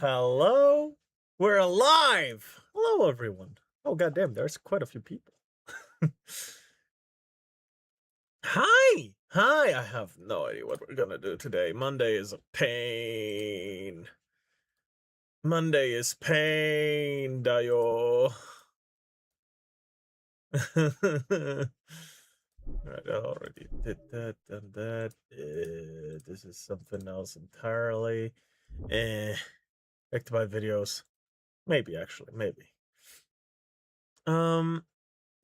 Hello. We're alive. Hello, everyone. Oh, goddamn, there's quite a few people. Hi. I have no idea what we're gonna do today. Monday is a pain. Monday is pain, Dayo. Right, I already did that, done that. This is something else entirely. Back to my videos. Maybe, actually, maybe.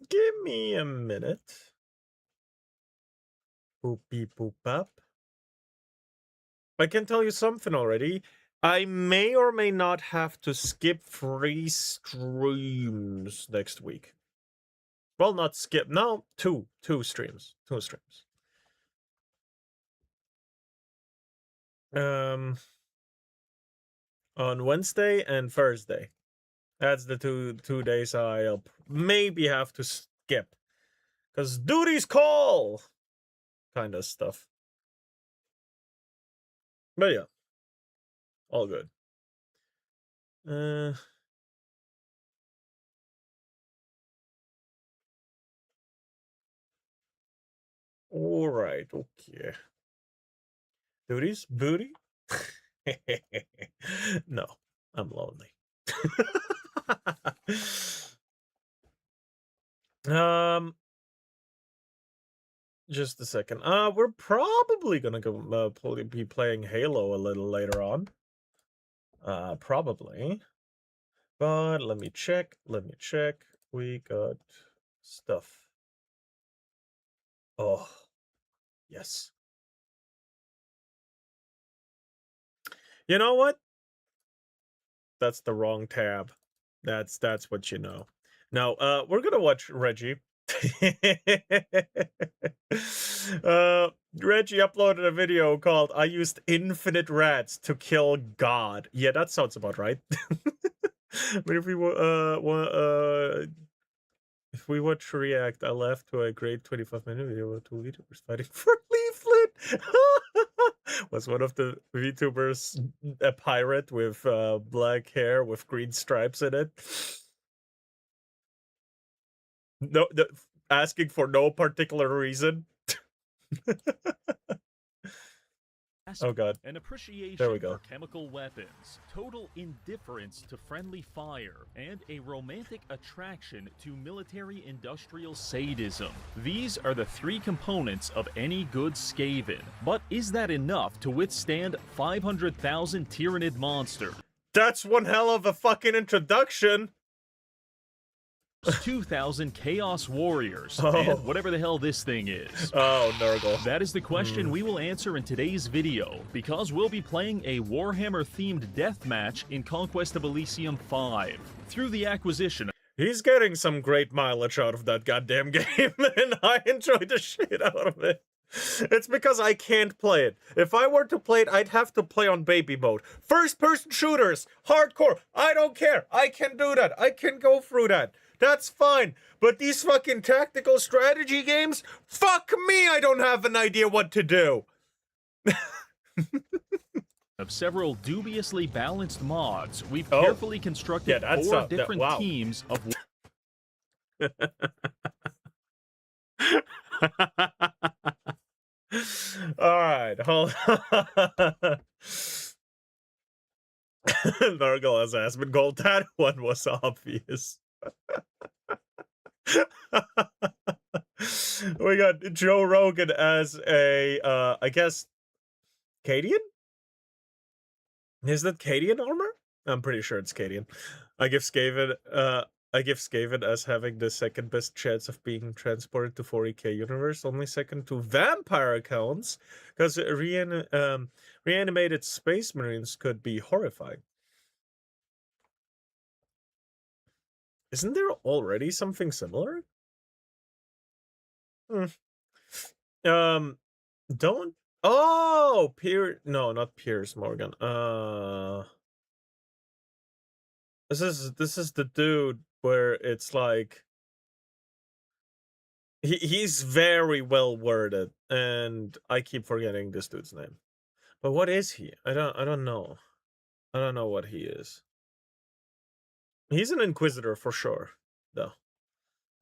Give me a minute. Boop beep boop bop. I can tell you something already. I may or may not have to skip 3 streams next week. Well, not skip. No, two streams. 2 streams. On Wednesday and Thursday. That's the two days I'll maybe have to skip. 'Cause duty's call! Kind of stuff. But yeah. All good. Alright, okay. Duties? Booty? No, I'm lonely. Just a second. We're probably gonna go be playing Halo a little later on. Probably. But let me check. We got stuff. Oh, yes. You know what? That's the wrong tab. That's what you know. Now, we're gonna watch Reggie. Reggie uploaded a video called "I used infinite rats to kill God." Yeah, that sounds about right. But if we watch React, I left to a great 25-minute video of 2 VTubers fighting for Leaflet. Was one of the VTubers a pirate with black hair with green stripes in it? No, asking for no particular reason. Oh god. An appreciation There we go. for chemical weapons, total indifference to friendly fire, and a romantic attraction to military-industrial sadism. These are the 3 components of any good Skaven. But is that enough to withstand 500,000 Tyrannid monsters? That's one hell of a fucking introduction! 2,000 Chaos Warriors, and whatever the hell this thing is. Oh, Nurgle. That is the question we will answer in today's video, because we'll be playing a Warhammer-themed deathmatch in Conquest of Elysium 5. Through the acquisition... He's getting some great mileage out of that goddamn game, and I enjoy the shit out of it. It's because I can't play it. If I were to play it, I'd have to play on baby mode. First-person shooters, hardcore, I don't care. I can do that. I can go through that. That's fine. But these fucking tactical strategy games, fuck me, I don't have an idea what to do. Of several dubiously balanced mods, we've carefully constructed 4 different teams of... Alright, hold on. Nurgle has Aspen Gold. That one was obvious. We got Joe Rogan as a, I guess, Cadian? Is that Cadian armor? I'm pretty sure it's Cadian. I give Skaven as having the second best chance of being transported to 40k universe, only second to vampire accounts, because reanimated space marines could be horrifying. Isn't there already something similar? Don't... Oh, no, not Piers Morgan. This is the dude where it's like he's very well worded, and I keep forgetting this dude's name. But what is he? I don't know. I don't know what he is. He's an Inquisitor for sure, though.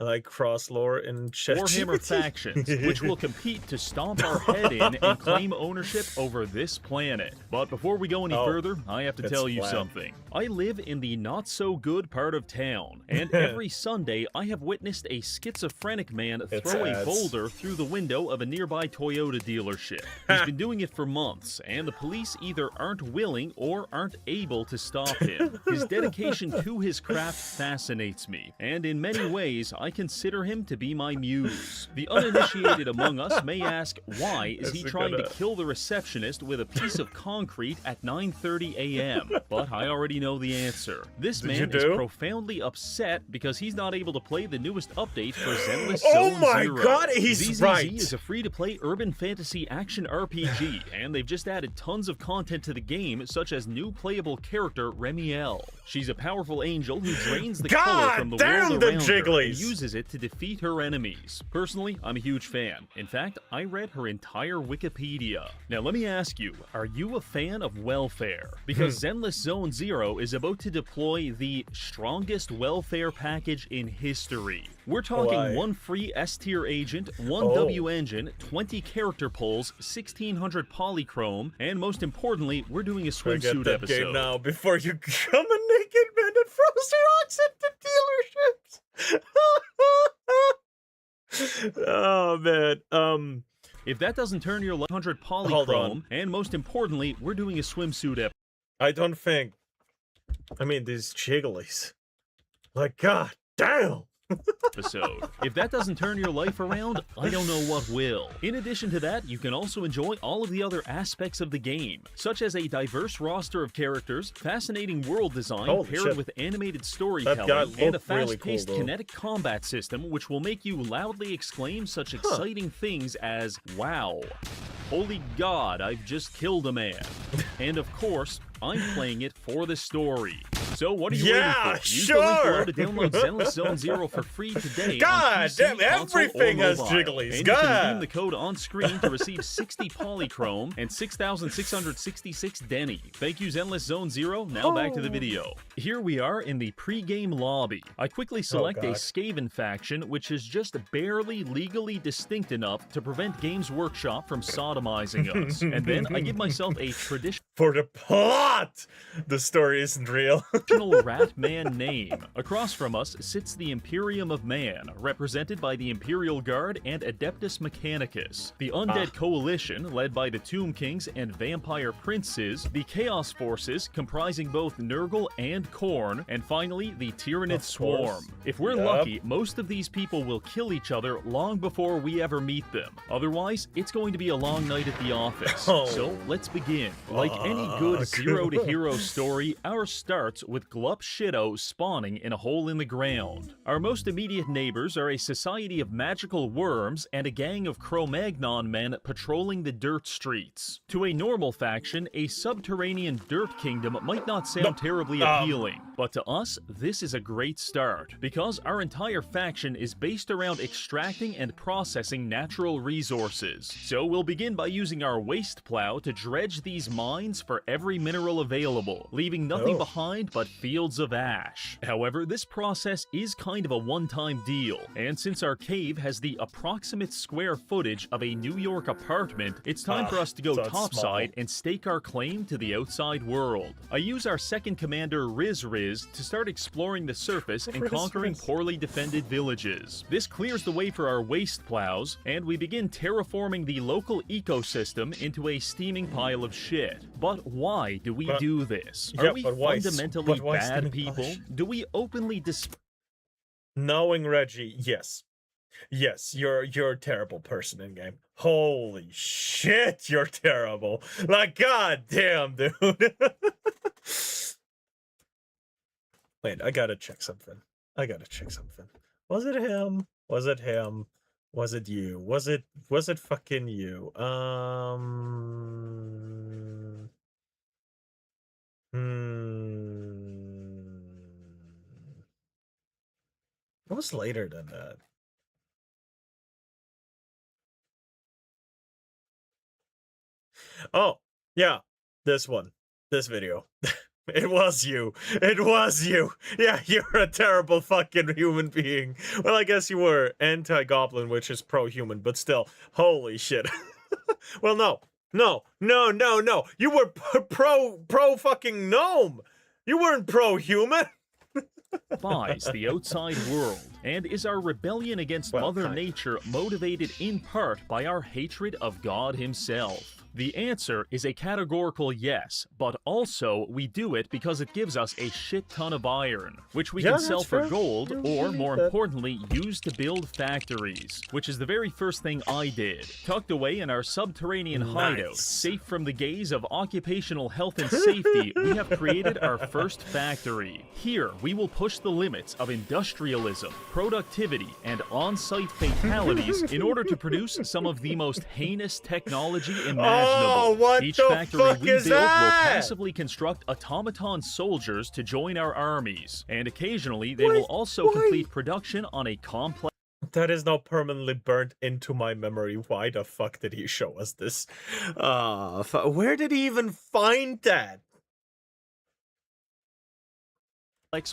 I like cross lore in Warhammer factions, which will ChatGPT. compete to stomp our head in and claim ownership over this planet. But before we go any Oh, further, I have to it's tell you flat. something. I live in the not-so-good part of town, and every Sunday I have witnessed a schizophrenic man It's throw a ads. boulder through the window of a nearby Toyota dealership. He's been doing it for months, and the police either aren't willing or aren't able to stop him. His dedication to his craft fascinates me, and in many ways I consider him to be my muse. The uninitiated among us may ask, why is he trying to kill the receptionist with a piece of concrete at 9:30 a.m.? But I already know the answer. This man is profoundly upset because he's not able to play the newest update for Zenless Zone Zero. Oh my god, he's ZZZ right! is a free-to-play urban fantasy action RPG, and they've just added tons of content to the game, such as new playable character Remiel. She's a powerful angel who drains the color from the world around her and uses it to defeat her enemies. Personally, I'm a huge fan. In fact, I read her entire Wikipedia. Now let me ask you, are you a fan of welfare? Because Zenless Zone Zero is about to deploy the strongest welfare package in history. We're talking one free S-tier agent, one W engine, 20 character pulls, 1600 polychrome, and most importantly, we're doing a swimsuit episode. Game now before you become a naked man that throws rocks at the dealerships. Oh man. If that doesn't turn your 100 polychrome, and most importantly, we're doing a swimsuit episode. I don't think. I mean, these jigglies. Like, god damn. If that doesn't turn your life around, I don't know what will. In addition to that, you can also enjoy all of the other aspects of the game, such as a diverse roster of characters, fascinating world design paired with animated storytelling, and a fast-paced kinetic combat system which will make you loudly exclaim such exciting things as, wow, holy god, I've just killed a man. And of course, I'm playing it for the story. So what are you waiting for? Use the link below to download Zenless Zone Zero for free today. God damn, everything has jigglies. And you can redeem the code on screen to receive 60 polychrome and 6,666 Denny. Thank you, Zenless Zone Zero. Now back to the video. Here we are in the pre-game lobby. I quickly select a Skaven faction, which is just barely legally distinct enough to prevent Games Workshop from sodomizing us. And then I give myself a traditional for the plot. The story isn't real. Rat Man name. Across from us sits the Imperium of Man, represented by the Imperial Guard and Adeptus Mechanicus, the Undead Coalition, led by the Tomb Kings and Vampire Princes, the Chaos Forces, comprising both Nurgle and Khorne, and finally, the Tyrannid Swarm. If we're lucky, most of these people will kill each other long before we ever meet them. Otherwise, it's going to be a long night at the office. So, let's begin. Like any good zero-to-hero story, ours starts with Glup Shitto spawning in a hole in the ground. Our most immediate neighbors are a society of magical worms and a gang of Cro-Magnon men patrolling the dirt streets. To a normal faction, a subterranean dirt kingdom might not sound terribly appealing, but to us, this is a great start, because our entire faction is based around extracting and processing natural resources. So we'll begin by using our waste plow to dredge these mines for every mineral available, leaving nothing behind but fields of ash. However, this process is kind of a one-time deal, and since our cave has the approximate square footage of a New York apartment, it's time for us to go topside and stake our claim to the outside world. I use our second commander Riz to start exploring the surface and conquering poorly defended villages. This clears the way for our waste plows, and we begin terraforming the local ecosystem into a steaming pile of shit. But why do we do this? Are we fundamentally bad people? Do we openly Knowing Reggie, yes. Yes, you're a terrible person in game. Holy shit, you're terrible. Like, god damn, dude. Wait, I gotta check something. Was it him? Was it him? Was it you? Was it fucking you? It was later than that. Oh, yeah. This one. This video. It was you. It was you. Yeah, you're a terrible fucking human being. Well, I guess you were anti-goblin, which is pro-human, but still, holy shit. Well, no. No. No, no, no. You were pro fucking gnome. You weren't pro-human. Defies the outside world, and is our rebellion against Mother Nature motivated in part by our hatred of God himself? The answer is a categorical yes, but also we do it because it gives us a shit ton of iron, which we can sell for gold, or more importantly, use to build factories, which is the very first thing I did. Tucked away in our subterranean hideout, safe from the gaze of occupational health and safety, we have created our first factory. Here, we will push the limits of industrialism, productivity, and on-site fatalities in order to produce some of the most heinous technology imaginable. Oh, what Each the factory fuck we is build will that? passively construct automaton soldiers to join our armies, and occasionally they will also complete production on a complex. That is now permanently burnt into my memory. Why the fuck did he show us this? Where did he even find that?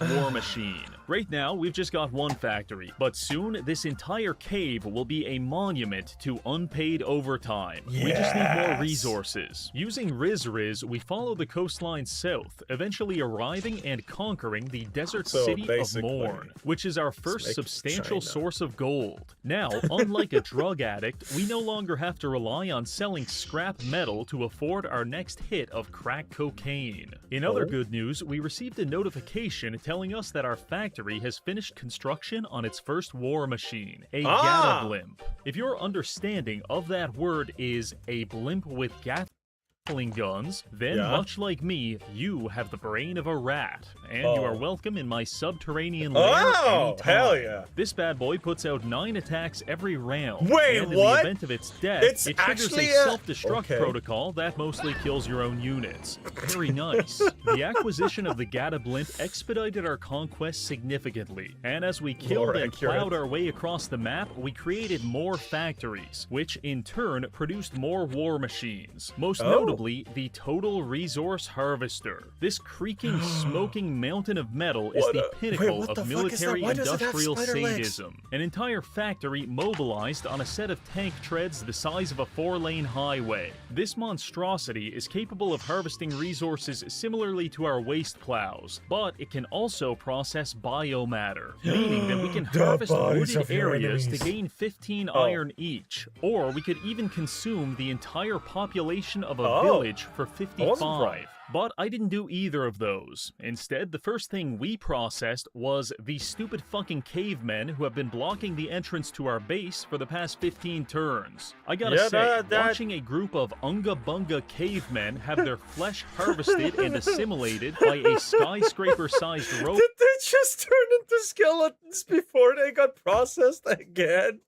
War machine. Right now, we've just got one factory, but soon this entire cave will be a monument to unpaid overtime. We just need more resources. Using Riz, we follow the coastline south, eventually arriving and conquering the desert city of Morn, which is our first substantial source of gold. Now, unlike a drug addict, we no longer have to rely on selling scrap metal to afford our next hit of crack cocaine. In other good news, we received a notification telling us that our factory has finished construction on its first war machine, a Gata blimp. If your understanding of that word is a blimp with Gatling guns, then much like me, you have the brain of a rat, and you are welcome in my subterranean lair anytime. Hell yeah. This bad boy puts out 9 attacks every round. Wait, and in what? the event of its death, it triggers a self-destruct protocol that mostly kills your own units. Very nice. The acquisition of the Gata blimp expedited our conquest significantly, and as we killed and plowed our way across the map, we created more factories, which in turn produced more war machines. Most notably, the Total Resource Harvester. This creaking, smoking mountain of metal is the pinnacle of military-industrial sadism. An entire factory mobilized on a set of tank treads the size of a 4-lane highway. This monstrosity is capable of harvesting resources similarly to our waste plows, but it can also process biomatter, meaning that we can harvest wooded areas to gain 15 iron each, or we could even consume the entire population of a village for 55. But I didn't do either of those. Instead, the first thing we processed was the stupid fucking cavemen who have been blocking the entrance to our base for the past 15 turns. I gotta say, watching a group of unga-bunga cavemen have their flesh harvested and assimilated by a skyscraper-sized robot. Did they just turn into skeletons before they got processed again?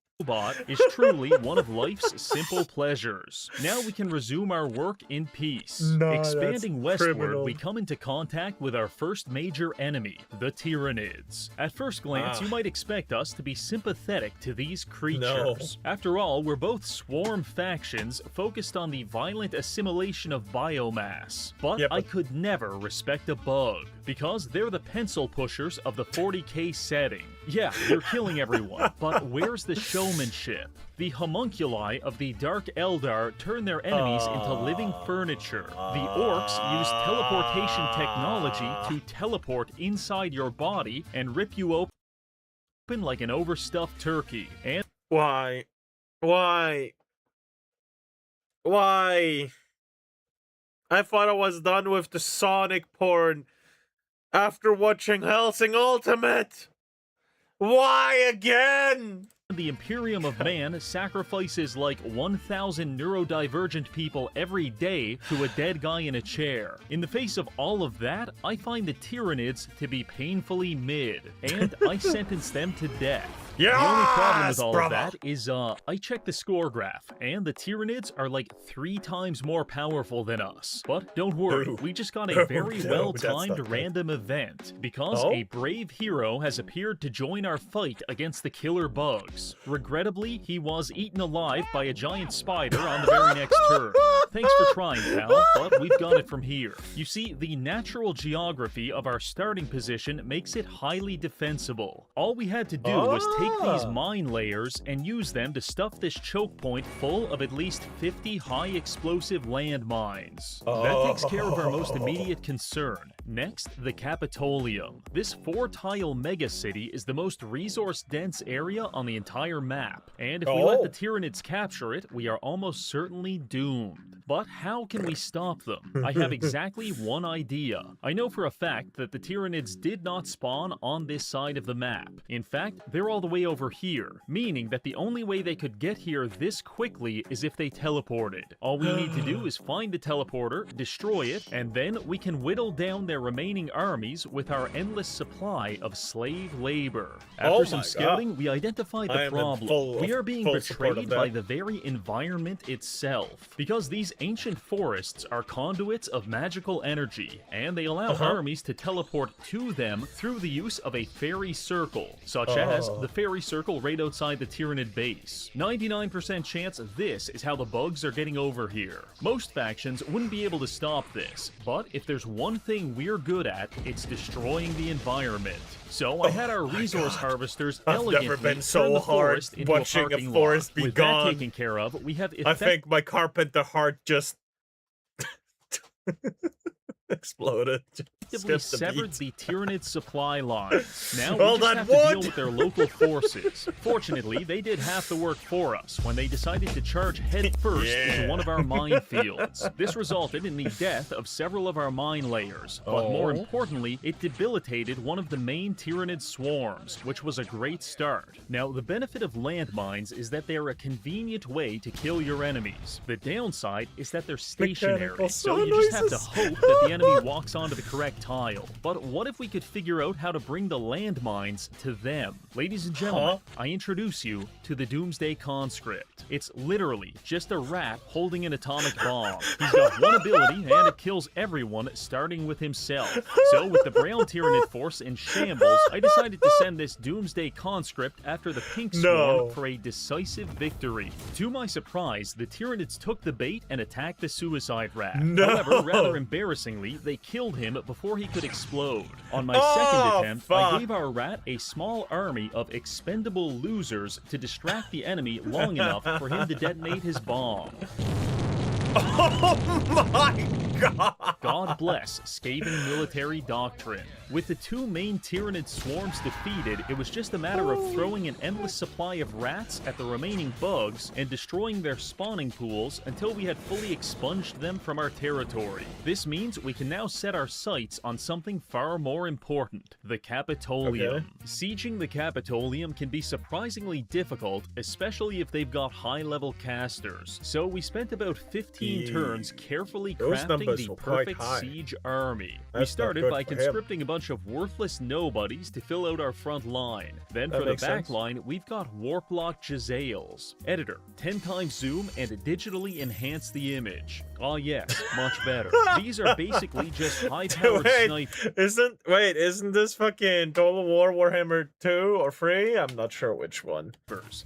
Is truly one of life's simple pleasures. Now we can resume our work in peace. Expanding westward, we come into contact with our first major enemy, the Tyranids. At first glance, you might expect us to be sympathetic to these creatures. After all, we're both swarm factions focused on the violent assimilation of biomass. But I could never respect a bug, because they're the pencil pushers of the 40k setting. Yeah, you're killing everyone, but where's the showmanship? The homunculi of the Dark Eldar turn their enemies into living furniture. The orcs use teleportation technology to teleport inside your body and rip you open like an overstuffed turkey. And Why? I thought I was done with the Sonic porn after watching Hellsing Ultimate. Why again? the Imperium of Man sacrifices like 1,000 neurodivergent people every day to a dead guy in a chair. In the face of all of that, I find the Tyranids to be painfully mid, and I sentence them to death. Yes, the only problem with all bravo. of that is, I checked the score graph, and the Tyranids are like 3 times more powerful than us. But don't worry, we just got a very well-timed random event, because a brave hero has appeared to join our fight against the killer bugs. Tox. Regrettably, he was eaten alive by a giant spider on the very next turn. Thanks for trying, pal, but we've got it from here. You see, the natural geography of our starting position makes it highly defensible. All we had to do was take these mine layers and use them to stuff this choke point full of at least 50 high explosive landmines. That takes care of our most immediate concern. Next, the Capitolium. This 4-tile megacity is the most resource-dense area on the entire map, and if we let the Tyranids capture it, we are almost certainly doomed. But how can we stop them? I have exactly one idea. I know for a fact that the Tyranids did not spawn on this side of the map. In fact, they're all the way over here, meaning that the only way they could get here this quickly is if they teleported. All we need to do is find the teleporter, destroy it, and then we can whittle down their remaining armies with our endless supply of slave labor. After some scouting, we identified the problem. We are being betrayed by the very environment itself. Because these ancient forests are conduits of magical energy, and they allow armies to teleport to them through the use of a fairy circle, such as the fairy circle right outside the Tyranid base. 99% chance this is how the bugs are getting over here. Most factions wouldn't be able to stop this, but if there's one thing we're good at, it's destroying the environment. So I had our resource harvesters elegantly never been turn so the hard forest into watching a parking a forest lot. be With gone. that taken care of, we have I think my carpenter heart just exploded. effectively severed the Tyranid supply lines. Now Well, we just that have to would. deal with their local forces. Fortunately, they did half the work for us when they decided to charge headfirst into one of our minefields. This resulted in the death of several of our mine layers, but more importantly, it debilitated one of the main Tyranid swarms, which was a great start. Now, the benefit of landmines is that they're a convenient way to kill your enemies. The downside is that they're stationary, so you just have to hope that the enemy walks onto the correct tile. But what if we could figure out how to bring the landmines to them? Ladies and gentlemen, I introduce you to the Doomsday Conscript. It's literally just a rat holding an atomic bomb. He's got one ability, and it kills everyone, starting with himself. So, with the Brown Tyranid force in shambles, I decided to send this Doomsday Conscript after the Pink Swarm for a decisive victory. To my surprise, the Tyranids took the bait and attacked the Suicide Rat. However, rather embarrassingly, they killed him before he could explode. On my second attempt, I gave our rat a small army of expendable losers to distract the enemy long enough for him to detonate his bomb. Oh my god! God bless Skaven military doctrine. With the two main Tyranid swarms defeated, it was just a matter of throwing an endless supply of rats at the remaining bugs and destroying their spawning pools until we had fully expunged them from our territory. This means we can now set our sights on something far more important, the Capitolium. Sieging the Capitolium can be surprisingly difficult, especially if they've got high-level casters. So we spent about 15 turns carefully crafting the perfect siege army. We started by conscripting a bunch of worthless nobodies to fill out our front line. Then for the back line, we've got Warplock Jezzails. Editor, 10 times zoom and digitally enhance the image. Oh yes, much better. These are basically just high-powered snipers. Isn't this fucking Total War Warhammer 2 or 3? I'm not sure which one.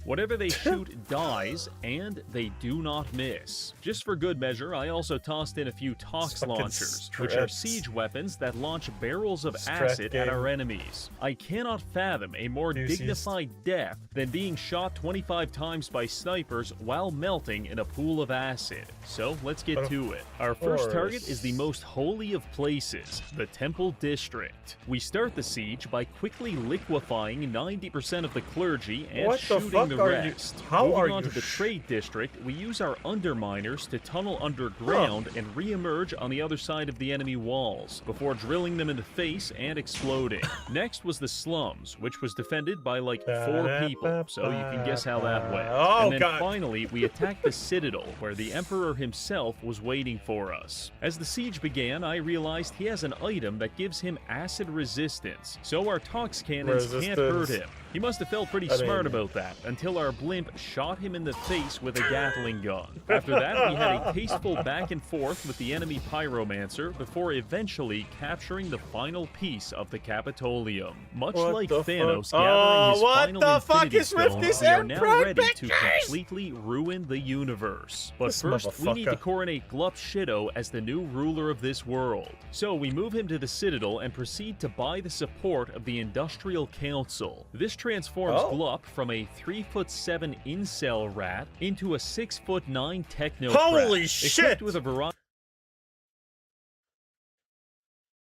Whatever they shoot dies, and they do not miss. Just for good measure, I also tossed in a few Tox launchers, which are siege weapons that launch barrels of acid at our enemies. I cannot fathom a more dignified death than being shot 25 times by snipers while melting in a pool of acid. So let's get to it. Our first target is the most holy of places, the Temple District. We start the siege by quickly liquefying 90% of the clergy and shooting the rest. Moving on to the Trade District, we use our underminers to tunnel underground and re-emerge on the other side of the enemy walls, before drilling them in the face and exploding. Next was the Slums, which was defended by like 4 people, so you can guess how that went. And then finally, we attacked the Citadel, where the Emperor himself was waiting for us. As the siege began, I realized he has an item that gives him acid resistance, so our Tox cannons can't hurt him. He must have felt pretty smart about that, until our blimp shot him in the face with a Gatling gun. After that, we had a tasteful back and forth with the enemy pyromancer before eventually capturing the final piece of the Capitolium. Much like Thanos gathering his final Infinity Stone, we are now ready to completely ruin the universe. But first, we need to coronate Glup Shido as the new ruler of this world. So we move him to the Citadel and proceed to buy the support of the Industrial Council. This transforms Glup from a 3'7" incel rat into a 6'9" technocrat. Holy shit! With a variety.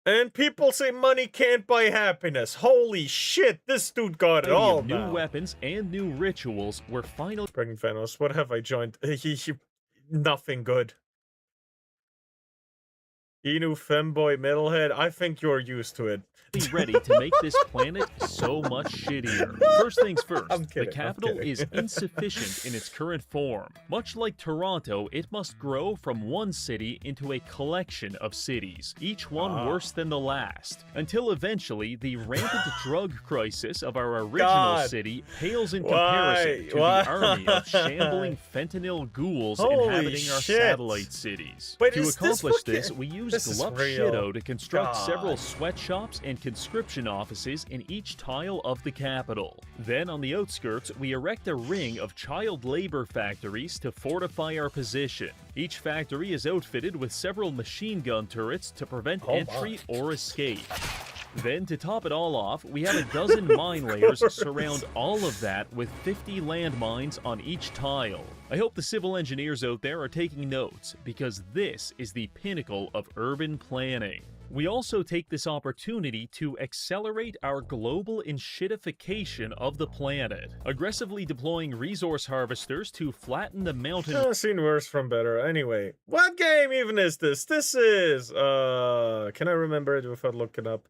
And people say money can't buy happiness. Holy shit, this dude got it all new now. Weapons and new rituals were finally... Pregnant Thanos, what have I joined? Nothing good. Inu femboy metalhead, I think you're used to it. Ready to make this planet so much shittier. First things first, the capital is insufficient in its current form. Much like Toronto, it must grow from one city into a collection of cities, each one worse than the last, until eventually the rampant drug crisis of our original city pales in comparison to the army of shambling fentanyl ghouls inhabiting our satellite cities. To accomplish this, we use Glup Shido to construct several sweatshops and conscription offices in each tile of the capital. Then on the outskirts, we erect a ring of child labor factories to fortify our position. Each factory is outfitted with several machine gun turrets to prevent entry or escape. Then, to top it all off, we have a dozen mine layers surround all of that with 50 landmines on each tile. I hope the civil engineers out there are taking notes, because this is the pinnacle of urban planning. We also take this opportunity to accelerate our global enshittification of the planet, aggressively deploying resource harvesters to flatten the mountain. I've seen worse from better. Anyway, what game even is this? This is, can I remember it without looking up?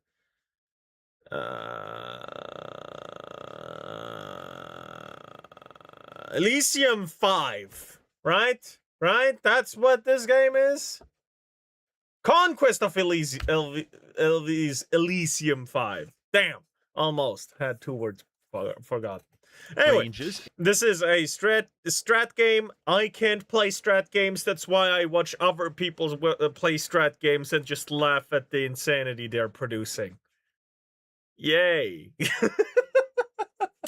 Elysium 5, right? Right? That's what this game is? Conquest of Elysium 5. Damn. Almost. Had two words forgotten. Anyway, this is a strat game. I can't play strat games. That's why I watch other people play strat games and just laugh at the insanity they're producing. Yay.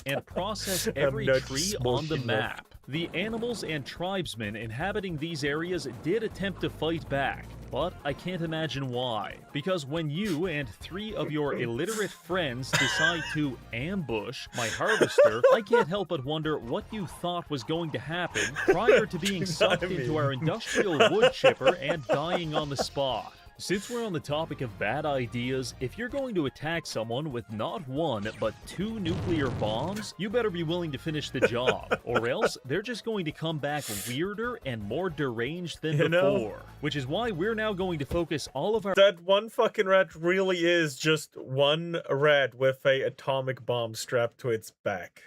And process every tree on the map. The animals and tribesmen inhabiting these areas did attempt to fight back, but I can't imagine why. Because when you and 3 of your illiterate friends decide to ambush my harvester, I can't help but wonder what you thought was going to happen prior to being sucked into our industrial wood chipper and dying on the spot. Since we're on the topic of bad ideas, if you're going to attack someone with not 1, but 2 nuclear bombs, you better be willing to finish the job, or else they're just going to come back weirder and more deranged than before. Which is why we're now going to focus all of our— That one fucking rat really is just one rat with a atomic bomb strapped to its back.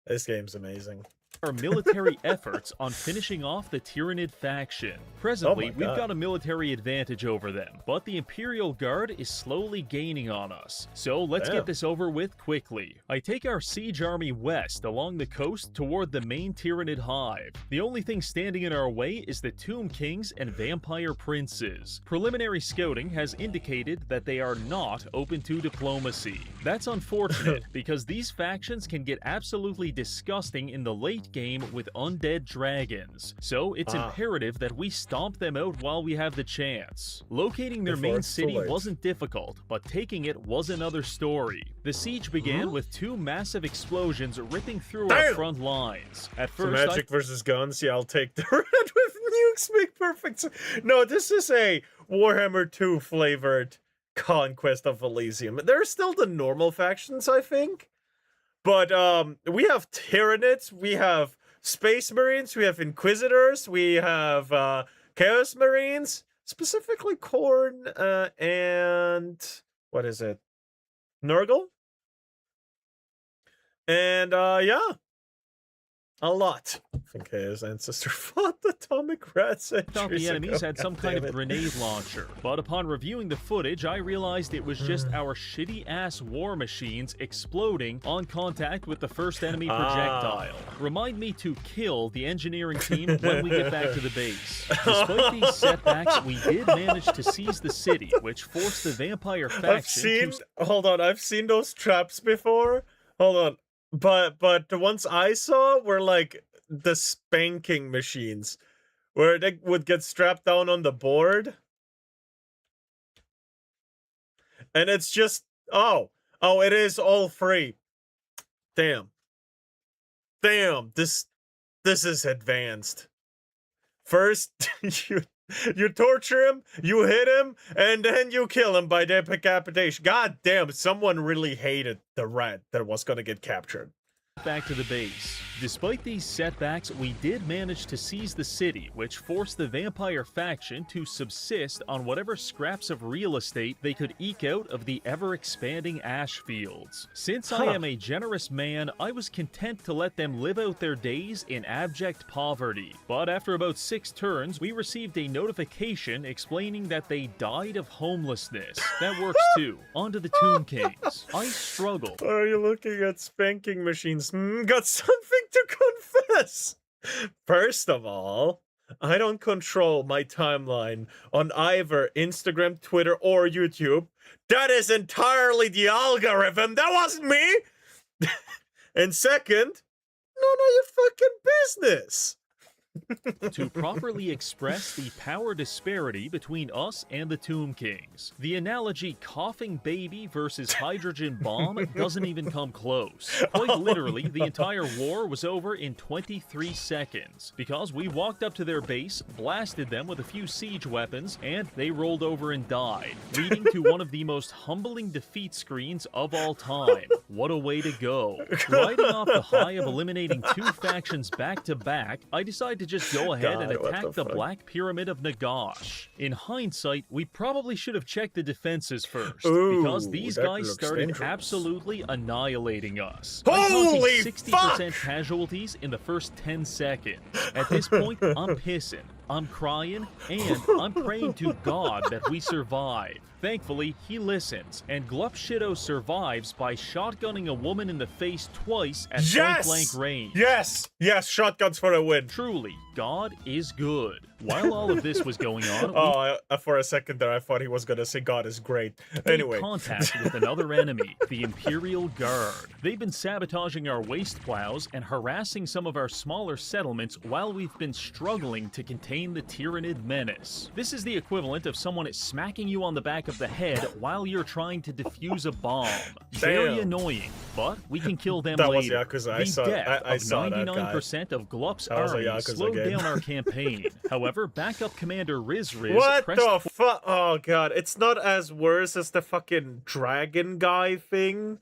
This game's amazing. Our military efforts on finishing off the Tyranid faction. Presently, we've got a military advantage over them, but the Imperial Guard is slowly gaining on us. So let's get this over with quickly. I take our siege army west along the coast toward the main Tyranid hive. The only thing standing in our way is the Tomb Kings and Vampire Princes. Preliminary scouting has indicated that they are not open to diplomacy. That's unfortunate, because these factions can get absolutely disgusting in the late game with undead dragons, so it's imperative that we stomp them out while we have the chance. Locating their main city wasn't difficult, but taking it was another story. The siege began with 2 massive explosions ripping through our front lines. At first, so magic versus guns, yeah, I'll take the red with nukes make perfect. No, this is a Warhammer 2 flavored Conquest of Elysium. There's still the normal factions, I think. But we have Tyranids, we have Space Marines, we have Inquisitors, we have Chaos Marines, specifically Khorne and what is it? Nurgle? And yeah. A lot. I think his ancestor fought atomic rats I thought the centuries enemies ago. had some God kind damn of it. grenade launcher, but upon reviewing the footage, I realized it was just our shitty-ass war machines exploding on contact with the first enemy projectile. Remind me to kill the engineering team when we get back to the base. Despite these setbacks, we did manage to seize the city, which forced the vampire faction Hold on, I've seen those traps before. Hold on. But the ones I saw were like the spanking machines, where they would get strapped down on the board. And it's just, oh, it is all free. Damn. Damn, this is advanced. First, you torture him, you hit him, and then you kill him by decapitation. God damn, someone really hated the rat that was gonna get captured. back to the base. Despite these setbacks, we did manage to seize the city, which forced the vampire faction to subsist on whatever scraps of real estate they could eke out of the ever-expanding ash fields. Since I am a generous man, I was content to let them live out their days in abject poverty. But after about 6 turns, we received a notification explaining that they died of homelessness. That works too. On to the Tomb Kings. I struggle. Are you looking at spanking machines? Got something to confess. First of all, I don't control my timeline on either Instagram, Twitter, or YouTube. That is entirely the algorithm. That wasn't me. And second, none of your fucking business. To properly express the power disparity between us and the Tomb Kings. The analogy coughing baby versus hydrogen bomb doesn't even come close. Quite literally, the entire war was over in 23 seconds, because we walked up to their base, blasted them with a few siege weapons, and they rolled over and died, leading to one of the most humbling defeat screens of all time. What a way to go. Riding off the high of eliminating 2 factions back to back, I decided to just go ahead and attack the Black Pyramid of Nagash. In hindsight, we probably should have checked the defenses first, because these guys started absolutely annihilating us. Holy 60% casualties in the first 10 seconds. At this point, I'm pissing, I'm crying, and I'm praying to God that we survive. Thankfully, he listens, and Glupshido survives by shotgunning a woman in the face twice at point-blank range. Yes! Yes, shotguns for a win. Truly, God is good. While all of this was going on, for a second there, I thought he was gonna say God is great. Anyway. Contact with another enemy, the Imperial Guard. They've been sabotaging our waste plows and harassing some of our smaller settlements while we've been struggling to contain the Tyrannid menace. This is the equivalent of someone smacking you on the back of the head while you're trying to defuse a bomb. Very annoying, but we can kill them later. Was Yakuza. The death of 99% of Glup's army slowed down our campaign. However, backup commander Riz what the fuck? Oh god, it's not as worse as the fucking dragon guy thing.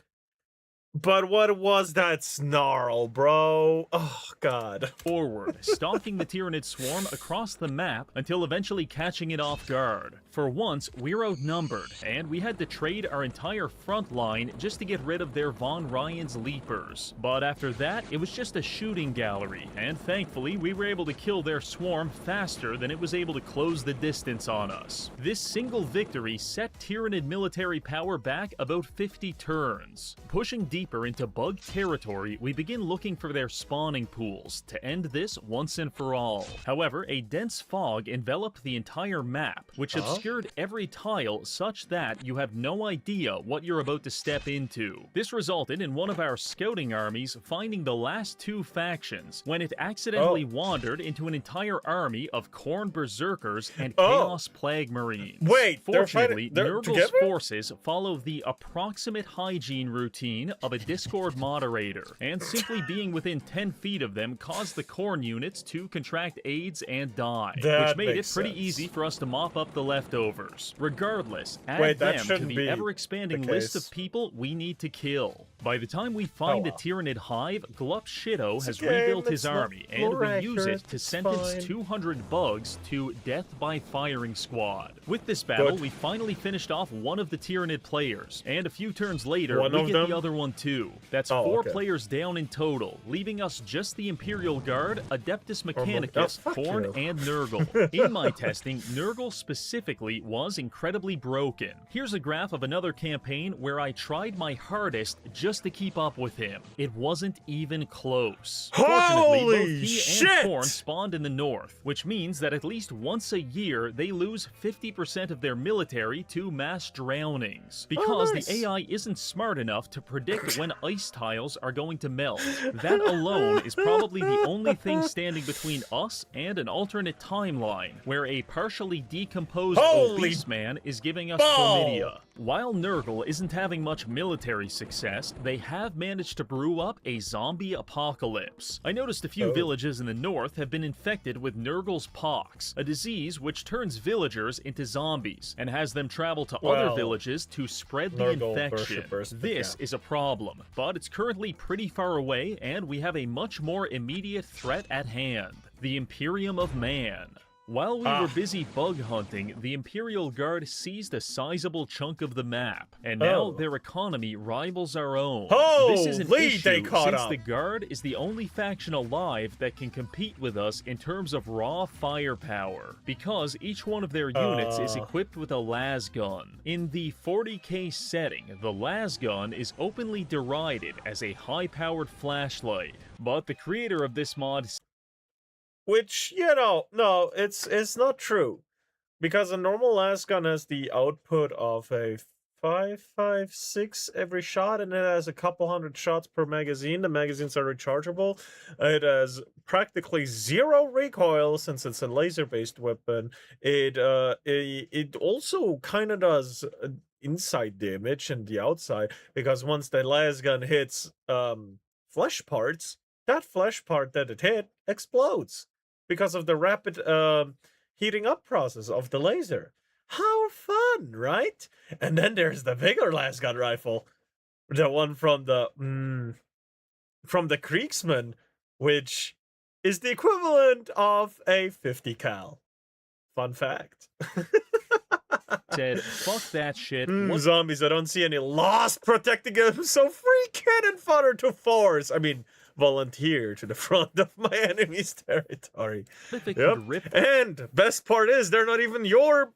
But what was that snarl, bro? Oh, God. Forward, stalking the Tyrannid swarm across the map until eventually catching it off guard. For once, we're outnumbered, and we had to trade our entire front line just to get rid of their Von Ryan's Leapers. But after that, it was just a shooting gallery, and thankfully, we were able to kill their swarm faster than it was able to close the distance on us. This single victory set Tyrannid military power back about 50 turns. Pushing deeper into bug territory, we begin looking for their spawning pools to end this once and for all. However, a dense fog enveloped the entire map, which obscured every tile such that you have no idea what you're about to step into. This resulted in one of our scouting armies finding the last 2 factions when it accidentally wandered into an entire army of Khorne Berserkers and Chaos Plague Marines. Wait, fortunately, they're Nurgle's forces follow the approximate hygiene routine of a Discord moderator, and simply being within 10 feet of them caused the Khorne units to contract AIDS and die, which made it pretty easy for us to mop up the leftovers. Regardless, add them to the ever-expanding list of people we need to kill. By the time we find a Tyranid hive, Glup Shido has rebuilt his army, and we use it to sentence 200 bugs to death by firing squad. With this battle, we finally finished off one of the Tyranid players, and a few turns later, we get the other one too. That's 4 players down in total, leaving us just the Imperial Guard, Adeptus Mechanicus, Thorn, and Nurgle. In my testing, Nurgle specifically was incredibly broken. Here's a graph of another campaign where I tried my hardest just to keep up with him. It wasn't even close. Fortunately, both he and Thorn spawned in the north, which means that at least once a year they lose 50% of their military to mass drownings. Because the AI isn't smart enough to predict when ice tiles are going to melt. That alone is probably the only thing standing between us and an alternate timeline, where a partially decomposed obese man is giving us chlamydia. While Nurgle isn't having much military success, they have managed to brew up a zombie apocalypse. I noticed a few villages in the north have been infected with Nurgle's pox, a disease which turns villagers into zombies and has them travel to other villages to spread the infection. This is a problem, but it's currently pretty far away, and we have a much more immediate threat at hand: the Imperium of Man. While we were busy bug hunting, the Imperial Guard seized a sizable chunk of the map, and now their economy rivals our own. This is an issue since the Guard is the only faction alive that can compete with us in terms of raw firepower, because each one of their units is equipped with a las gun. In the 40k setting, the las gun is openly derided as a high-powered flashlight, but the creator of this mod... Which, you know, no, it's not true. Because a normal las gun has the output of a 5.56 every shot, and it has a couple hundred shots per magazine. The magazines are rechargeable. It has practically 0 recoil since it's a laser-based weapon. It also kind of does inside damage and the outside, because once the las gun hits flesh parts, that flesh part that it hit explodes because of the rapid heating up process of the laser. How fun, right? And then there's the bigger las gun rifle, the one from the Kriegsman, which is the equivalent of a 50 cal. Fun fact. Said, fuck that shit. Zombies, I don't see any laws protecting them, so free cannon fodder to force. I mean, volunteer to the front of my enemy's territory. And best part is, they're not even your,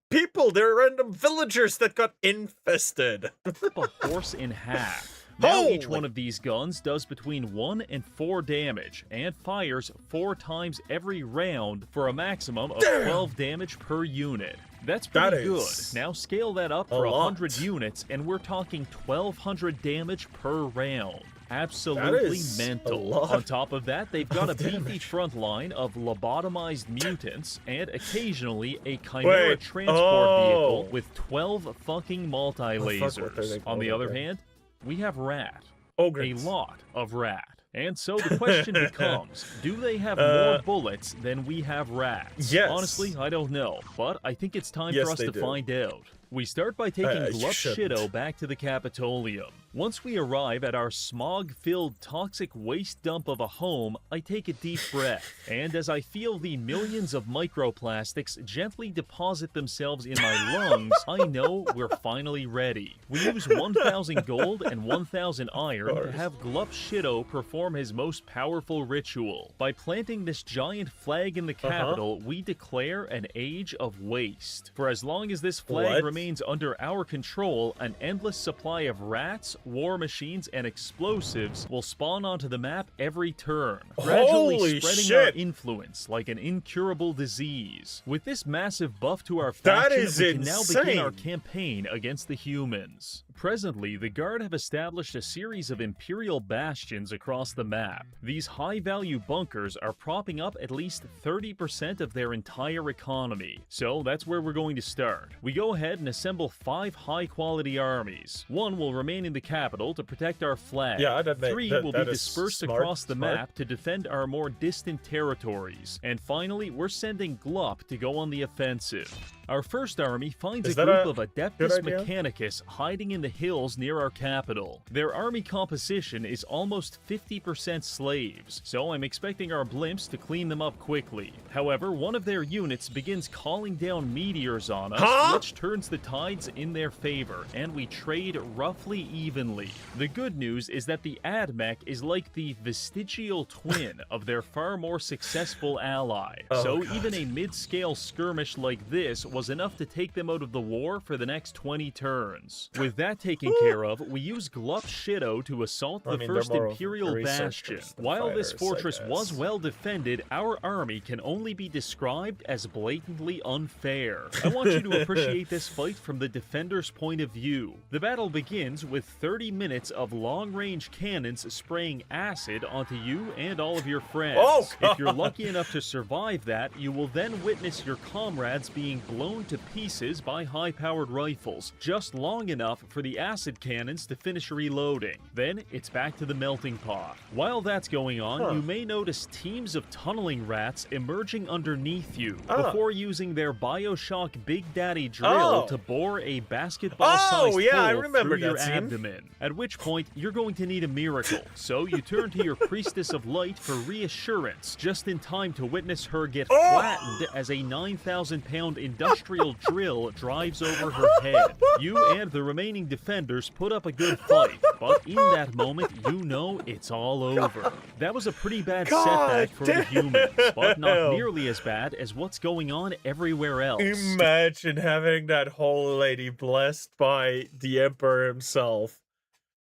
people. They're random villagers that got infested. A horse in half. Now each one of these guns does between 1 and 4 damage, and fires 4 times every round for a maximum of 12 damage per unit. That's pretty good. Now scale that up for 100 units, and we're talking 1200 damage per round. Absolutely mental. On top of that, they've got a beefy front line of lobotomized mutants, and occasionally a Chimera transport vehicle with 12 fucking multi-lasers. On the other hand, we have rat. A lot of rat. And so the question becomes, do they have more bullets than we have rats? Yes. Honestly, I don't know, but I think it's time for us to find out. We start by taking Glup Shido back to the Capitolium. Once we arrive at our smog-filled toxic waste dump of a home, I take a deep breath, and as I feel the millions of microplastics gently deposit themselves in my lungs, I know we're finally ready. We use 1,000 gold and 1,000 iron to have Glup Shido perform his most powerful ritual. By planting this giant flag in the capital, we declare an age of waste. For as long as this flag remains under our control, an endless supply of rats, war machines, and explosives will spawn onto the map every turn, gradually spreading our influence like an incurable disease. With this massive buff to our faction, we can now begin our campaign against the humans. Presently, the Guard have established a series of Imperial bastions across the map. These high-value bunkers are propping up at least 30% of their entire economy, so that's where we're going to start. We go ahead and assemble 5 high-quality armies. 1 will remain in the capital to protect our flag. 3 will be dispersed across the map to defend our more distant territories. And finally, we're sending Glup to go on the offensive. Our first army finds a group of Adeptus Mechanicus hiding in the hills near our capital. Their army composition is almost 50% slaves, so I'm expecting our blimps to clean them up quickly. However, one of their units begins calling down meteors on us, which turns the tides in their favor, and we trade roughly evenly. The good news is that the AdMech is like the vestigial twin of their far more successful ally, so even a mid-scale skirmish like this was enough to take them out of the war for the next 20 turns. With that taken care of, we use Glup Shido to assault the first Imperial Bastion. While this fortress was well defended, our army can only be described as blatantly unfair. I want you to appreciate this fight from the defender's point of view. The battle begins with 30 minutes of long-range cannons spraying acid onto you and all of your friends. If you're lucky enough to survive that, you will then witness your comrades being blown to pieces by high-powered rifles, just long enough for the acid cannons to finish reloading. Then, it's back to the melting pot. While that's going on, you may notice teams of tunneling rats emerging underneath you before using their Bioshock Big Daddy drill to bore a basketball-sized hole through your abdomen, at which point you're going to need a miracle. So you turn to your Priestess of Light for reassurance, just in time to witness her get flattened as a 9,000-pound industrial drill drives over her head. You and the remaining defenders put up a good fight, but in that moment, you know it's all over. That was a pretty bad setback for the humans, but not nearly as bad as what's going on everywhere else. Imagine having that holy lady blessed by the Emperor himself,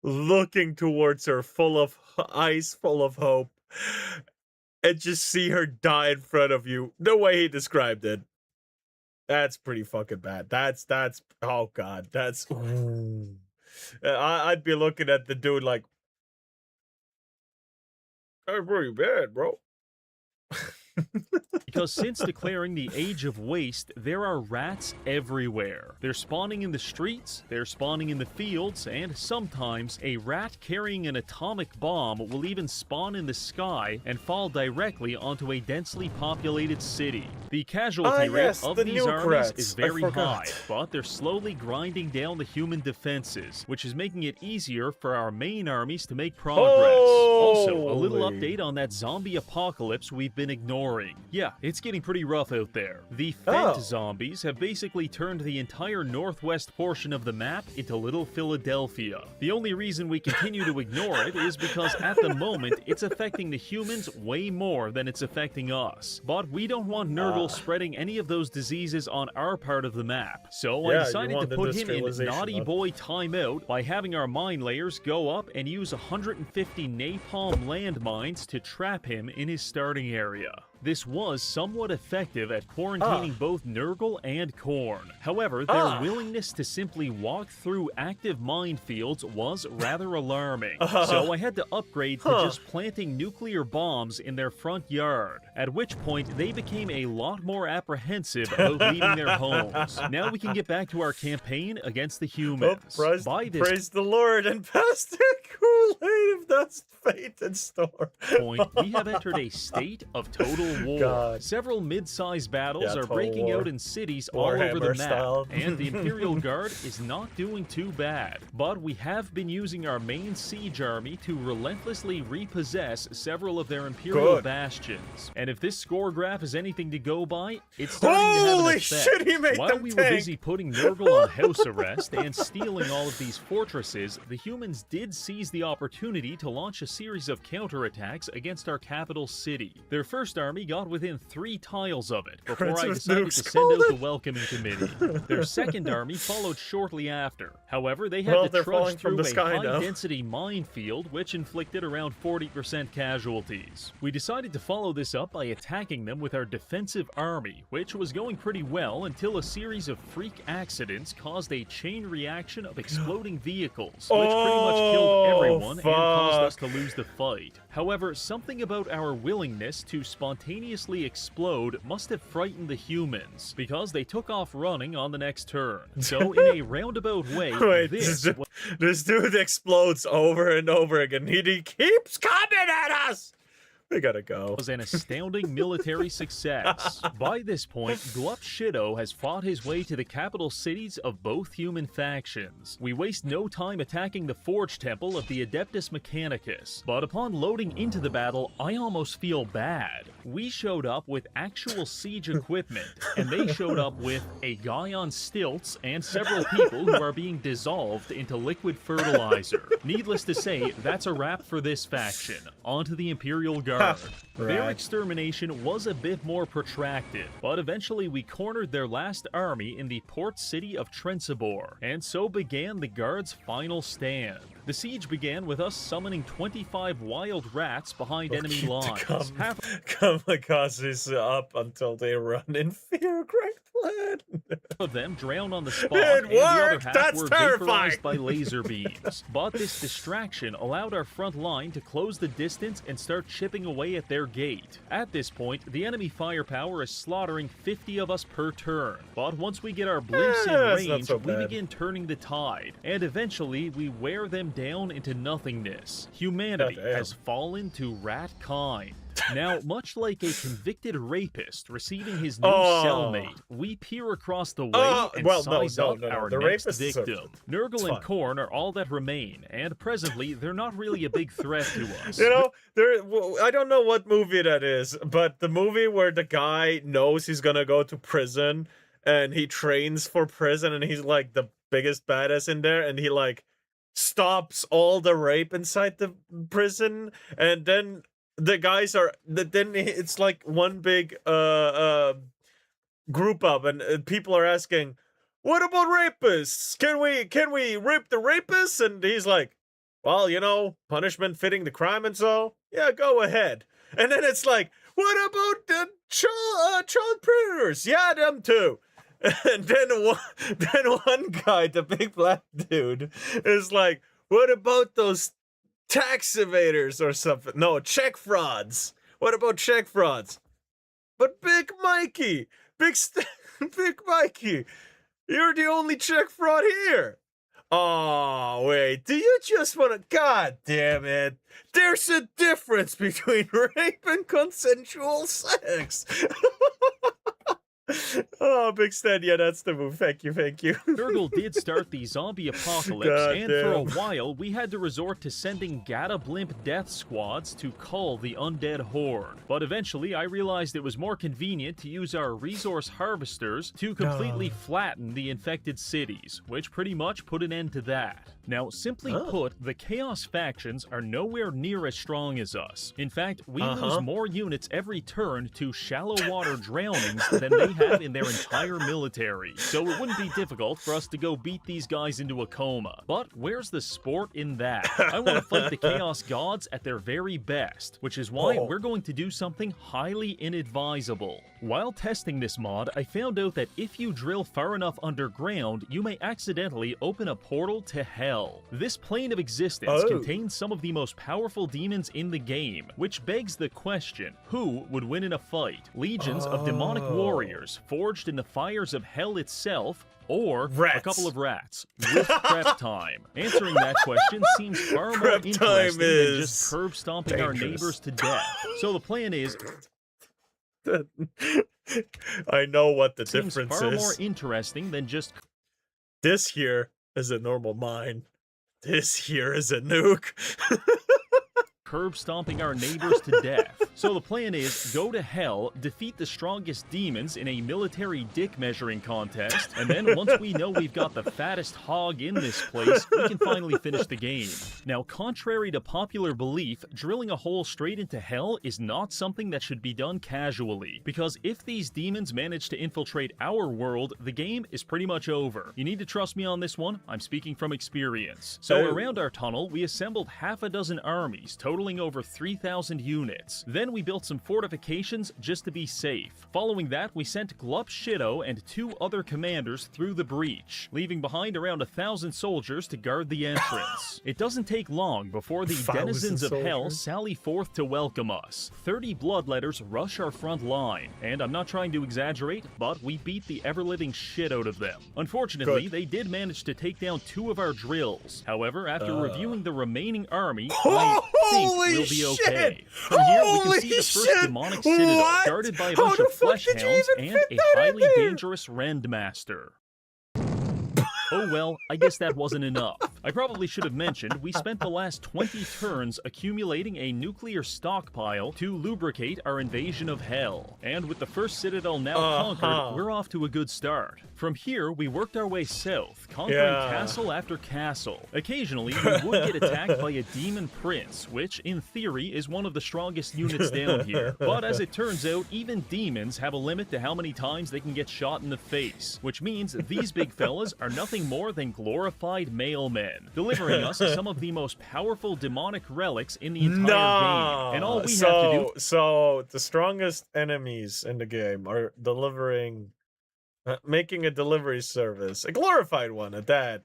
looking towards her full of eyes, full of hope, and just see her die in front of you the way he described it. That's pretty fucking bad. That's oh god, that's I'd be looking at the dude like, that's pretty bad, bro. Because since declaring the Age of Waste, there are rats everywhere. They're spawning in the streets, they're spawning in the fields, and sometimes a rat carrying an atomic bomb will even spawn in the sky and fall directly onto a densely populated city. The casualty rate of these armies is very high, but they're slowly grinding down the human defenses, which is making it easier for our main armies to make progress. Also, a little update on that zombie apocalypse we've been ignoring. Yeah, it's getting pretty rough out there. The Fent zombies have basically turned the entire northwest portion of the map into Little Philadelphia. The only reason we continue to ignore it is because at the moment it's affecting the humans way more than it's affecting us. But we don't want Nurgle spreading any of those diseases on our part of the map. So I decided to put him in Naughty Boy timeout by having our mine layers go up and use 150 napalm landmines to trap him in his starting area. This was somewhat effective at quarantining both Nurgle and Khorne. However, their willingness to simply walk through active minefields was rather alarming. So I had to upgrade to just planting nuclear bombs in their front yard, at which point they became a lot more apprehensive about leaving their homes. Now we can get back to our campaign against the humans. Praise the Lord and Pastor Kool-Aid if that's fate in store. We have entered a state of total war. Several mid-sized battles are breaking out in cities all over the map, and the Imperial Guard is not doing too bad. But we have been using our main siege army to relentlessly repossess several of their Imperial bastions. And if this score graph is anything to go by, it's starting to have an effect. While we were busy putting Nurgle on house arrest and stealing all of these fortresses, the humans did seize the opportunity to launch a series of counterattacks against our capital city. Their first army got within 3 tiles of it before I decided to send out the welcoming committee. Their second army followed shortly after. However, they had to trudge through a high-density minefield, which inflicted around 40% casualties. We decided to follow this up by attacking them with our defensive army, which was going pretty well until a series of freak accidents caused a chain reaction of exploding vehicles, which pretty much killed everyone and caused us to lose the fight. However, something about our willingness to spontaneously explode must have frightened the humans, because they took off running on the next turn. So in a roundabout way, this dude explodes over and over again. He keeps coming at us! We gotta go. Was an astounding military success. By this point, Glup Shido has fought his way to the capital cities of both human factions. We waste no time attacking the Forge Temple of the Adeptus Mechanicus, but upon loading into the battle, I almost feel bad. We showed up with actual siege equipment, and they showed up with a guy on stilts and several people who are being dissolved into liquid fertilizer. Needless to say, that's a wrap for this faction. On to the Imperial Guard. Their extermination was a bit more protracted, but eventually we cornered their last army in the port city of Trensibor, and so began the Guard's final stand. The siege began with us summoning 25 wild rats behind enemy lines. Come us up until they run in fear, great plan. Of them drowned on the spot, It and the other worked! half That's were terrifying! vaporized by laser beams. But this distraction allowed our front line to close the distance and start chipping away at their gate. At this point, the enemy firepower is slaughtering 50 of us per turn. But once we get our blimps in range, we begin turning the tide, and eventually we wear them down into nothingness. Humanity has fallen to rat kind. Now, much like a convicted rapist receiving his new cellmate, we peer across the way and size up our next victim. Nurgle and Korn are all that remain, and presently, they're not really a big threat to us. You know, I don't know what movie that is, but the movie where the guy knows he's gonna go to prison, and he trains for prison, and he's like the biggest badass in there, and he like stops all the rape inside the prison, and then the guys are then it's like one big group up, and people are asking, what about rapists? Can we rape the rapists? And he's like, well, you know, punishment fitting the crime, and so yeah, go ahead. And then it's like, what about the child predators? Yeah, them too. And then one guy, the big black dude, is like, what about those tax evaders or something? No, check frauds. What about check frauds? But Big Mikey, Big Mikey, you're the only check fraud here. Oh, wait, do you just want to... God damn it. There's a difference between rape and consensual sex. Oh, Big Stan, yeah, that's the move. Thank you. Nurgle did start the zombie apocalypse, and for a while, we had to resort to sending Gata Blimp death squads to cull the undead horde. But eventually, I realized it was more convenient to use our resource harvesters to completely flatten the infected cities, which pretty much put an end to that. Now, simply put, the Chaos factions are nowhere near as strong as us. In fact, we lose more units every turn to shallow water drownings than they have in their entire military. So it wouldn't be difficult for us to go beat these guys into a coma. But where's the sport in that? I want to fight the Chaos Gods at their very best, which is why we're going to do something highly inadvisable. While testing this mod, I found out that if you drill far enough underground, you may accidentally open a portal to hell. This plane of existence contains some of the most powerful demons in the game, which begs the question, who would win in a fight? Legions of demonic warriors forged in the fires of hell itself, or a couple of rats with prep time? Answering that question seems far more interesting than just curb stomping our neighbors to death. So the plan is... I know what the difference is. Far more interesting than just... This here is a normal mine. This here is a nuke. Curb stomping our neighbors to death. So the plan is, go to hell, defeat the strongest demons in a military dick measuring contest, and then once we know we've got the fattest hog in this place, we can finally finish the game. Now, contrary to popular belief, drilling a hole straight into hell is not something that should be done casually, because if these demons manage to infiltrate our world, the game is pretty much over. You need to trust me on this one, I'm speaking from experience. So around our tunnel, we assembled half a dozen armies, totaling over 3,000 units. Then we built some fortifications just to be safe. Following that, we sent Glup Shido and 2 other commanders through the breach, leaving behind around 1,000 soldiers to guard the entrance. It doesn't take long before the denizens of hell sally forth to welcome us. 30 bloodletters rush our front line, and I'm not trying to exaggerate, but we beat the ever-living shit out of them. Unfortunately, they did manage to take down 2 of our drills. However, after reviewing the remaining army, I think we'll be okay. From here, we can Holy see the first shit! demonic citadel What? guarded by a How bunch the of fuck flesh did you hounds even and fit a that in highly there? dangerous Rendmaster. Oh well, I guess that wasn't enough. I probably should have mentioned we spent the last 20 turns accumulating a nuclear stockpile to lubricate our invasion of Hell. And with the first citadel now conquered, we're off to a good start. From here, we worked our way south, conquering castle after castle. Occasionally, we would get attacked by a demon prince, which, in theory, is one of the strongest units down here. But as it turns out, even demons have a limit to how many times they can get shot in the face, which means these big fellas are nothing more than glorified mailmen, delivering us some of the most powerful demonic relics in the entire game. And all we have to do... So, the strongest enemies in the game are delivering... making a delivery service. A glorified one at that.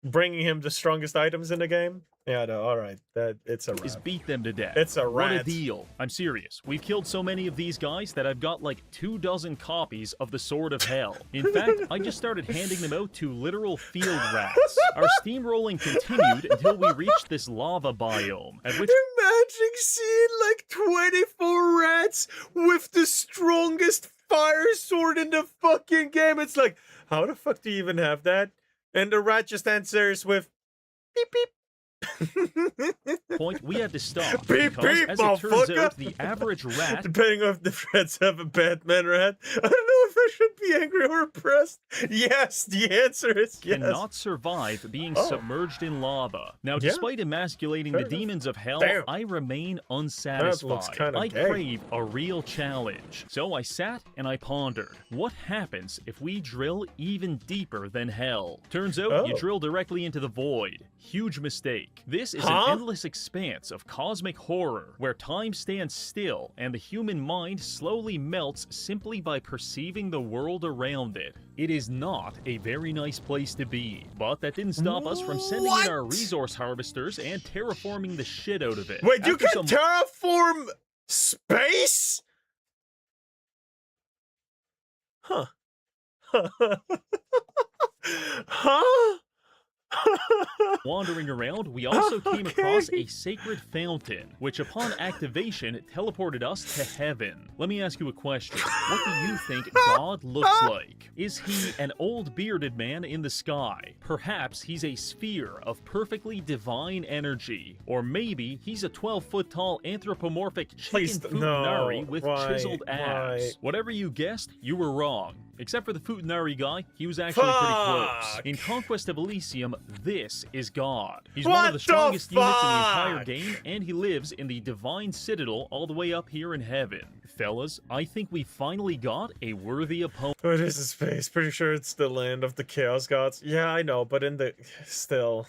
Bringing him the strongest items in the game? Yeah, no, alright. It's a wrap. Is beat them to death. It's a What a rat. deal. I'm serious. We've killed so many of these guys that I've got like 24 copies of the Sword of Hell. In fact, I just started handing them out to literal field rats. Our steamrolling continued until we reached this lava biome, at which... Imagine seeing like 24 rats with the strongest fire sword in the fucking game. It's like, how the fuck do you even have that? And the rat just answers with beep beep. Point we had to stop Beep, because, beep, as it turns motherfucker. out, the average rat... Depending on if the rats have a Batman rat, I don't know if I should be angry or impressed. Yes, the answer is yes. cannot survive being submerged in lava. Now, Yeah. despite emasculating the Fair enough. demons of hell, Damn. I remain That looks unsatisfied. kinda I gay. crave a real challenge. So I sat and I pondered, what happens if we drill even deeper than hell? Turns out you Oh. drill directly into the void. Huge mistake. This is Huh? an endless expanse of cosmic horror, where time stands still and the human mind slowly melts simply by perceiving the world around it. It is not a very nice place to be, but that didn't stop us from sending in our What? resource harvesters and terraforming the shit out of it. Wait, you After can terraform space? Huh. Huh? wandering around, we also came across Okay. a sacred fountain, which upon activation teleported us to heaven. Let me ask you a question. What do you think God looks like? Is he an old bearded man in the sky? Perhaps he's a sphere of perfectly divine energy. Or maybe he's a 12-foot tall anthropomorphic chicken Please, futanari no. with Why? chiseled abs. Why? Whatever you guessed, you were wrong. Except for the futanari guy, he was actually pretty close. Fuck. In Conquest of Elysium, this is God. He's one What of the strongest the units in the entire fuck? game, and he lives in the Divine Citadel all the way up here in heaven. Fellas, I think we finally got a worthy opponent. What is this space? Pretty sure it's the land of the Chaos Gods. Yeah, I know, but in the... Still.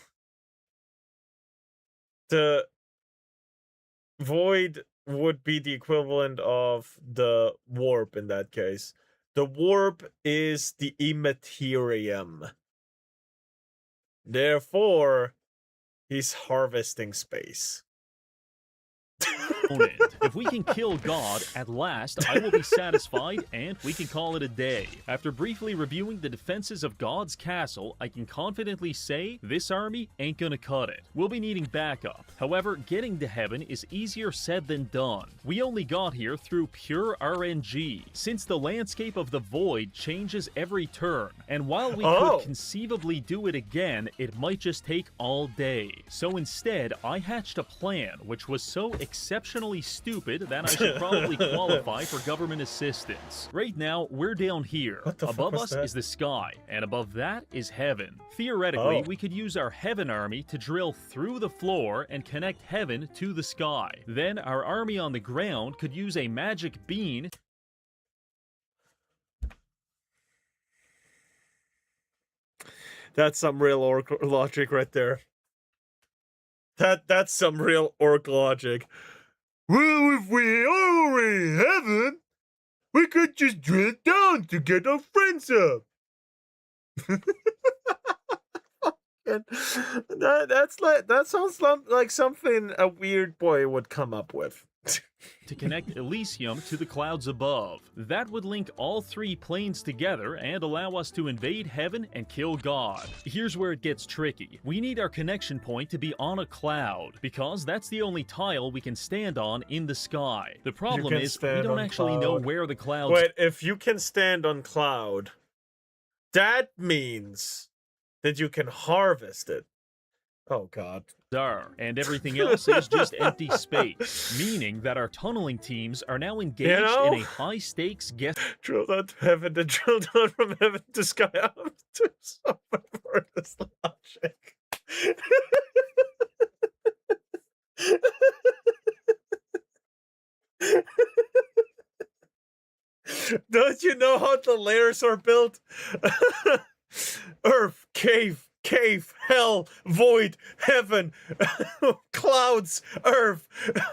The... Void would be the equivalent of the Warp in that case. The Warp is the Immaterium. Therefore, he's harvesting space. If we can kill God, at last, I will be satisfied, and we can call it a day. After briefly reviewing the defenses of God's castle, I can confidently say this army ain't gonna cut it. We'll be needing backup. However, getting to heaven is easier said than done. We only got here through pure RNG, since the landscape of the void changes every turn, and while we could conceivably do it again, it might just take all day. So instead, I hatched a plan which was so exceptionally stupid that I should probably qualify for government assistance. Right now, we're down here. Above us is the sky, and above that is heaven. Theoretically, we could use our heaven army to drill through the floor and connect heaven to the sky. Then our army on the ground could use a magic bean. That's some real orc logic right there. That's some real orc logic. Well, if we are in heaven, we could just drill down to get our friends up. That sounds like something a weird boy would come up with. to connect Elysium to the clouds above. That would link all 3 planes together and allow us to invade heaven and kill God. Here's where it gets tricky. We need our connection point to be on a cloud, because that's the only tile we can stand on in the sky. The problem is, we don't actually know where the clouds... Wait, if you can stand on cloud, that means that you can harvest it. Oh, God. And everything else is just empty space, meaning that our tunneling teams are now engaged in a high-stakes guess... Drill down to heaven, then drill down from heaven to sky. I'm too sorry for this logic. Don't you know how the layers are built? Earth, cave, hell, void, heaven, clouds, earth.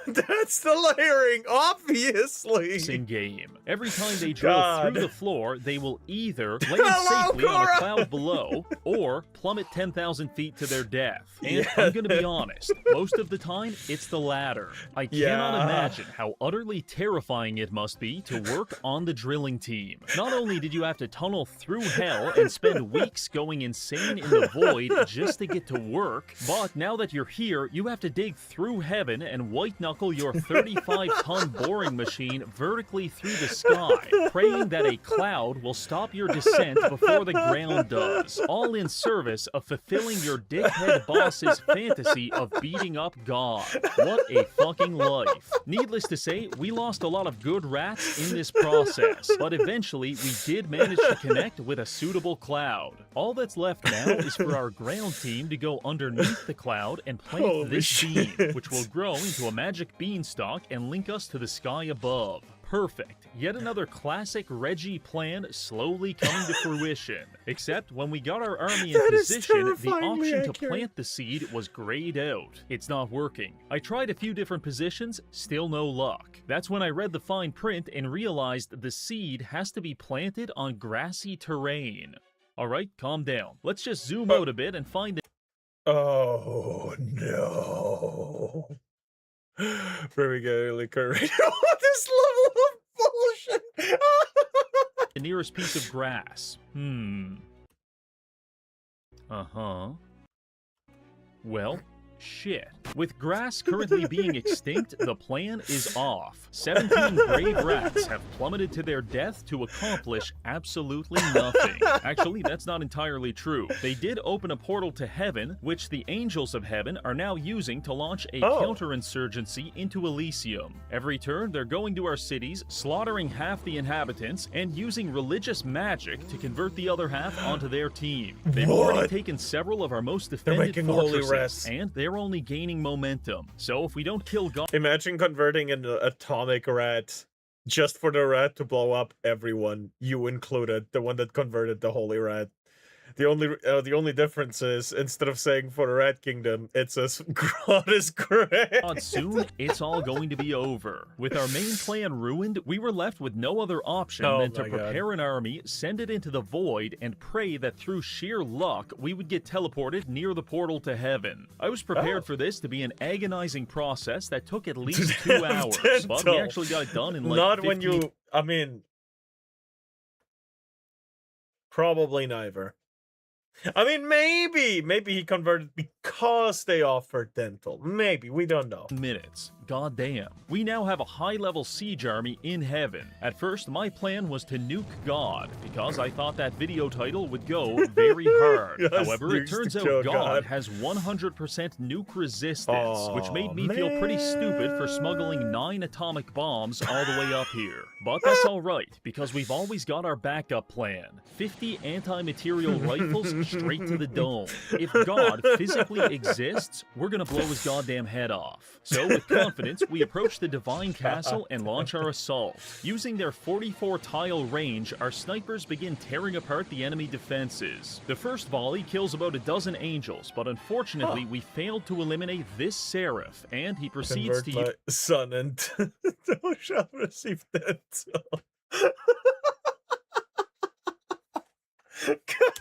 That's the layering, obviously. In game. Every time they drill through the floor, they will either land safely on a cloud below or plummet 10,000 feet to their death. And I'm gonna be honest, most of the time, it's the latter. I cannot imagine how utterly terrifying it must be to work on the drilling team. Not only did you have to tunnel through hell and spend weeks going insane in the void just to get to work, but now that you're here, you have to dig through heaven and white-knuckle your 35-ton boring machine vertically through the sky, praying that a cloud will stop your descent before the ground does, all in service of fulfilling your dickhead boss's fantasy of beating up God. What a fucking life. Needless to say, we lost a lot of good rats in this process, but eventually we did manage to connect with a suitable cloud. All that's left now is for our ground team to go underneath the cloud and plant this beam, which will grow into a magic beanstalk and link us to the sky above. Perfect. Yet another classic Reggie plan slowly coming to fruition. Except when we got our army in position, the option to plant the seed was grayed out. It's not working. I tried a few different positions, still no luck. That's when I read the fine print and realized the seed has to be planted on grassy terrain. Alright, calm down. Let's just zoom out a bit and find it. Oh, no. Very good, like this level of bullshit. The nearest piece of grass. Well, shit. With grass currently being extinct, the plan is off. 17 brave rats have plummeted to their death to accomplish absolutely nothing. Actually, that's not entirely true. They did open a portal to heaven, which the angels of heaven are now using to launch a counterinsurgency into Elysium. Every turn, they're going to our cities, slaughtering half the inhabitants, and using religious magic to convert the other half onto their team. They've already taken several of our most defended fortresses, and they're only gaining momentum. So if we don't kill God... Imagine converting an atomic rat just for the rat to blow up everyone, you included, the one that converted the holy rat. The only difference is, instead of saying for the Rat Kingdom, it says God is great. Soon, it's all going to be over. With our main plan ruined, we were left with no other option than to prepare an army, send it into the void, and pray that through sheer luck, we would get teleported near the portal to heaven. I was prepared for this to be an agonizing process that took at least 2 hours, but we actually got it done in like Not 15... when you... I mean... Probably neither. I mean, maybe he converted because they offered dental. Maybe, we don't know. Minutes. Goddamn. We now have a high-level siege army in heaven. At first, my plan was to nuke God, because I thought that video title would go very hard. However, it turns out God has 100% nuke resistance, which made me feel pretty stupid for smuggling 9 atomic bombs all the way up here. But that's alright, because we've always got our backup plan. 50 anti-material rifles straight to the dome. If God physically exists, we're gonna blow his goddamn head off. So with confidence, we approach the Divine Castle and launch our assault. Using their 44-tile range, our snipers begin tearing apart the enemy defenses. The first volley kills about a dozen angels, but unfortunately, we failed to eliminate this seraph, and he proceeds to use son and thou shalt receive dental.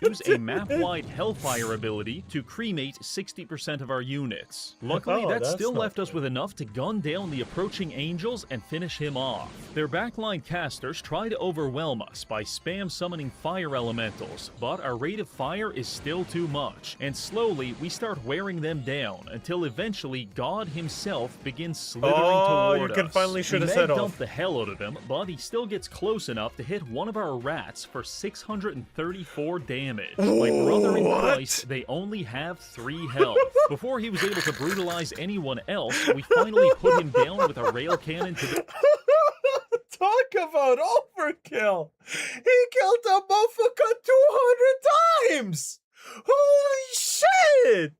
Use a map-wide Hellfire ability to cremate 60% of our units. Luckily, that still left us with enough to gun down the approaching angels and finish him off. Their backline casters try to overwhelm us by spam summoning fire elementals, but our rate of fire is still too much, and slowly we start wearing them down until eventually God himself begins slithering toward us. You can finally shoot his We head off. dump the hell out of him, but he still gets close enough to hit one of our rats for 634 damage. My brother in Christ, they only have 3 health. Before he was able to brutalize anyone else, we finally put him down with a rail cannon to the... Talk about overkill! He killed a motherfucker 200 times! Holy shit!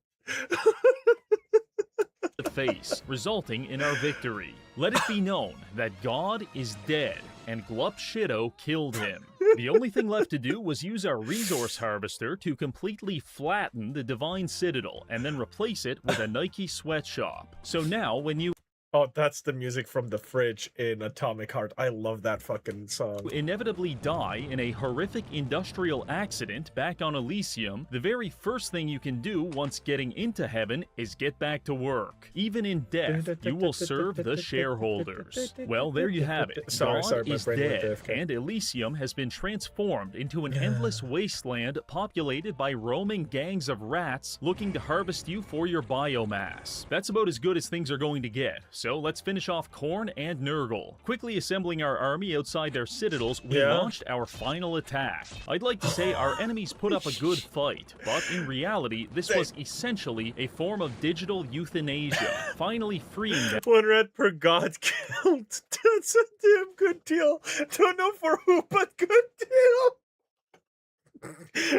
face, resulting in our victory. Let it be known that God is dead, and Glup Shido killed him. The only thing left to do was use our resource harvester to completely flatten the Divine Citadel, and then replace it with a Nike sweatshop. So now, when you Oh, that's the music from the fridge in Atomic Heart. I love that fucking song. inevitably die in a horrific industrial accident back on Elysium, the very first thing you can do once getting into heaven is get back to work. Even in death, you will serve the shareholders. Well, there you have it. Sorry, God my is brain went dead, AFK. and Elysium has been transformed into an endless wasteland populated by roaming gangs of rats looking to harvest you for your biomass. That's about as good as things are going to get. So let's finish off Korn and Nurgle. Quickly assembling our army outside their citadels, we launched our final attack. I'd like to say our enemies put up a good fight, but in reality, this was essentially a form of digital euthanasia, finally freeing them. 1 red per god killed. That's a damn good deal. Don't know for who, but good deal.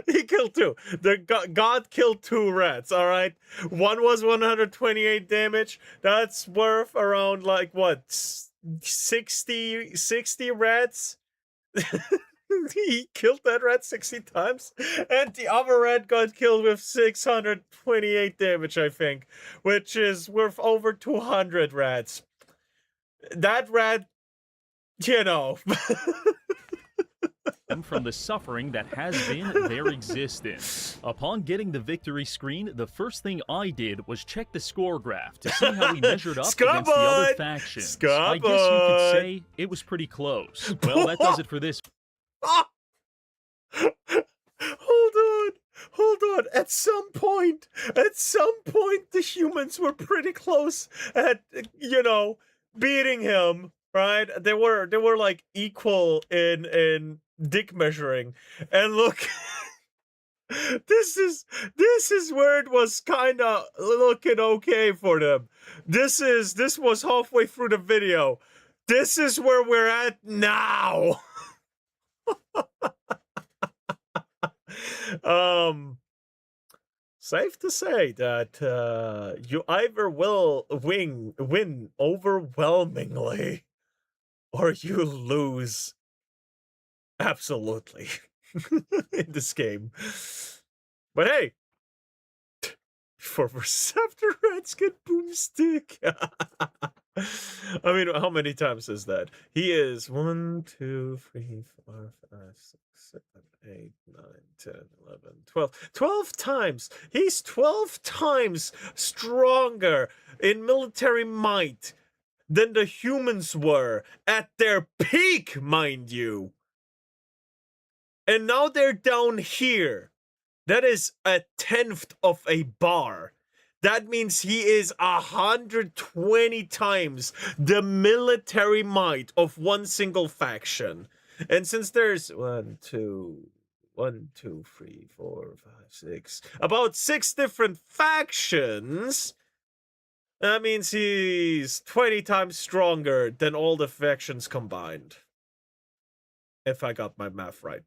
He killed 2. The God killed 2 rats, alright? One was 128 damage. That's worth around, like, what? 60 rats? He killed that rat 60 times. And the other rat got killed with 628 damage, I think. Which is worth over 200 rats. That rat, you know... from the suffering that has been their existence. Upon getting the victory screen, the first thing I did was check the score graph to see how we measured up against the other factions. I guess you could say it was pretty close. Well, that does it for this. Hold on. At some point, the humans were pretty close at, you know, beating him, right? They were like equal in dick measuring. And look, this is where it was kind of looking okay for them. This was halfway through the video. This is where we're at now. Safe to say that you either will win overwhelmingly, or you lose absolutely in this game. But hey, for Receptor Rats get boomstick. I mean, how many times is that? He is 1, 2, 3, 4, 5, 6, 7, 8, 9, 10, 11, 12. 12 times! He's 12 times stronger in military might than the humans were at their peak, mind you. And now they're down here. That is 1/10 of a bar. That means he is 120 times the military might of one single faction. And since there's 1, 2, 3, 4, 5, 6, about 6 different factions, that means he's 20 times stronger than all the factions combined. If I got my math right.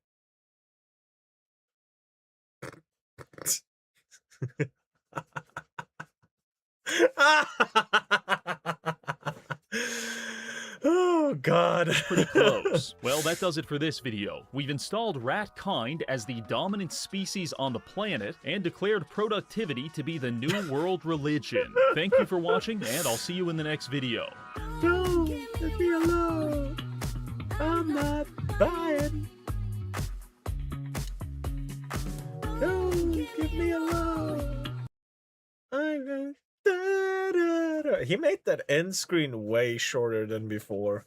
Oh god. Pretty close. Well, that does it for this video. We've installed Ratkind as the dominant species on the planet and declared productivity to be the new world religion. Thank you for watching, and I'll see you in the next video. No, let me alone. I'm not buying. me alone. He made that end screen way shorter than before.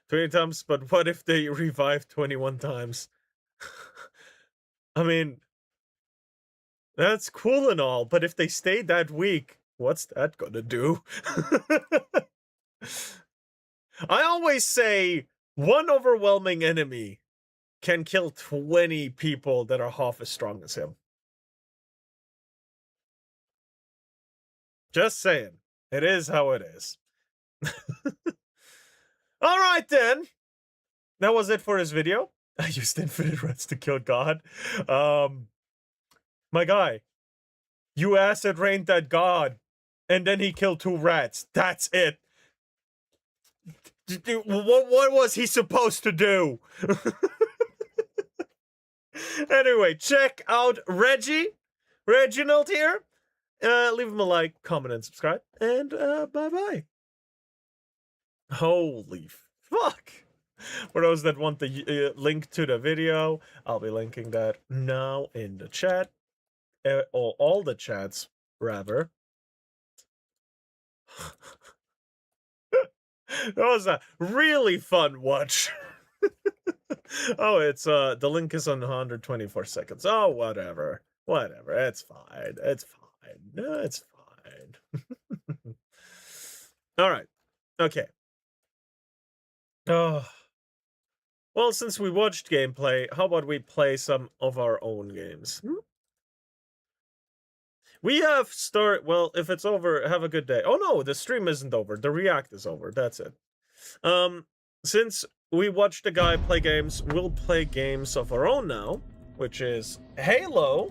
20 times, but what if they revive 21 times? I mean, that's cool and all, but if they stay that weak, what's that gonna do? I always say one overwhelming enemy can kill 20 people that are half as strong as him. Just saying. It is how it is. All right, then. That was it for this video. I used infinite rats to kill God. My guy, you acid rained that God, and then he killed 2 rats. That's it. What was he supposed to do? Anyway, check out Reginald here. Leave him a like, comment, and subscribe. And bye-bye. Holy fuck. For those that want the link to the video, I'll be linking that now in the chat. Or all the chats, rather. That was a really fun watch. Oh, it's the link is on 124 seconds. Oh, whatever. Whatever. It's fine. It's fine. It's fine. All right. Okay. Oh. Well, since we watched gameplay, how about we play some of our own games? We have well, if it's over, have a good day. Oh no, the stream isn't over. The react is over. That's it. Since we watched a guy play games, we'll play games of our own now, which is Halo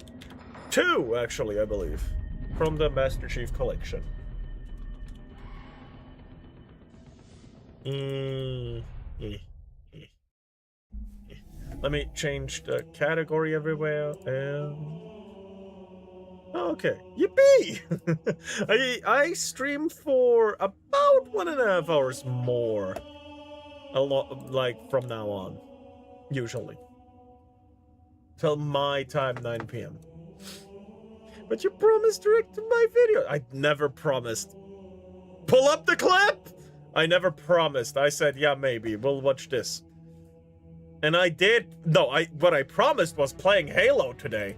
2, actually, I believe, from the Master Chief Collection. Let me change the category everywhere. Okay, yippee! I stream for about 1.5 hours more. A lot, like, from now on. Usually. Till my time, 9 p.m. But you promised direct to my video. I never promised. Pull up the clip! I never promised. I said, yeah, maybe. We'll watch this. And I did. No, what I promised was playing Halo today.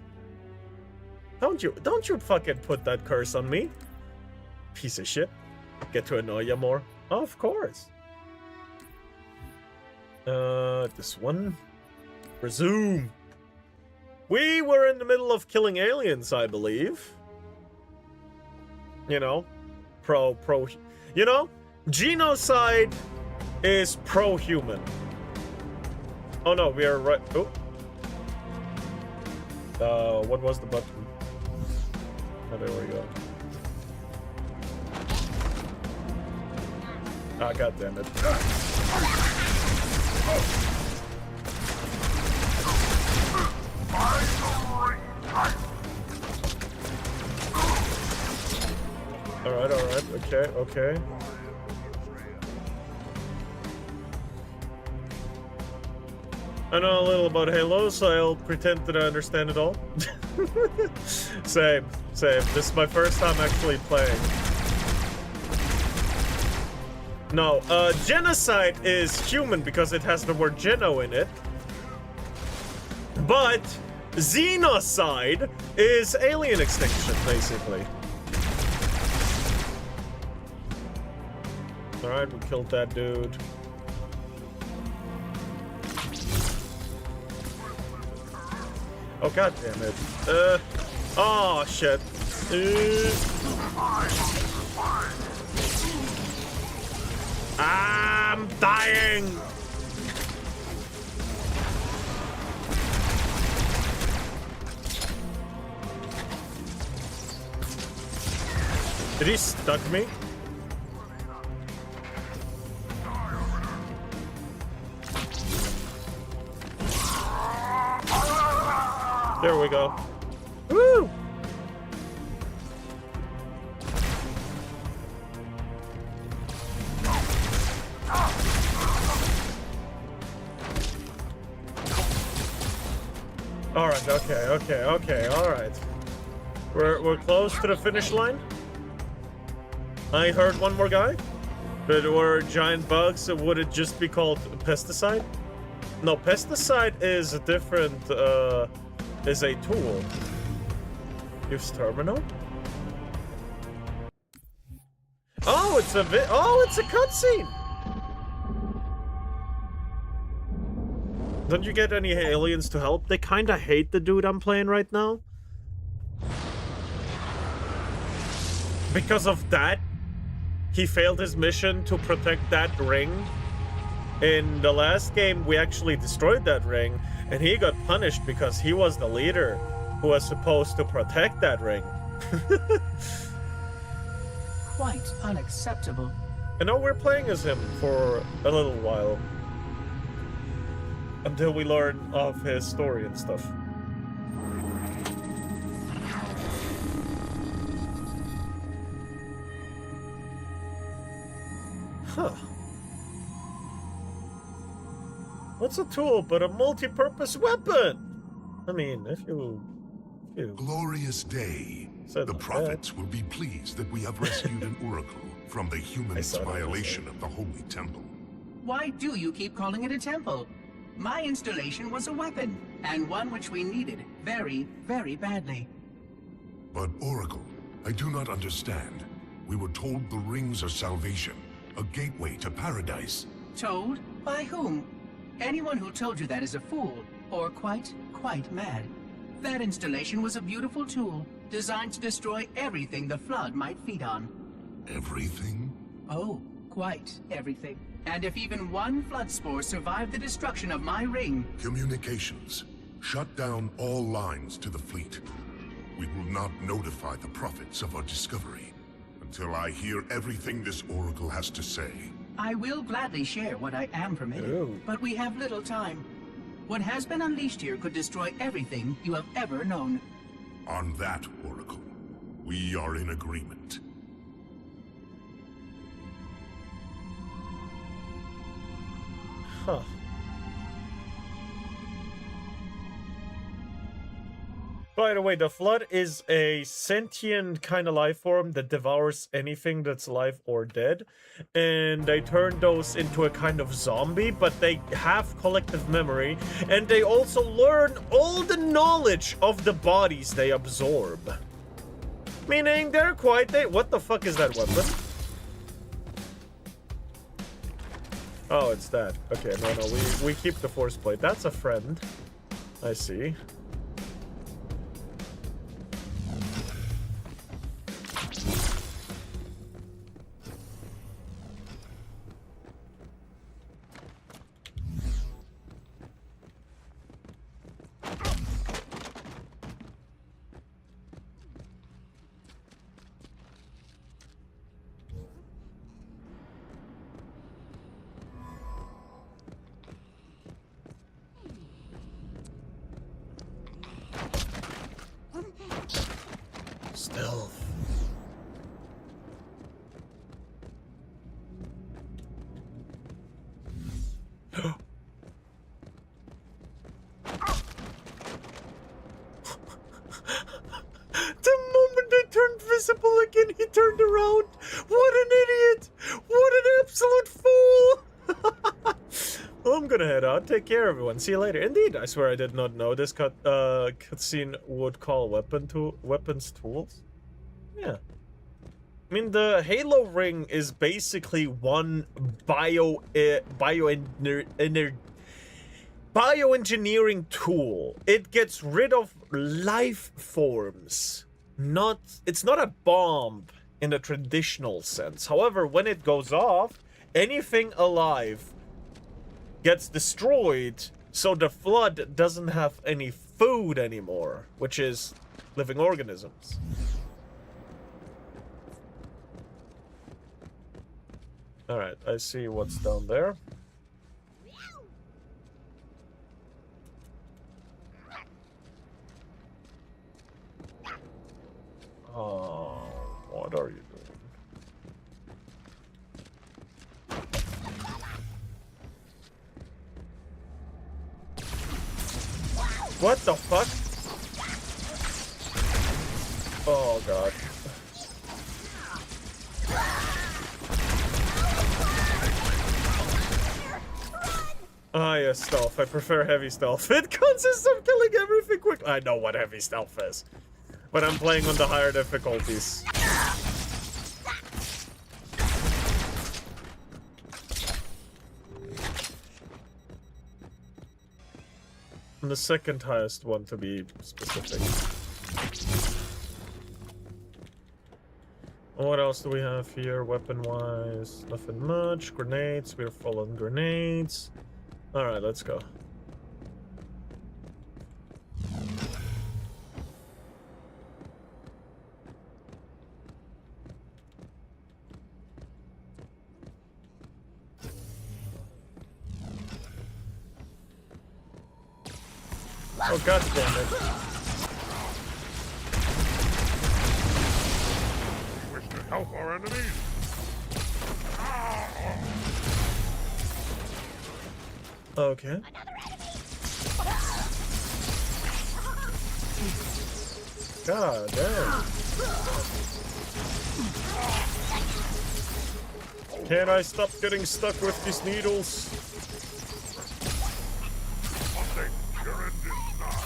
Don't you fucking put that curse on me. Piece of shit. Get to annoy you more? Of course. This one. Resume. We were in the middle of killing aliens, I believe. You know, you know, genocide is pro-human. Oh no, we are right. Oh. What was the button? Oh, there we go. Ah, god damn it. Alright, okay. I know a little about Halo, so I'll pretend that I understand it all. Same. This is my first time actually playing. No, genocide is human because it has the word geno in it. But xenocide is alien extinction, basically. Alright, we killed that dude. Oh god damn it. Oh shit. I'm dying. Did he stuck me? There we go. Woo! Alright, okay, alright. We're close to the finish line. I heard one more guy. But were giant bugs, would it just be called pesticide? No, pesticide is a different, is a tool. Use terminal? Oh, it's a cutscene! Don't you get any aliens to help? They kinda hate the dude I'm playing right now. Because of that, he failed his mission to protect that ring. In the last game, we actually destroyed that ring, and he got punished because he was the leader who was supposed to protect that ring. Quite unacceptable. And now we're playing as him for a little while. Until we learn of his story and stuff. Huh. What's a tool but a multi-purpose weapon? I mean, if you... Glorious day. The prophets will be pleased that we have rescued an oracle from the human's violation of the holy temple. Why do you keep calling it a temple? My installation was a weapon, and one which we needed very, very badly. But Oracle, I do not understand. We were told the rings are salvation, a gateway to paradise. Told? By whom? Anyone who told you that is a fool, or quite mad. That installation was a beautiful tool, designed to destroy everything the Flood might feed on. Everything? Oh, quite everything. And if even one Flood spore survived the destruction of my ring... Communications. Shut down all lines to the fleet. We will not notify the prophets of our discovery until I hear everything this oracle has to say. I will gladly share what I am permitted, Ooh. but we have little time. What has been unleashed here could destroy everything you have ever known. On that, Oracle, we are in agreement. Huh. By the way, the Flood is a sentient kind of life form that devours anything that's alive or dead. And they turn those into a kind of zombie, but they have collective memory. And they also learn all the knowledge of the bodies they absorb. Meaning they're quite... What the fuck is that weapon? Oh, it's that. Okay, no, we keep the force plate. That's a friend. I see. Stealth. The moment I turned visible again, he turned around. What an idiot! What an absolute fool! Well, I'm gonna head out. Take care, everyone. See you later. Indeed, I swear I did not know this cutscene would call weapons tools. Yeah. I mean, the Halo ring is basically one bioengineering tool. It gets rid of life forms. It's not a bomb in the traditional sense. However, when it goes off, anything alive gets destroyed, so the Flood doesn't have any food anymore, which is living organisms. Alright, I see what's down there. Oh, what are you doing? What the fuck? Oh god. Ah, yes, stealth. I prefer heavy stealth. It consists of killing everything quickly. I know what heavy stealth is, but I'm playing on the higher difficulties. And the second highest one, to be specific. What else do we have here, weapon-wise? Nothing much. Grenades. We're full on grenades. Alright, let's go. Oh, god damn it. We wish to help our enemies. Okay. God damn. Can I stop getting stuck with these needles? Your end is nigh.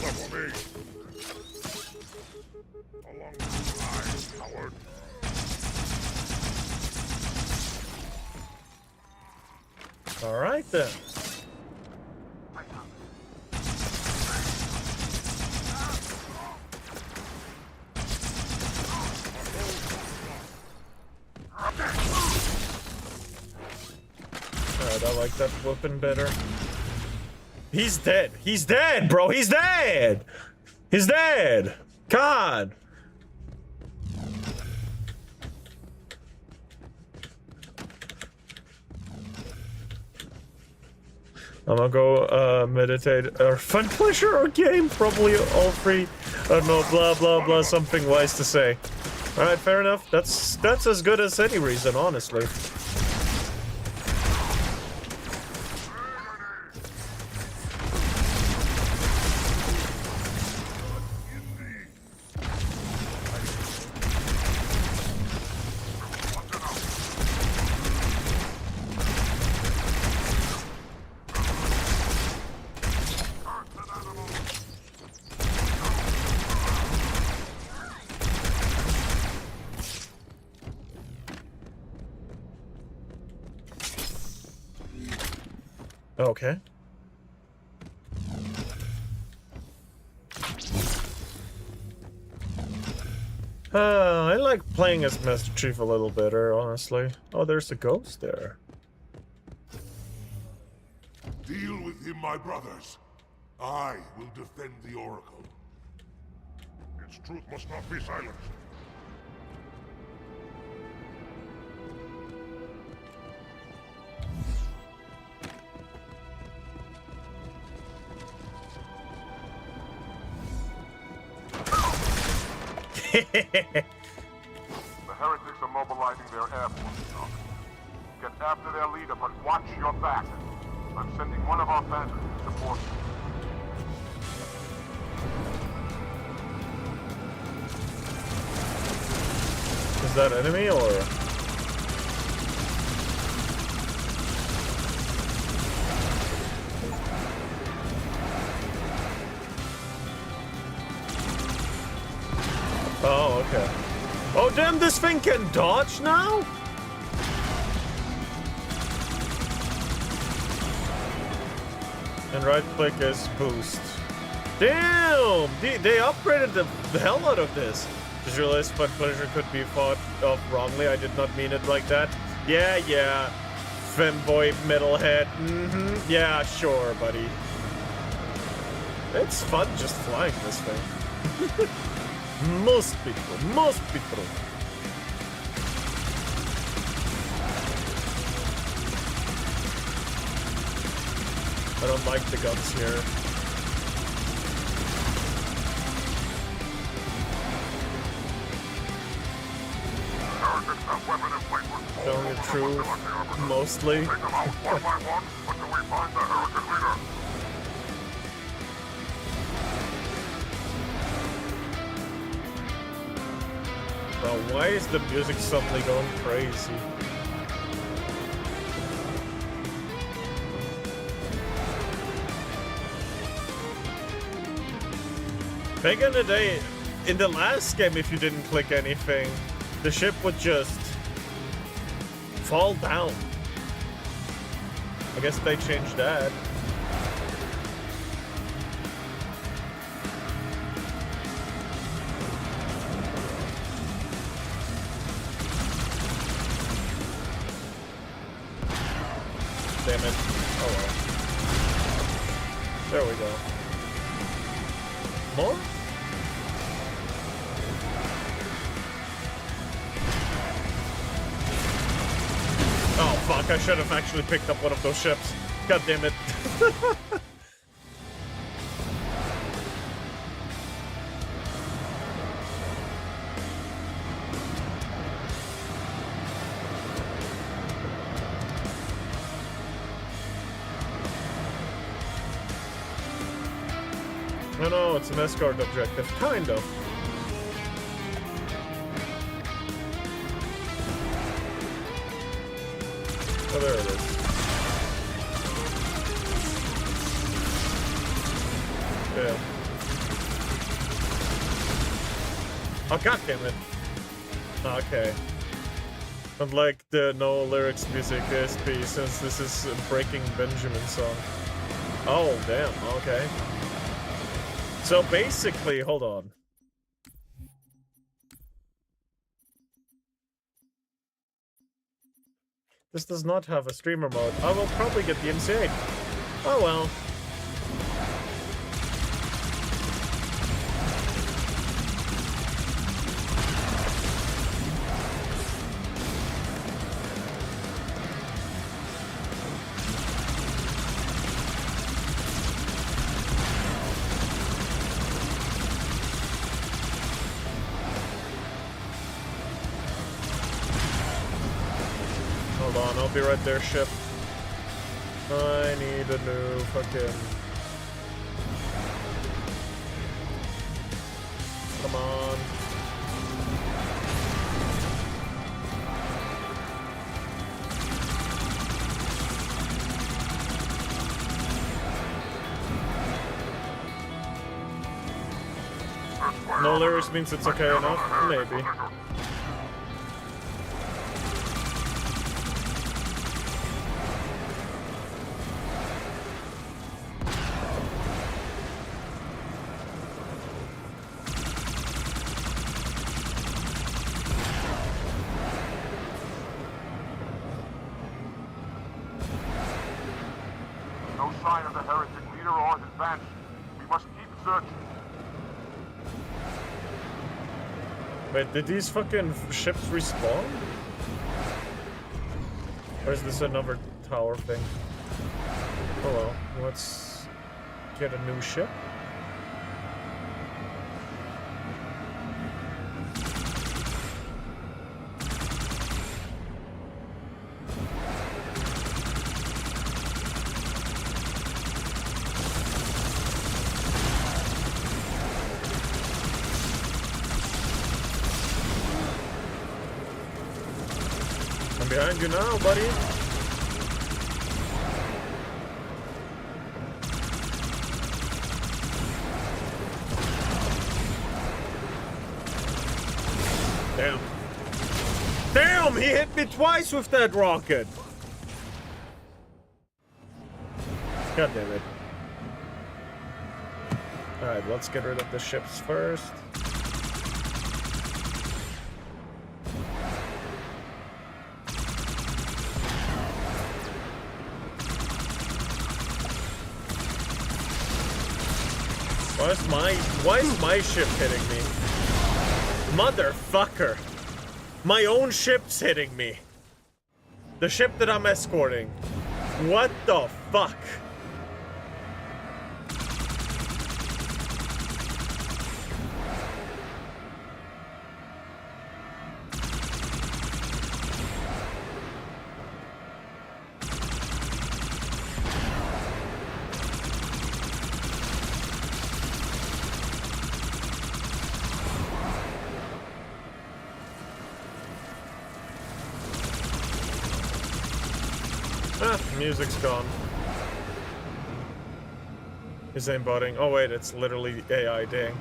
Look for me. Along the line, coward. All right then. Alright, I like that weapon better. He's dead. He's dead, bro. He's dead. He's dead. God. I'm gonna go meditate or fun, pleasure, or game. Probably all three. I don't know. Blah blah blah. Something wise to say. All right, fair enough. That's as good as any reason, honestly. Okay. I like playing as Master Chief a little better, honestly. Oh, there's a ghost there. Deal with him, my brothers. I will defend the Oracle. Its truth must not be silenced. The heretics are mobilizing their air forces now. Get after their leader, but watch your back. I'm sending one of our bandits to support you. Is that enemy or? Oh, okay. Oh, damn, this thing can dodge now? And right click is boost. Damn! They upgraded the hell out of this. Just realized fun pleasure could be fought off wrongly. I did not mean it like that. Yeah. Femboy metalhead. Yeah, sure, buddy. It's fun just flying this thing. Most people. I don't like the guns here. heretics have weapon emplacements. Telling the truth, mostly. Take them out one by one until we find the heretic leader. Bro, why is the music suddenly going crazy? Back in the day, in the last game, if you didn't click anything, the ship would just fall down. I guess they changed that. Damn it. Oh well. There we go. More? Oh fuck, I should have actually picked up one of those ships. God damn it. No, no, it's an escort objective. Kind of. Oh, there it is. Yeah. Oh, god damn it. Okay. Unlike the no lyrics music SP, since this is a Breaking Benjamin song. Oh, damn, okay. So basically, hold on. This does not have a streamer mode. I will probably get the MC8. Oh well. I'll be right there, ship. I need a new fucking... Come on. No lyrics means it's okay enough? Maybe. No sign of the heretic leader or his band. We must keep searching. Wait, did these fucking ships respawn? Or is this another tower thing? Oh well, let's get a new ship. I'm behind you now, buddy. Damn. Damn, he hit me twice with that rocket. God damn it. Alright, let's get rid of the ships first. Why is my ship hitting me? Motherfucker! My own ship's hitting me. The ship that I'm escorting. What the fuck? music's gone. His aimbotting. Oh wait, it's literally AI, dang.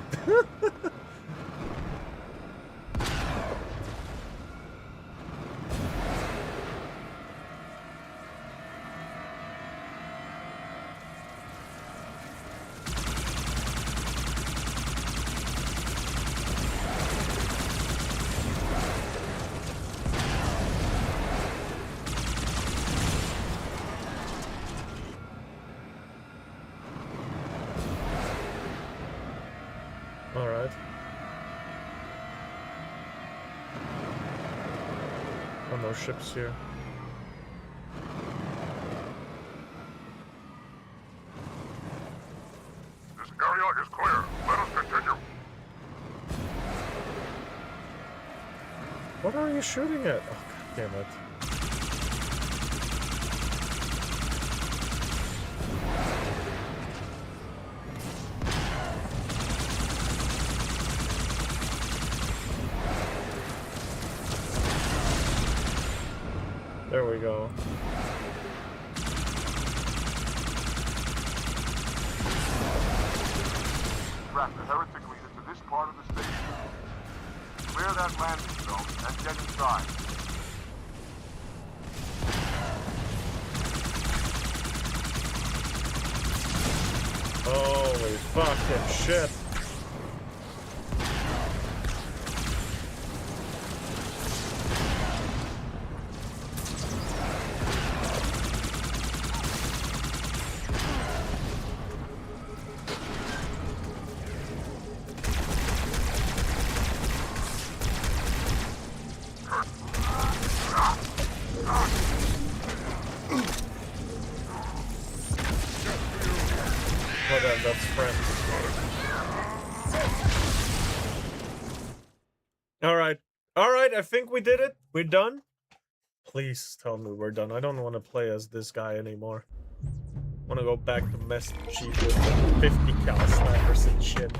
Alright. Oh, no ships here. This area is clear. Let us continue. What are you shooting at? Oh, god damn it. There we go. Track the heretic leader to this part of the station. Clear that landing zone and get inside. Holy fucking shit. That's friends. Alright. Alright, I think we did it. We're done. Please tell me we're done. I don't want to play as this guy anymore. I want to go back to Master Chief with the 50 cal snipers and shit.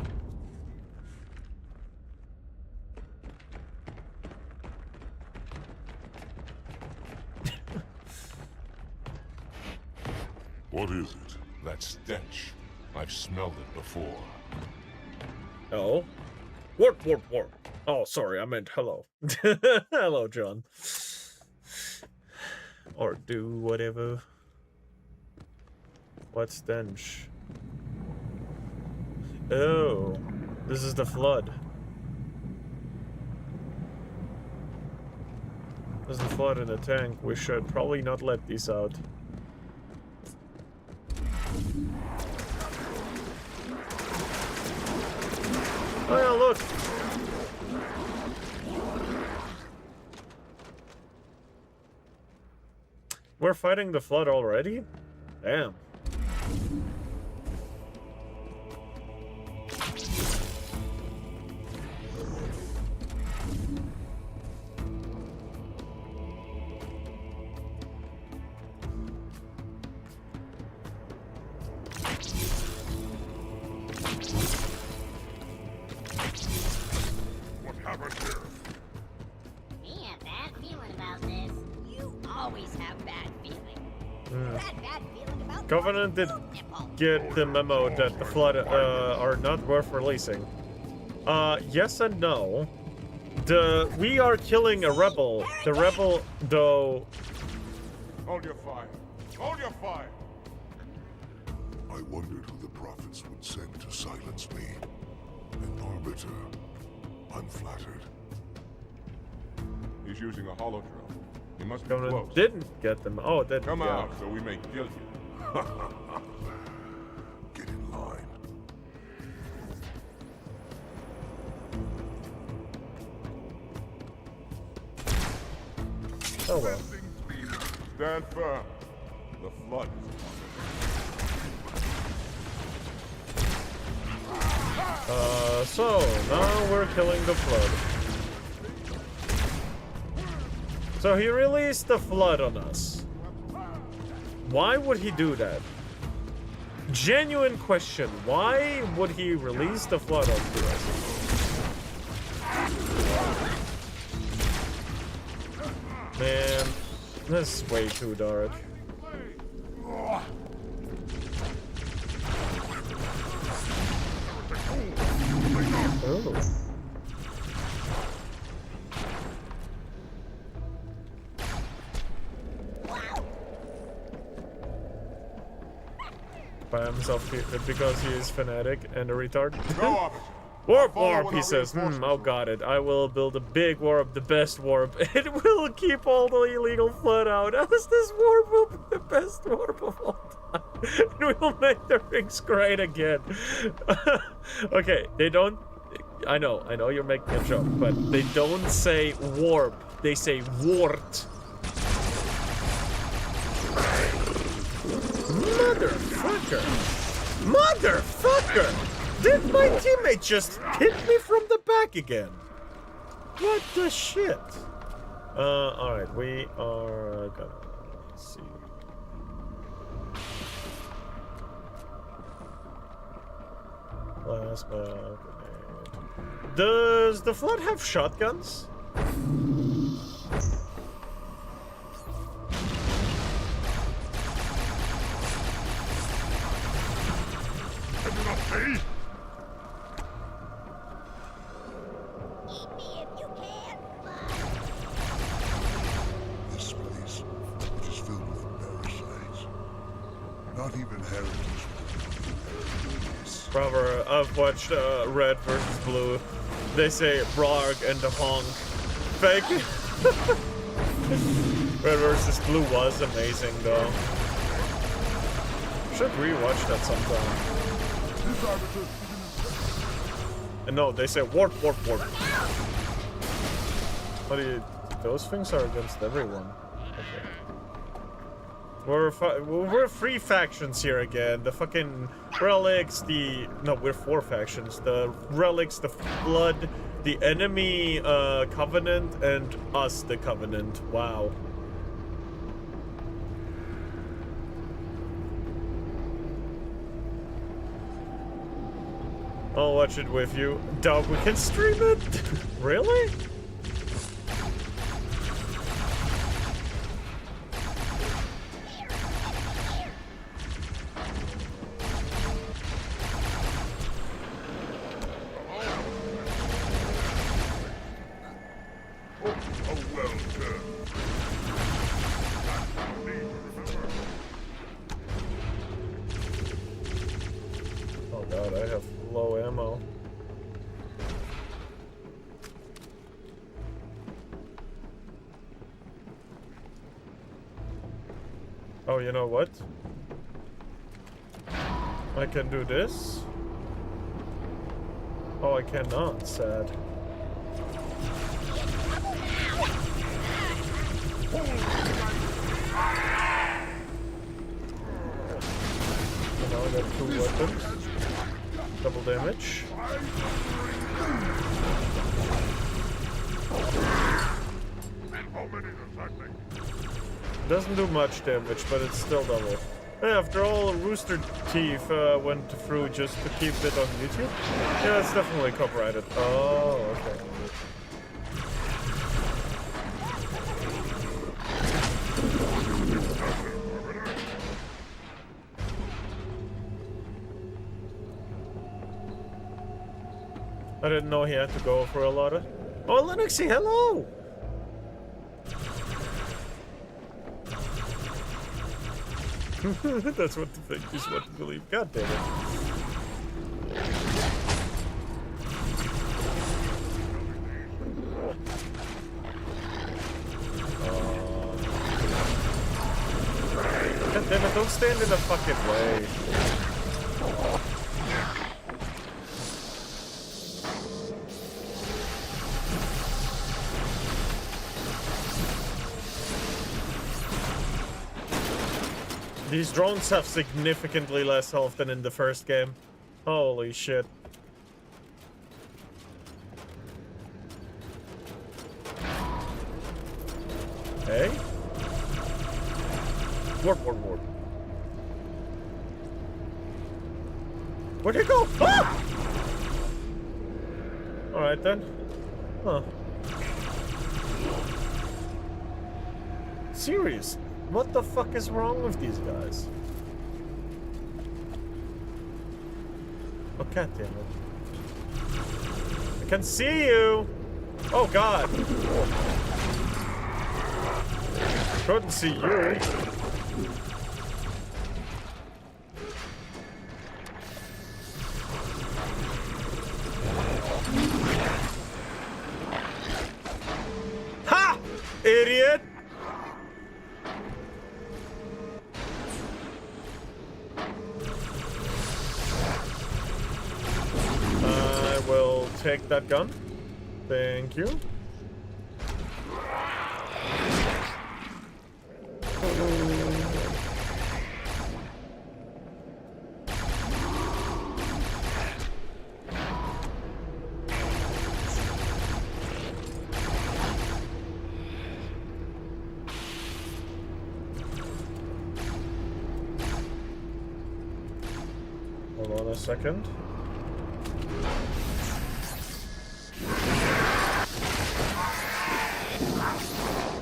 What is it? That stench. I've smelled it before. Oh? What? Oh, sorry, I meant hello. Hello, John. Or do whatever. What stench? Oh, this is the flood. There's the flood in the tank. We should probably not let these out. Oh yeah, look! We're fighting the flood already? Damn. Covenant did get the memo that the flood are not worth releasing. Yes and no. We are killing a rebel. The rebel, though. Hold your fire. Hold your fire. I wondered who the prophets would send to silence me. An arbiter. I'm flattered. He's using a hollow drill. He must be Covenant close. didn't get them. Oh, that. Come yeah. out so we may kill you. Get in line. Oh well. Stand firm. The flood is So now we're killing the flood. So he released the flood on us. Why would he do that? Genuine question. Why would he release the flood onto us? Man, this is way too dark. By himself because he is fanatic and a retard. No, officer. Warp, Follow warp, what he our says. reinforcements Oh are. got it. I will build a big warp, the best warp. It will keep all the illegal flood out. As this warp will be the best warp of all time. And we'll make the rings great again. Okay, they don't... I know you're making a joke, but they don't say warp. They say wart. Motherfucker! Motherfucker! Did my teammate just hit me from the back again? What the shit? Alright, we are gonna see. Plasma grenade. Does the Flood have shotguns? I do not pay. This place, which is filled with parasites. Not even heritage. Brother, I've watched Red versus Blue. They say Brog and the Honk. Fake. Red versus Blue was amazing though. Should rewatch that sometime. And no, they say warp, warp, warp. What do you... Those things are against everyone. Okay. We're three factions here again. The fucking relics, the... No, we're four factions. The relics, the flood, the enemy covenant, and us, the covenant. Wow. I'll watch it with you. Doubt we can stream it? Really? Oh god, I have low ammo. Oh, you know what? I can do this. Oh, I cannot. Sad. So now I got two weapons. Double damage. Doesn't do much damage, but it's still double. Yeah, after all, Rooster Teeth went through just to keep it on YouTube. Yeah, it's definitely copyrighted. Oh, okay. I didn't know he had to go for a lot of... Oh, Linuxy, hello! That's what to think is what to believe. God damn it. God damn it, don't stand in the fucking way. These drones have significantly less health than in the first game. Holy shit. Hey? Warp, warp, warp. Where'd it go? Ah! Alright then. Huh. Serious? What the fuck is wrong with these guys? Oh, god damn it. I can see you. Oh God. Couldn't see you. Ha! Idiot! I will take that gun. Thank you. Hold on a second.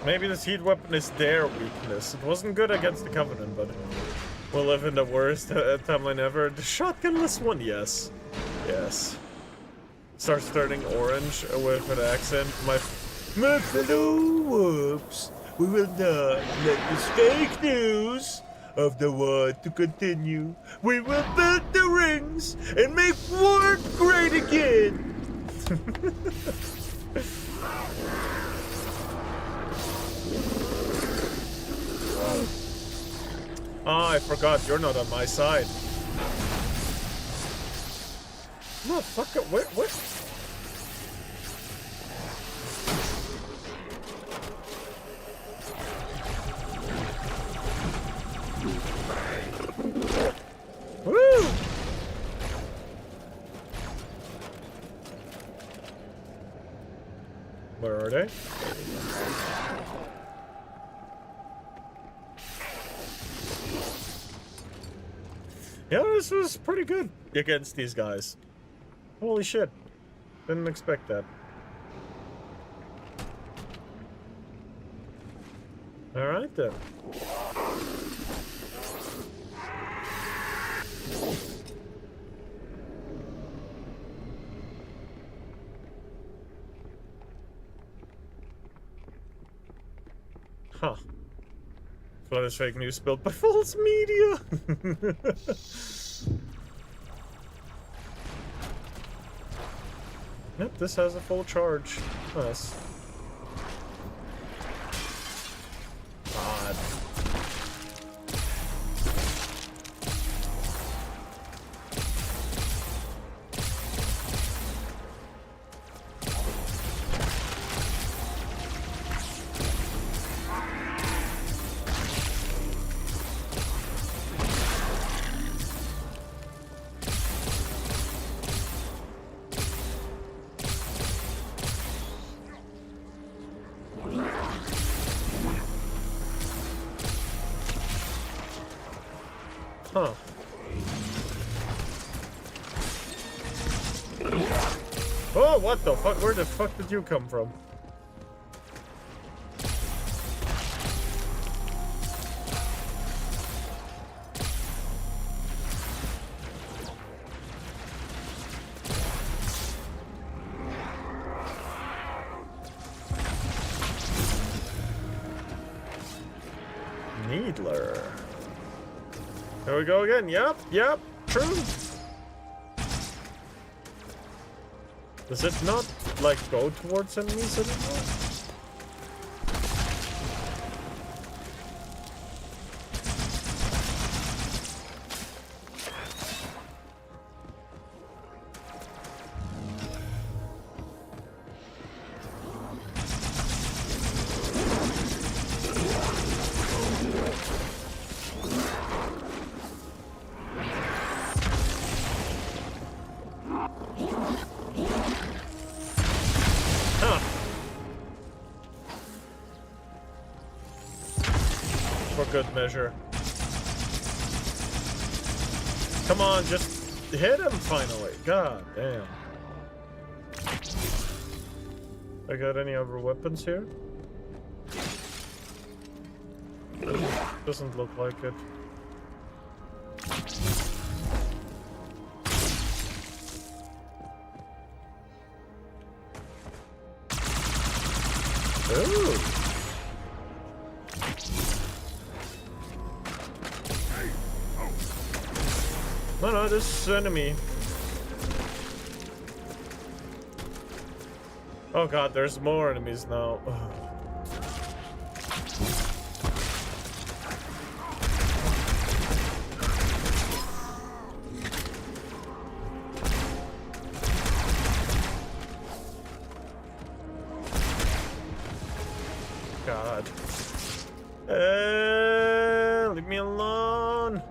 Maybe this heat weapon is their weakness. It wasn't good against the Covenant, but we'll live in the worst timeline ever. The shotgunless one, yes. Yes. Starts turning orange with an accent. My fellow whoops. We will not let this fake news of the war to continue. We will build the rings and make war great again. Ah, I forgot you're not on my side. Motherfucker, what? Woo! Where are they? Yeah, this was pretty good against these guys. Holy shit. Didn't expect that. Alright then. Huh. Flood is fake news spilled by false media. Yep, this has a full charge. Nice. God. Huh. Oh, what the fuck? Where the fuck did you come from? Needler. There we go again. Yep, true. Does it not, like, go towards enemies anymore? Good measure. Come on, just hit him finally. God damn. I got any other weapons here? Doesn't look like it. Ooh. No, this enemy. Oh god, there's more enemies now. God. Leave me alone.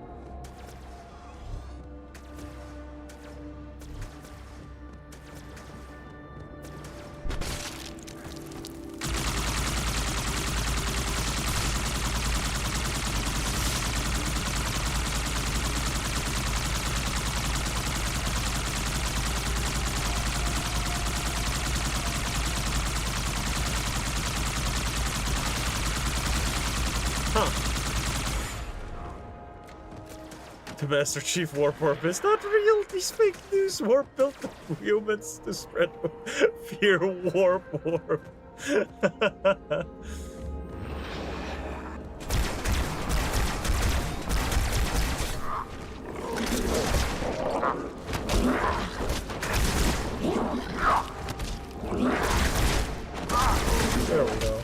The Master Chief Warp Warp is not real. These fake news warp built humans to spread fear. Warp Warp. There we go.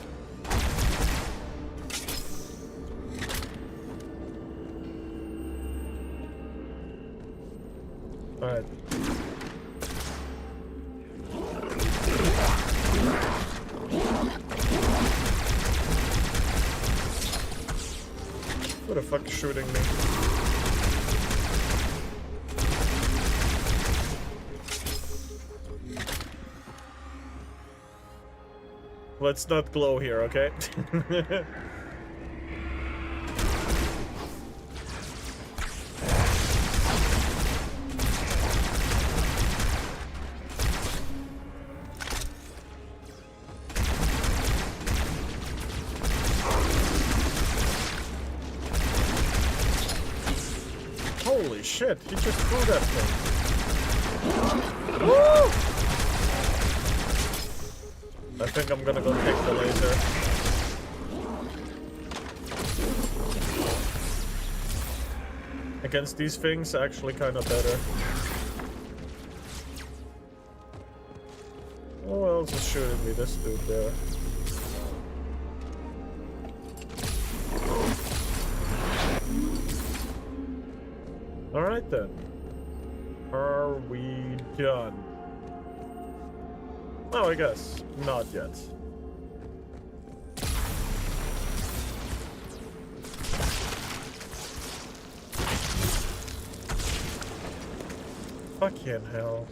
Alright. Who the fuck is shooting me? Let's not glow here, okay? Holy shit, he just threw that thing. Woo! I think I'm gonna go take the laser. Against these things, actually kinda better. Who else is shooting me? This dude there. Alright then. Are we done? Oh, I guess. Not yet. Fucking hell.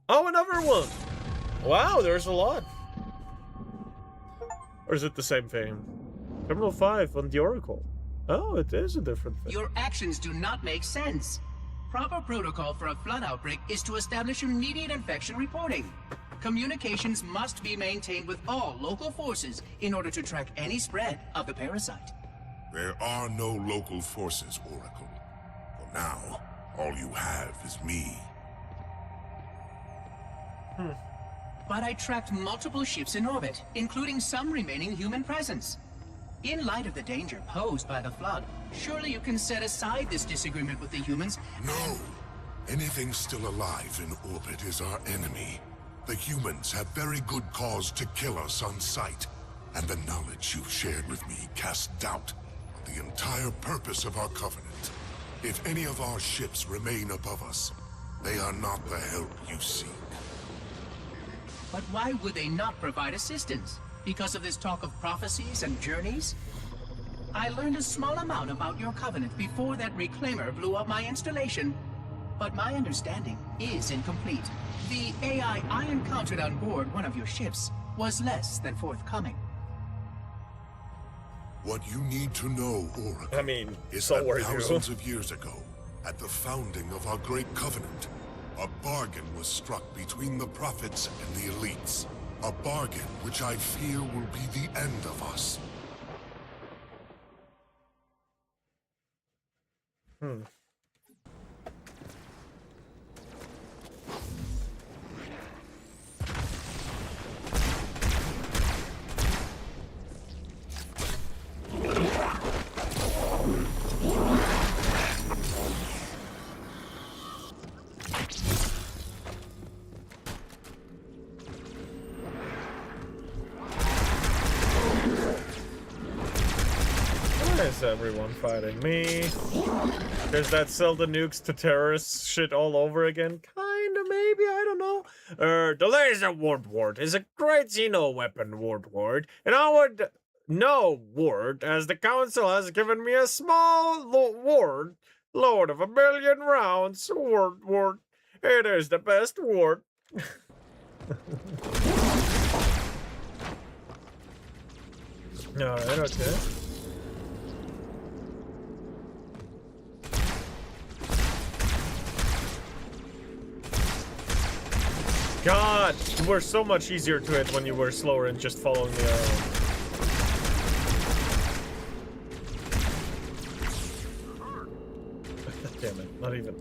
Oh, another one! Wow, there's a lot. Or is it the same thing? Terminal 5 on the Oracle. Oh, it is a different thing. Your actions do not make sense. Proper protocol for a flood outbreak is to establish immediate infection reporting. Communications must be maintained with all local forces in order to track any spread of the parasite. There are no local forces, Oracle. For now, all you have is me. But I tracked multiple ships in orbit, including some remaining human presence. In light of the danger posed by the flood, surely you can set aside this disagreement with the humans. No! Anything still alive in orbit is our enemy. The humans have very good cause to kill us on sight. And the knowledge you've shared with me casts doubt on the entire purpose of our covenant. If any of our ships remain above us, they are not the help you seek. But why would they not provide assistance? Because of this talk of prophecies and journeys? I learned a small amount about your covenant before that reclaimer blew up my installation. But my understanding is incomplete. The AI I encountered on board one of your ships was less than forthcoming. What you need to know, Oracle, I mean, is so that were you. thousands of years ago, at the founding of our great covenant, A bargain was struck between the prophets and the elites. A bargain which I fear will be the end of us. Why is everyone fighting me? There's that sell the nukes to terrorists shit all over again? Kinda, maybe, I don't know. The laser ward is a great xeno weapon ward, and I would know ward, as the council has given me a small ward, load of 1,000,000 rounds, ward. It is the best ward. Alright, okay. God, you were so much easier to hit when you were slower and just following me around. Damn it, not even.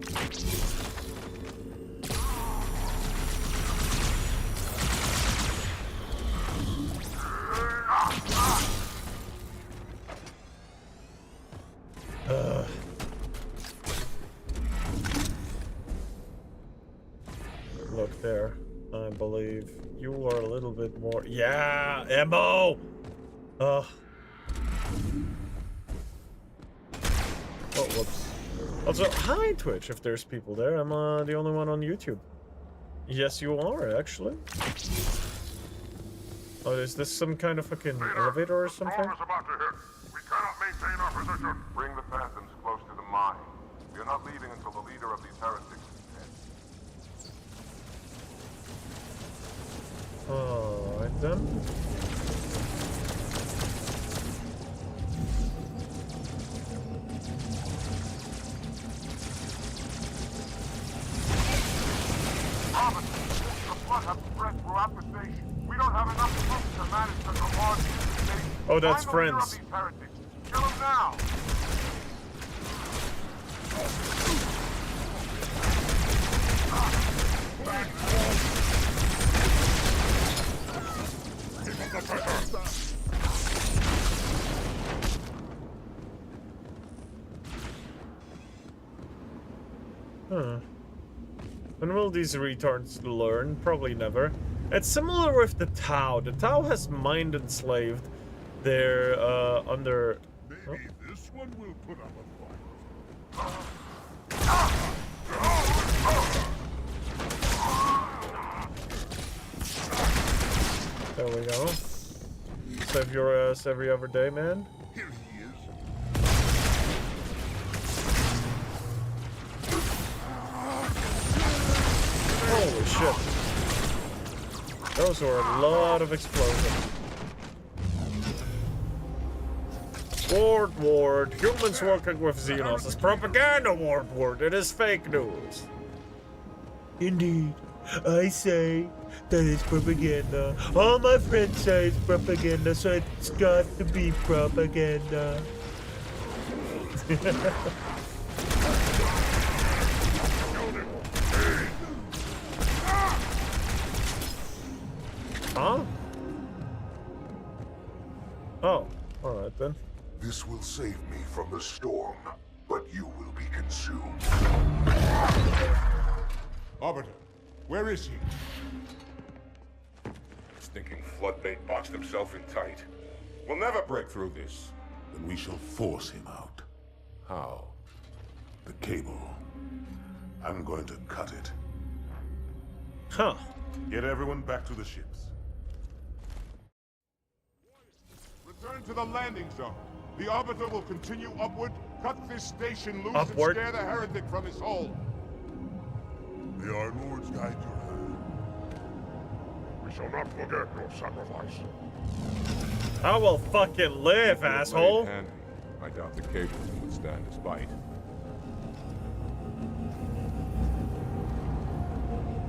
Look there. I believe you are a little bit more. Yeah, ammo. Oh, whoops. Also, hi Twitch. If there's people there, I'm the only one on YouTube. Yes, you are actually. Oh, is this some kind of fucking elevator or something? Storm is about to hit. We cannot maintain our position. Bring the phantoms close to the mine. We are not leaving until the leader of these heretics is dead. Alright then. The flood has spread throughout the station. We don't have enough troops to manage such a large station. Oh, that's Find the leader of friends. these heretics. Kill him now. Huh. When will these retards learn? Probably never. It's similar with the Tau. The Tau has mind enslaved their under. Maybe this one will put up a fight. There we go. Save your ass every other day, man. Here he is. Holy shit. Those were a lot of explosions. Ward. Humans working with Xenos is propaganda, Ward. It is fake news. Indeed. I say that it's propaganda. All my friends say it's propaganda, so it's got to be propaganda. Huh? Oh, alright then. This will save me from the storm, but you will be consumed. Arbiter, where is he? Stinking floodbait boxed himself in tight. We'll never break through this. Then we shall force him out. How? The cable. I'm going to cut it. Huh. Get everyone back to the ships. Return to the landing zone. The Arbiter will continue upward, cut this station loose, Upward? and scare the heretic from his hole. May our lords guide your hand. We shall not forget your sacrifice. I will fucking live, asshole. Handy. I doubt the cable can withstand his bite.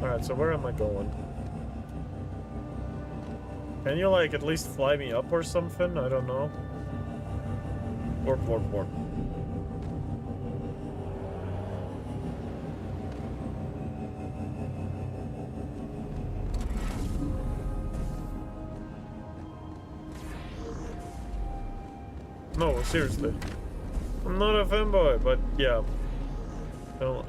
Alright, so where am I going? Can you, like, at least fly me up or something? I don't know. Warp, warp, warp. No, seriously. I'm not a fanboy, but yeah. Don't.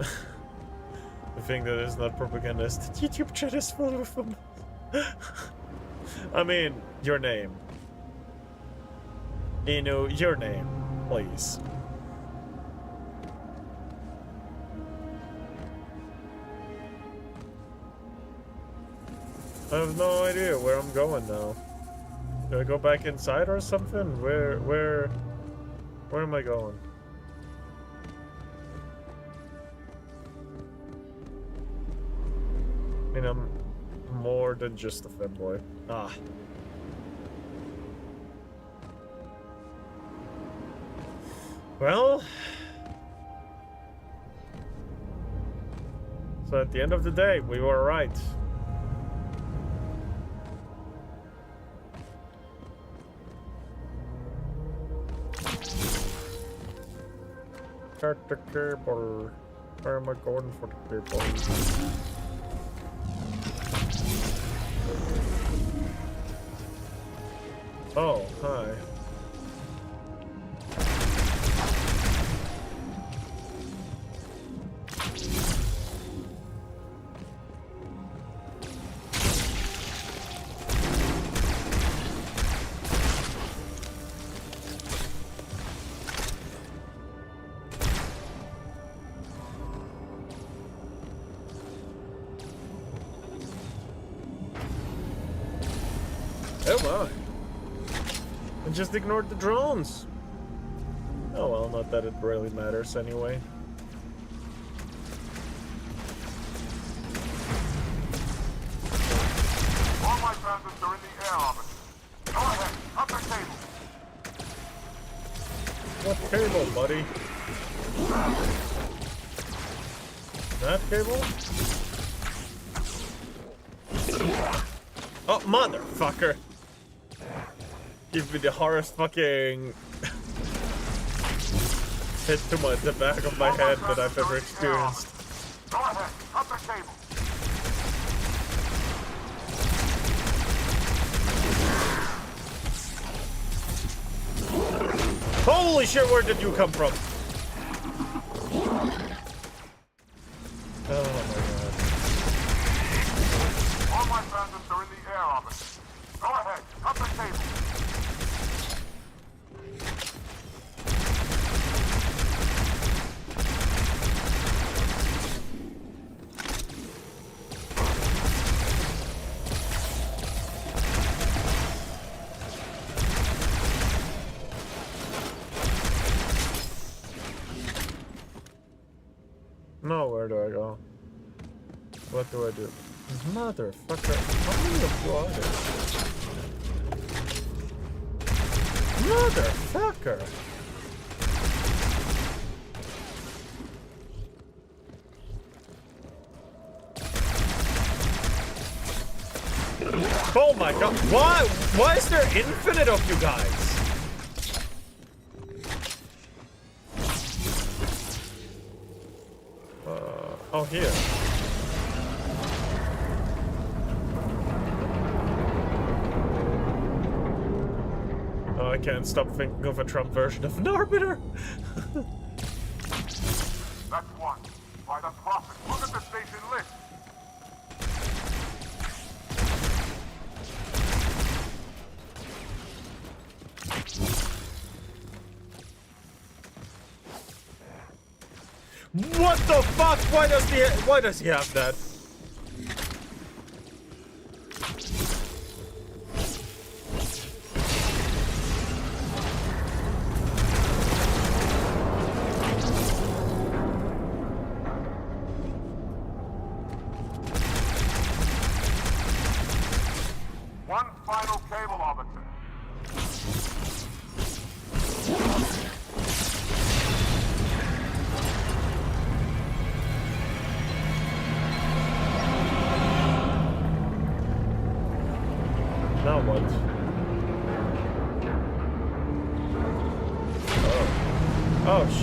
The thing that is not propaganda is that YouTube chat is full of them. I mean, your name. You know, your name, please. I have no idea where I'm going now. Do I go back inside or something? Where am I going? I mean, I'm more than just a fanboy. Ah. Well... So at the end of the day, we were right. Start the cable. Where am I going for the cable? Oh, hi. Oh my. I just ignored the drones. Oh well, not that it really matters anyway. All my transits are in the air orbit. Go ahead, up the cable. What cable, buddy? That cable? Oh, motherfucker! Give me the hardest fucking hit to the back of my head that I've ever experienced. Go ahead, up the cable. Holy shit, where did you come from? Oh my god. All my transits are in the air orbit. Go ahead, up the cable. No, where do I go? What do I do? Motherfucker. How many of you are there? Motherfucker! Oh my god. Why is there infinite of you guys? Oh, here. Oh, I can't stop thinking of a Trump version of an arbiter. That's one. By the prophet, look at the station list. What the fuck? Why does he have that? One final cable orbiter.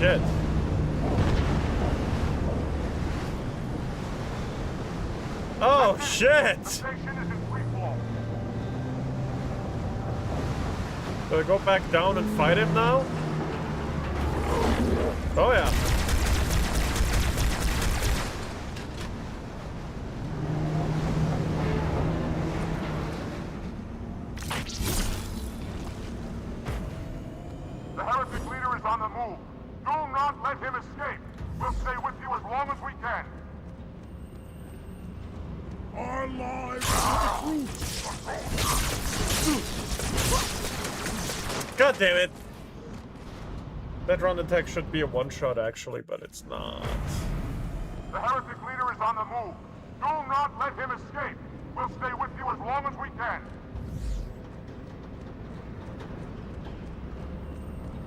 shit. Oh shit! The station is in free fall. Do I go back down and fight him now? Oh yeah. The heretic leader is on the move. Do not let him escape. We'll stay with you as long as we can. Our lives for the truth! God damn it! That round attack should be a one-shot actually, but it's not. The heretic leader is on the move. Do not let him escape. We'll stay with you as long as we can.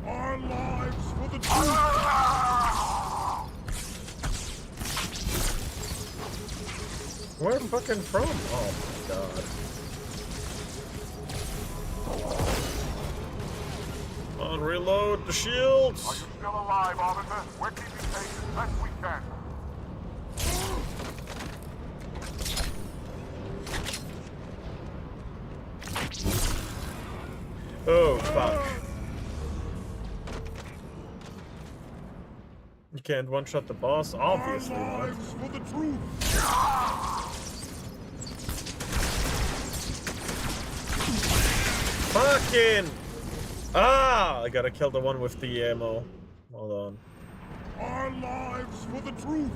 Our lives for the truth! Where fucking from? Oh my god. On reload the shields! Are you still alive, officer? We're keeping pace as best we can. Oh fuck. You can't one-shot the boss, obviously Our not. lives for the truth! Fucking! Ah! I gotta kill the one with the ammo. Hold on. Our lives for the truth!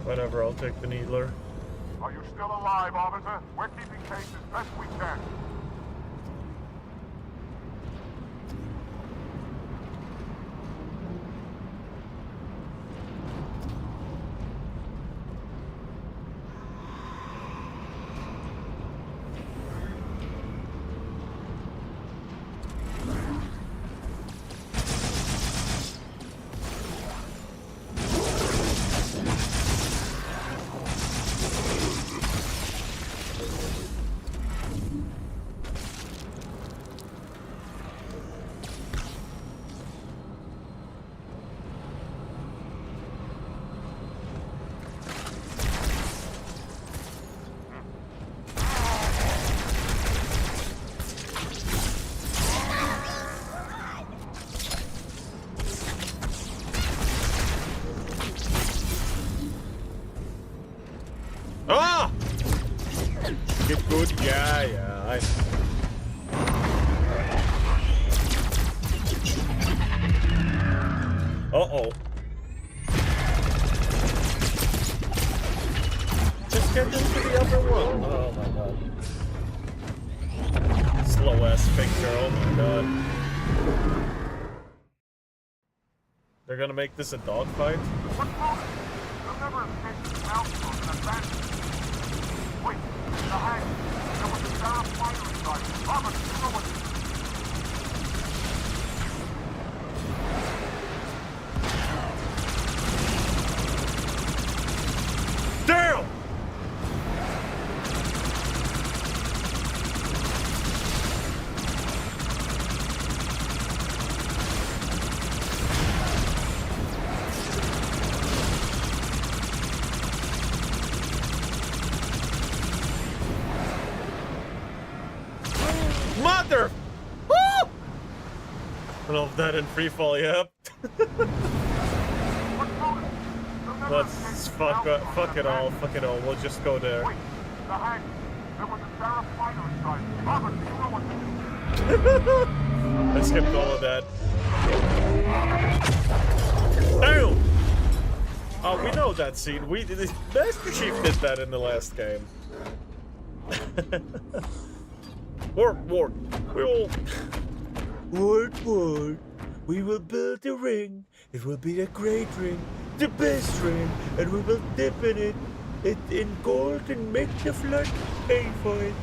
Whatever, I'll take the needler. Are you still alive, officer? We're keeping pace as best we can. Ah! Get good? Yeah, I uh-oh. Just get into the other one. Oh my god. Slow ass picture, oh my god. They're gonna make this a dogfight? What's wrong? You'll never escape this mountain on an advantage. Wait, the hang. There was a sheriff fire inside. Robert, you know what to do. Damn! Mother! Woo! I love that in free fall, yep. Let's fuck it all, we'll just go there. Wait, the hang. There was a sheriff fire inside. Robert, you know what to do. I skipped all of that. Damn! Oh, we know that scene. The Master Chief did that in the last game. Ward. We all... Ward. We will build a ring. It will be a great ring. The best ring. And we will dip in it in gold and make the flood pay for it.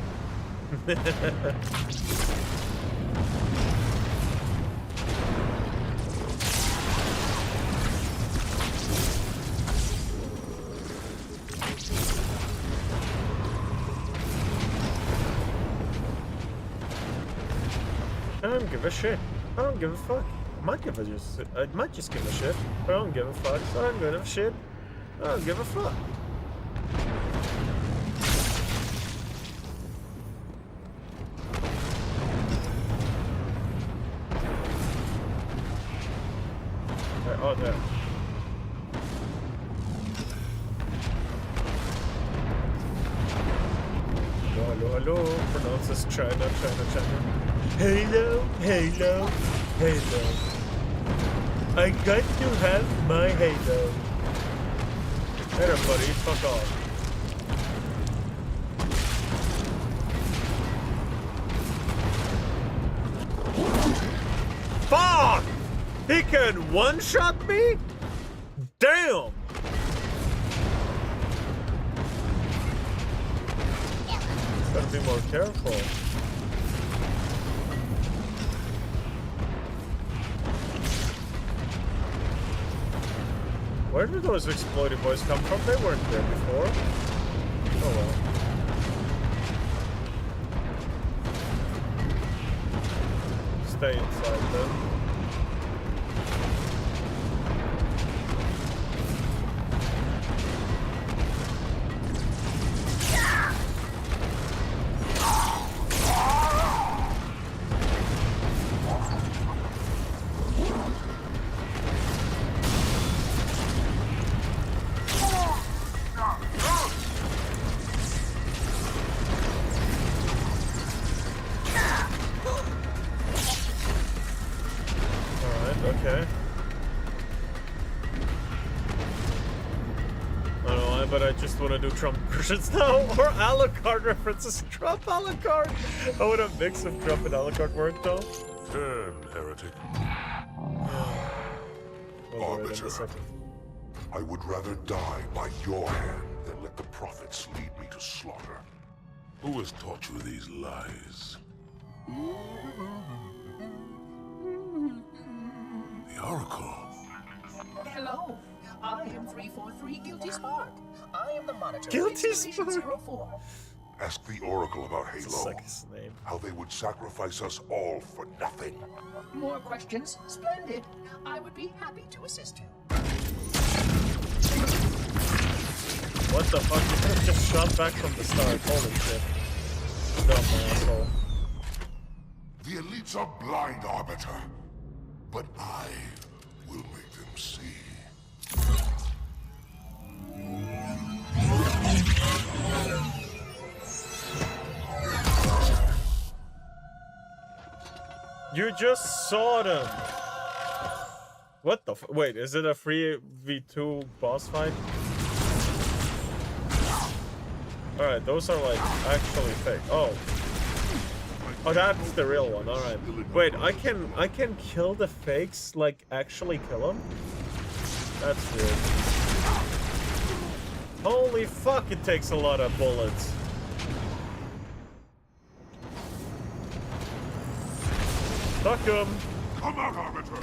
I don't give a shit. I don't give a fuck. I might just give a shit, but I don't give a fuck. So I don't give a shit. I don't give a fuck. Oh, there. Hello. Pronounce this China. Halo. I got to have my Halo. Hey there, buddy. Fuck off. Fuck! He can one-shot me? Damn! Gotta be more careful. Where did those exploding boys come from? They weren't there before. Oh well. Stay inside then. Okay. I don't know, but I just want to do Trump versions now, or Alucard references. Trump Alucard! I would a mix of Trump and Alucard work though. Turn, heretic. Arbiter, I would rather die by your hand than let the prophets lead me to slaughter. Who has taught you these lies? The Oracle. Hello, I am 343 Guilty Spark. I am the monitor. Guilty of Installation Spark. 04. Ask the Oracle about Halo. His name. How they would sacrifice us all for nothing. More questions? Splendid. I would be happy to assist you. What the fuck? You could have just shot back from the start. Holy shit. Dumb asshole. The elites are blind, Arbiter. But I will make them see. You just saw them. What the f- Wait, is it a 3v2 boss fight? Alright, those are like actually fake. Oh, that's the real one. Alright. Wait, I can kill the fakes, like actually kill them? That's weird. Holy fuck, it takes a lot of bullets. Fuck him. Come out, Arbiter!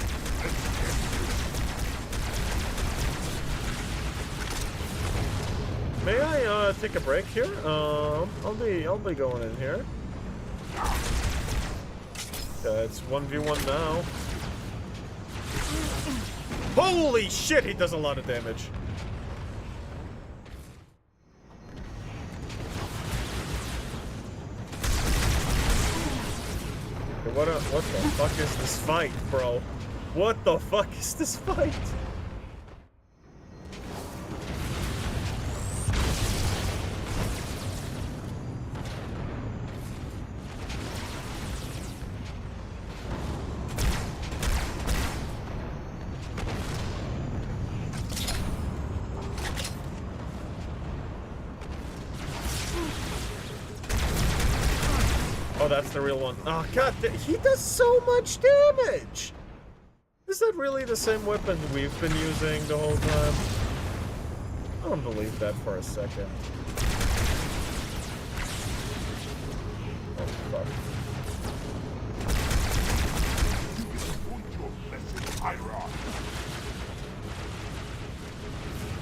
May I take a break here? I'll be going in here. It's 1v1 now. Holy shit, he does a lot of damage. What the fuck is this fight, bro? What the fuck is this fight? Oh, that's the real one. Oh, god, he does so much damage! Is that really the same weapon we've been using the whole time? I don't believe that for a second. Oh, fuck.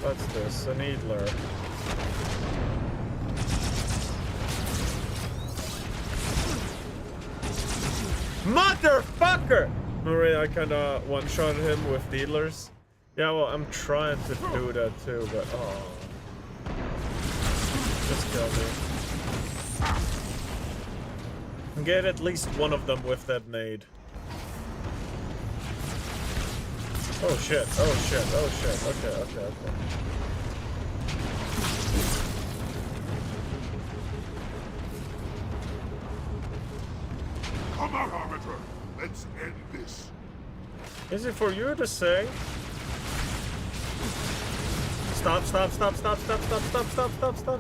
What's this? A needler. Motherfucker! Alright, I kinda one-shot him with needlers. Yeah, well, I'm trying to do that too, but oh. Just kill me. Get at least one of them with that nade. Oh shit, oh shit, oh shit. Okay, okay, okay. Come out, Arbiter! Let's end this. Is it for you to say? Stop, stop, stop, stop, stop, stop, stop, stop, stop, stop.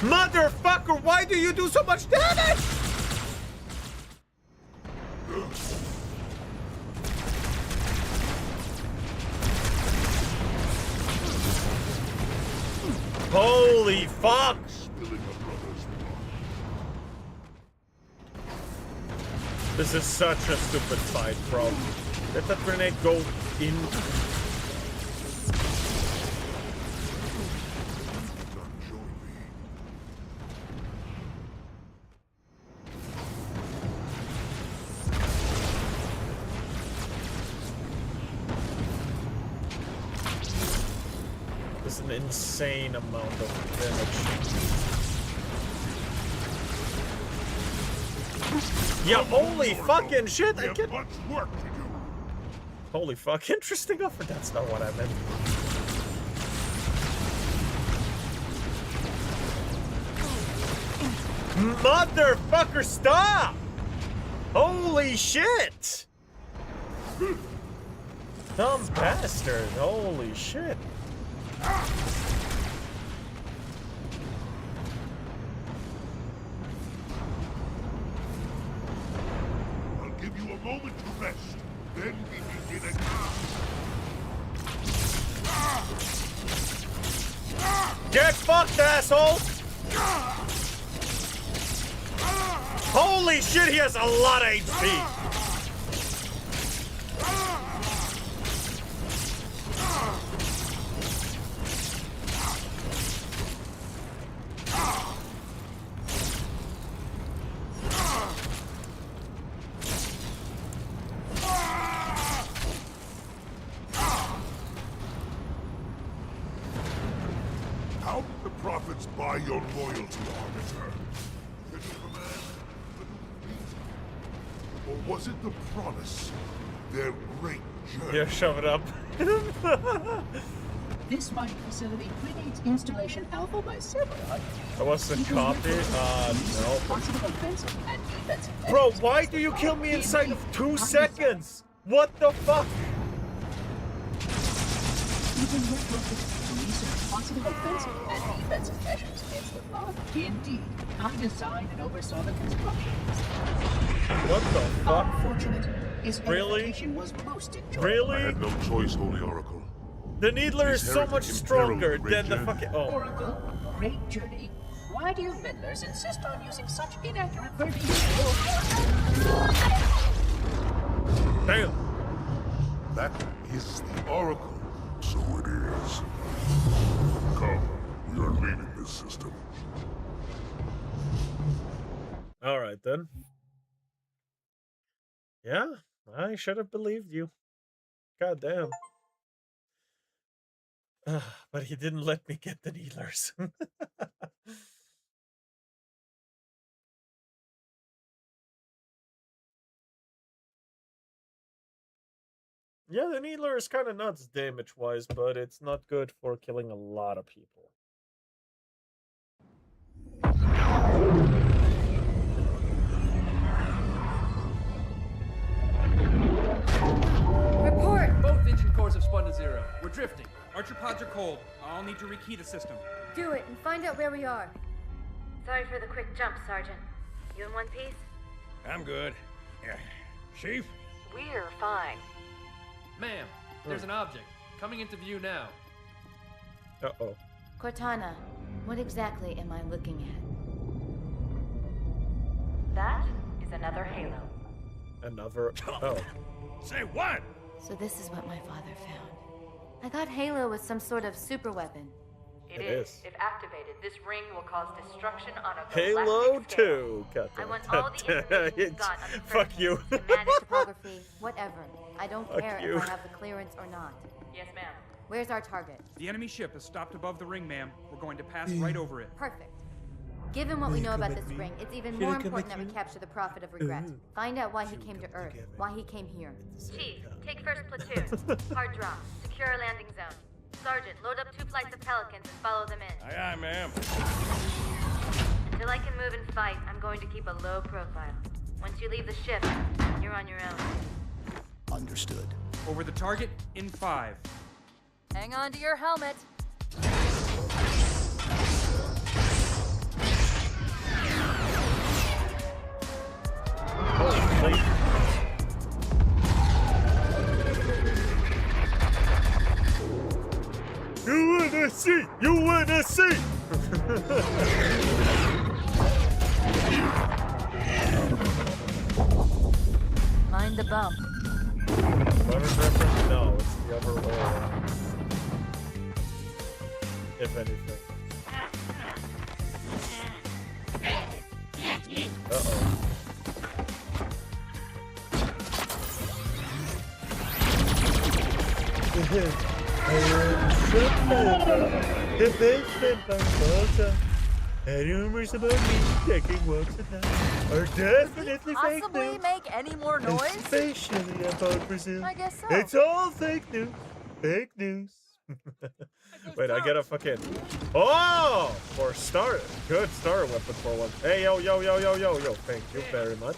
Motherfucker, why do you do so much damage? Holy fuck! This is such a stupid fight, bro. Let that grenade go in. This is an insane amount of damage. Yeah, holy fucking shit! I get much work to do. Holy fuck! Interesting offer. That's not what I meant. Motherfucker! Stop! Holy shit! Dumb bastard! Holy shit! Moment to rest, then we begin again. Get fucked, asshole! Holy shit, he has a lot of HP! How did the prophets buy your loyalty, Arbiter? The new command, the new reason? Or was it the promise? Their great journey? Yeah, shove it up. This mining facility predates installation alpha by several hundred years. I was the copy. No. Possible offensive and defensive. Bro, why do you kill me inside of 2 seconds? What the fuck? Even with to research possible offensive and defensive measures against the flood. Indeed, I designed and oversaw the construction. What the fuck? Unfortunate. His Really? edification was most enjoyable. I Really? had no choice, Holy Oracle. The Needler is so much stronger than the fucking. Oh. Oracle, great journey. Why do you meddlers insist on using such inaccurate verbiage? Damn. That is the Oracle. So it is. Come, we are leaving this system. Alright then. Yeah, I should have believed you. God damn. But he didn't let me get the Needlers. Yeah, the Needler is kind of nuts damage-wise, but it's not good for killing a lot of people. Report! Both engine cores have spun to zero. We're drifting. Archer pods are cold. I'll need to rekey the system. Do it and find out where we are. Sorry for the quick jump, Sergeant. You in one piece? I'm good. Chief? We're fine. Ma'am, there's an object. Coming into view now. Uh-oh. Cortana, what exactly am I looking at? That is another Halo. Another... Oh. Say what? So this is what my father found. I thought Halo was some sort of super weapon. It is. If activated, this ring will cause destruction on a Halo galactic scale. 2. God I damn want it. all the information you've got on the Fuck first you. schematic topography, whatever. I don't Fuck care you. if I have the clearance or not. Yes, ma'am. Where's our target? The enemy ship has stopped above the ring, ma'am. We're going to pass right over it. Perfect. Given what we know about this ring, it's even more important that we capture the Prophet of Regret. Find out why he came to Earth, why he came here. Chief, take first platoon. Hard drop. Secure our landing zone. Sergeant, load up 2 flights of Pelicans and follow them in. Aye, aye, ma'am. Until I can move and fight, I'm going to keep a low profile. Once you leave the ship, you're on your own. Understood. Over the target in 5. Hang on to your helmet. Holy. You wanna see? You wanna see? Mind the bump. Butter reference? No, it's the other way around. If anything. Uh-oh. The basement by Malta. And rumors about me taking walks at night are definitely fake news. Make any more noise? Especially about Brazil. I guess so. It's all fake news. Fake news. Wait, I get a fucking... Oh! For starter. Good starter weapon for one. Hey, yo, yo, yo, yo, yo, yo. Thank you very much.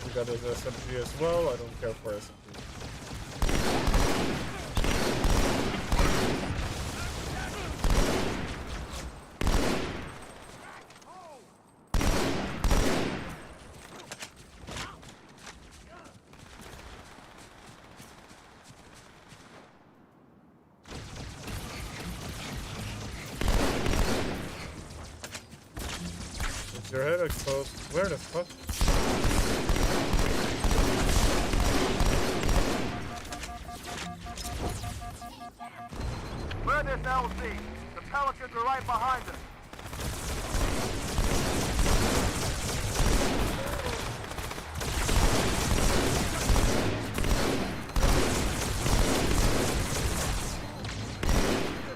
We got his SMG as well. I don't care for SMG. Is your head exposed? Where the fuck? We're this LC. The Pelicans are right behind us.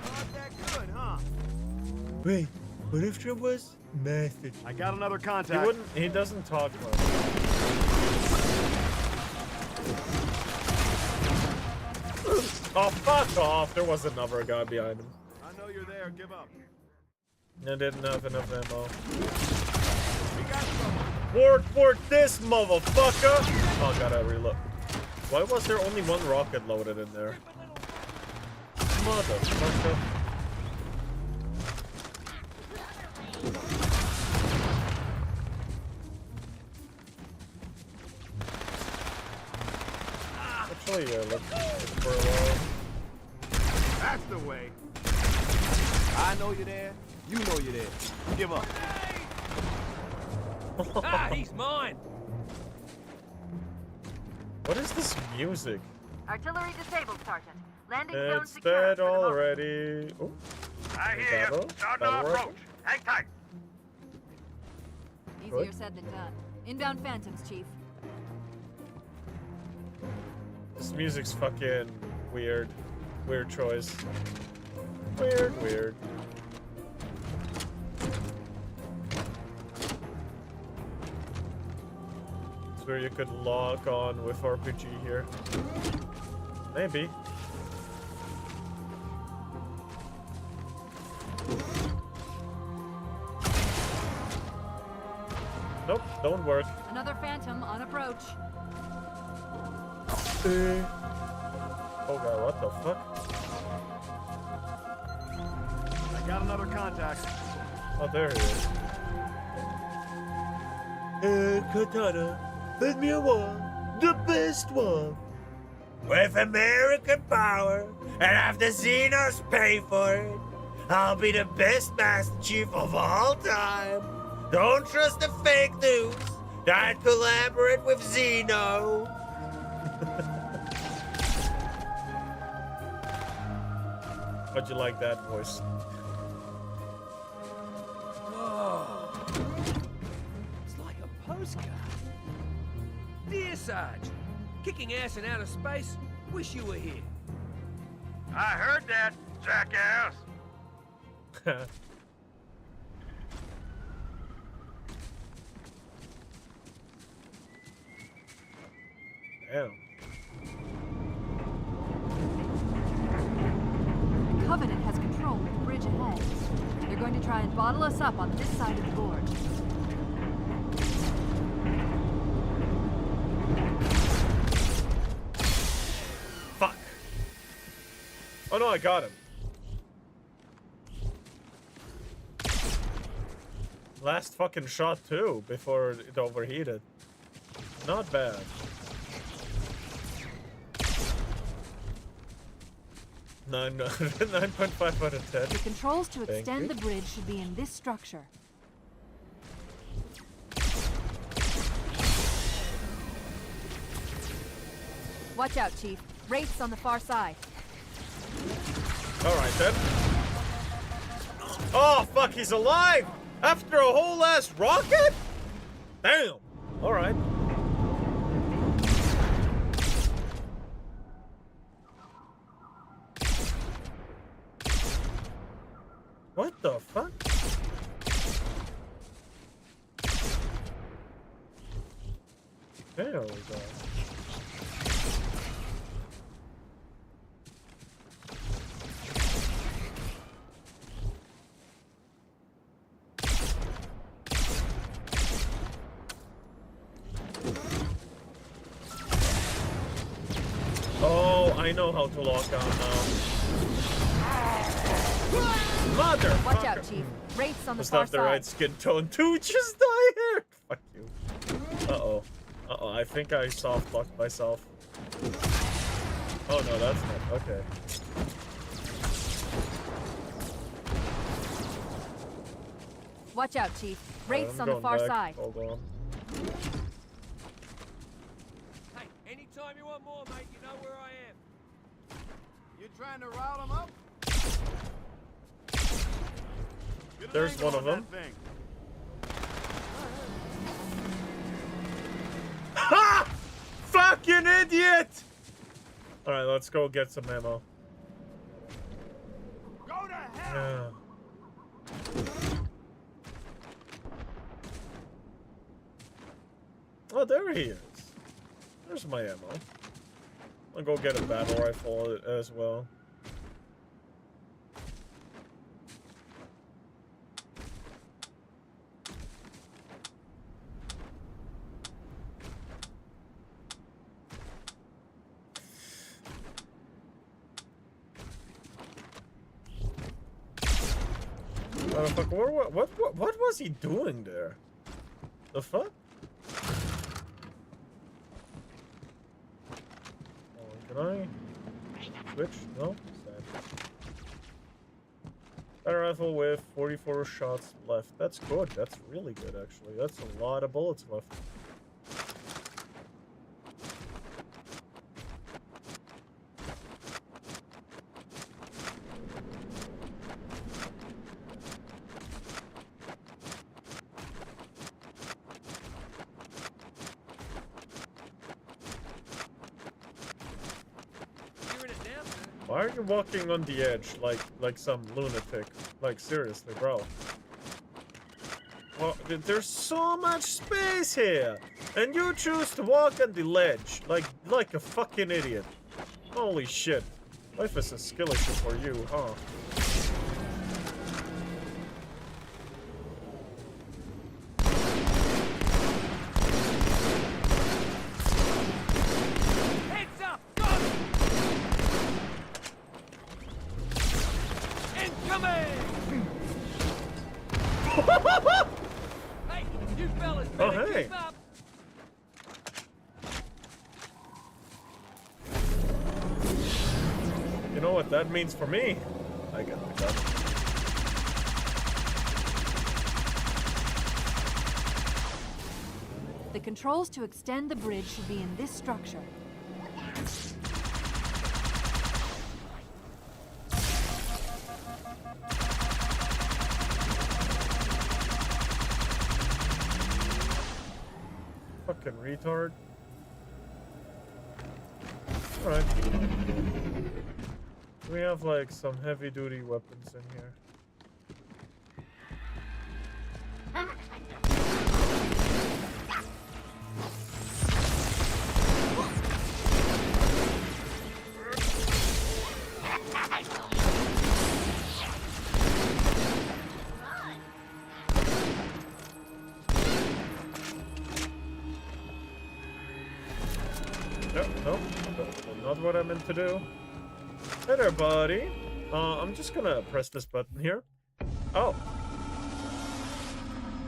Not that good, huh? Wait, what if there was method? I got another He contact. wouldn't. He doesn't talk much. Oh, fuck off! There was another guy behind him. I know you're there. Give up. I didn't have enough ammo. We got someone. Board this motherfucker! Oh god, I reload. Why was there only one rocket loaded in there? Motherfucker. Actually, yeah, let's for a while. That's the way. I know you're there. You know you're there. Give up. Ah, he's mine! What is this music? Artillery disabled, Sergeant. Landing zone It's secure. dead for the moment. already. Oh, I Is hear that you. all? Start That'll to work? approach. Hang tight. Easier Good. said than done. Inbound Phantoms, Chief. this music's fucking weird. Weird choice. Weird. It's where you could log on with RPG here. Maybe. Nope, don't work. Another Phantom on approach. Oh god, what the fuck? Got another contact. Oh, there he is. Katana, let me a one, the best one. With American power, and have the Xenos pay for it, I'll be the best Master Chief of all time. Don't trust the fake news that collaborate with Xeno. How'd you like that voice? Whoa. It's like a postcard. Dear Sarge, kicking ass in outer space, wish you were here. I heard that, jackass. Damn. Covenant has control of the bridge ahead. They're going to try and bottle us up on this side of the gorge. Fuck. Oh no, I got him. Last fucking shot too, before it overheated. Not bad. Nine, 9.5 out of 10. The controls to Thank extend you. the bridge should be in this structure. Watch out, Chief. Wraiths on the far side. Alright then. Oh fuck, he's alive! After a whole ass rocket? Damn! Alright. What the fuck? There we go. Oh, I know how to lock on now. Mother! Watch out, Chief. Wraiths on the Must far have the side. right skin tone too. Just die here. Fuck you. Uh-oh. Uh-oh, I think I soft locked myself. Oh no, that's not. Okay. Watch out, Chief. Wraiths I'm on the going far back. side. Hold on. Hey, anytime you want more, mate, you know where I am. You trying to rile them up? Get an There's angle one of on them. that thing. Ha! Fucking idiot! Alright, let's go get some ammo. Go to hell! Yeah. Oh, there he is. There's my ammo. I'll go get a battle rifle as well. Motherfucker, what was he doing there? The fuck? Oh, can I switch? No? Sad. Battle rifle with 44 shots left. That's good. That's really good, actually. That's a lot of bullets left. Why are you walking on the edge like some lunatic? Like, seriously, bro. Well, there's so much space here, and you choose to walk on the ledge like a fucking idiot. Holy shit. Life is a skill issue for you, huh? Heads up! Go! Incoming! Hey, you fellas Oh, better hey. keep up. You know what that means for me? I got the gun. The controls to extend the bridge should be in this structure. Fucking retard. Alright. We have like some heavy duty weapons in here. Nope, that's not what I meant to do. Hey there, buddy. I'm just gonna press this button here. Oh.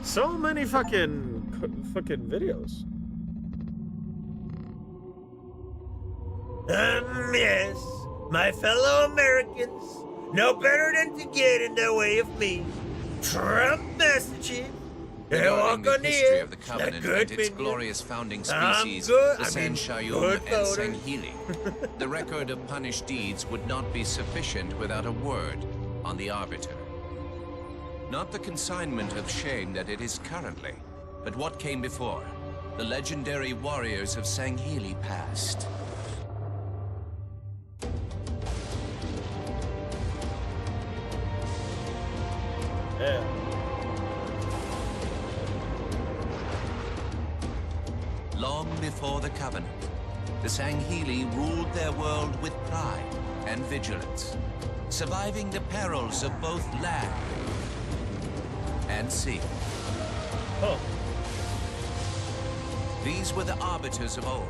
So many fucking videos. Yes, my fellow Americans, no better than to get in the way of me. Trump messages. Regarding the history of the Covenant and its glorious founding species, the Sanshayum and Sanghili, the record of punished deeds would not be sufficient without a word on the Arbiter. Not the consignment of shame that it is currently, but what came before, the legendary warriors of Sanghili past. Yeah. Long before the Covenant, the Sanghili ruled their world with pride and vigilance, surviving the perils of both land and sea. Oh. These were the arbiters of old,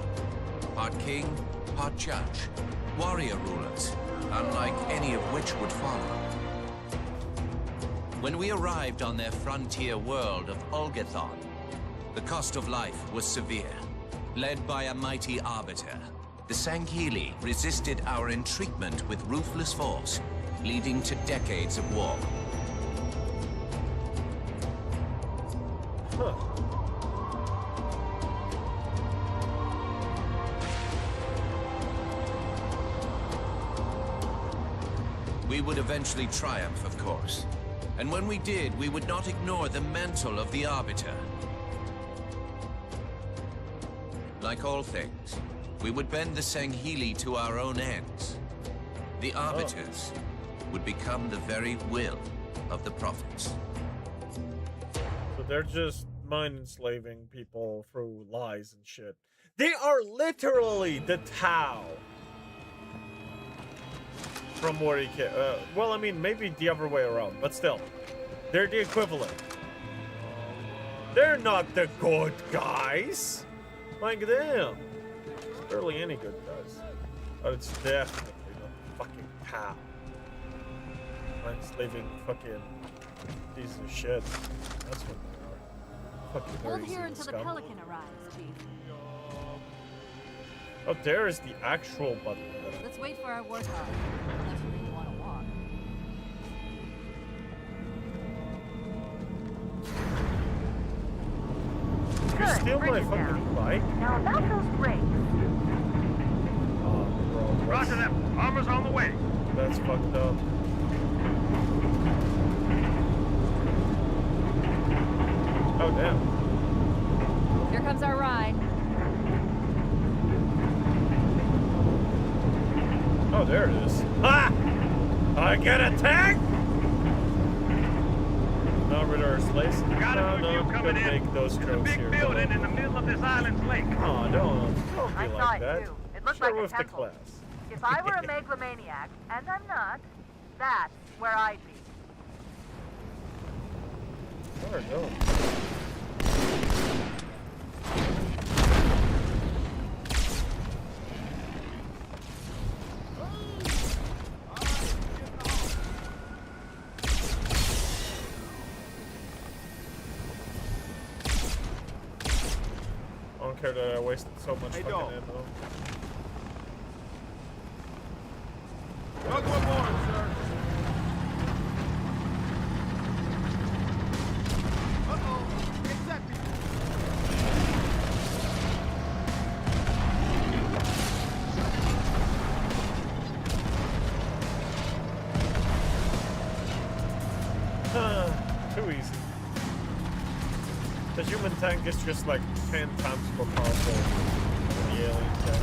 part king, part judge, warrior rulers, unlike any of which would follow. When we arrived on their frontier world of Olgathon, the cost of life was severe. Led by a mighty arbiter, the Sanghili resisted our entreatment with ruthless force, leading to decades of war. Huh. We would eventually triumph, of course. And when we did, we would not ignore the mantle of the Arbiter. Like all things, we would bend the Sanghili to our own ends. The Arbiters would become the very will of the Prophets. So they're just mind enslaving people through lies and shit. They are literally the Tau. From where he came. Well, I mean, maybe the other way around, but still. They're the equivalent. They're not the good guys. Like them. Barely any good guys. But it's definitely the fucking Tau. Enslaving fucking pieces of shit. That's what they are. Fucking Hold dirty here until the scum. Pelican arrives, Chief. Oh, there is the actual button. Let's wait for our warthog. Unless you really want to walk. You steal my fucking bike? Now about those brakes. Oh, bro. Roger that. Armor's on the way. That's fucked up. Oh, damn. Here comes our ride. Oh, there it is. Ha! I get attacked! Not reverse lace. Got a new view coming in. Make those It's a strokes big here, building below. in the middle of this island's lake. Oh, don't be I saw like it that. too. It looked Show like a with the temple. class. If I were a megalomaniac, and I'm not, that's where I'd be. Where go? care that I wasted so much fucking ammo. Welcome aboard, sir. Uh-oh, it's that Too easy. The human tank is just like 10 times more powerful than the alien tank.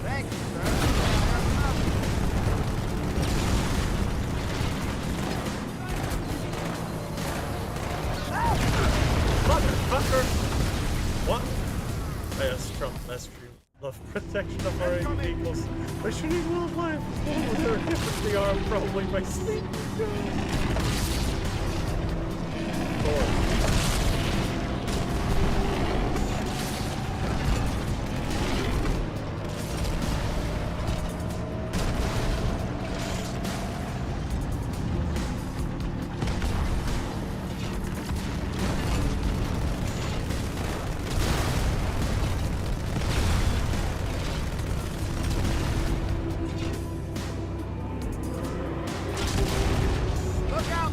Thank you, sir. Motherfucker! What? Yes, Trump mastery. Love protection of our vehicles. By shooting wildlife with their hip in the arm, probably by sleep. Look out!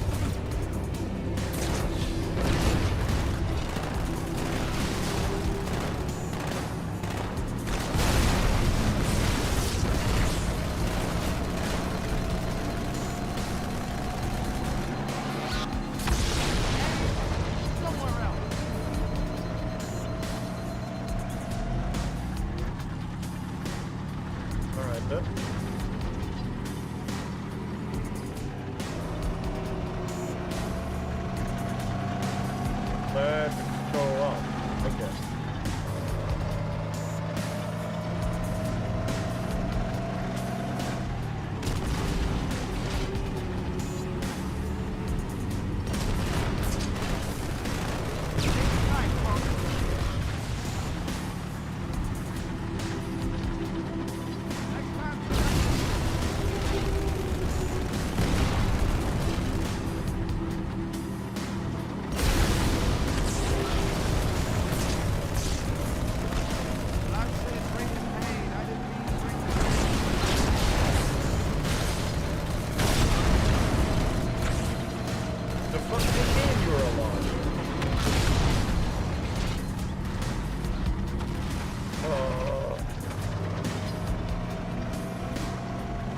Somewhere else. Alright then. Let's go up, I guess. The fuck do you mean you're alone?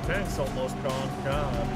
Tank's almost gone, God.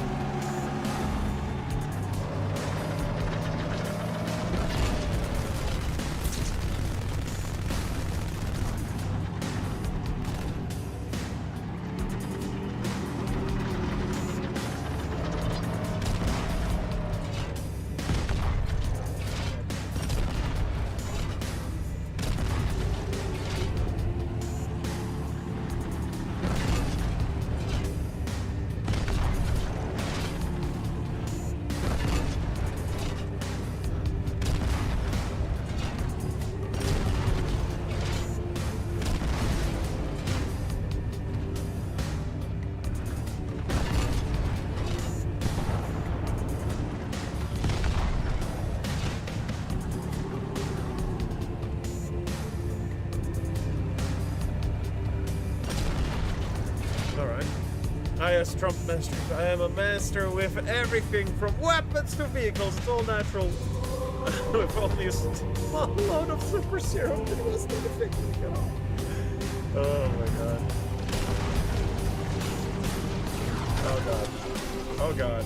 Alright. I as Trump master. I am a master with everything from weapons to vehicles. It's all natural. With only a small load of super serum, it wasn't anything to go. Oh my god. Oh god. Oh god.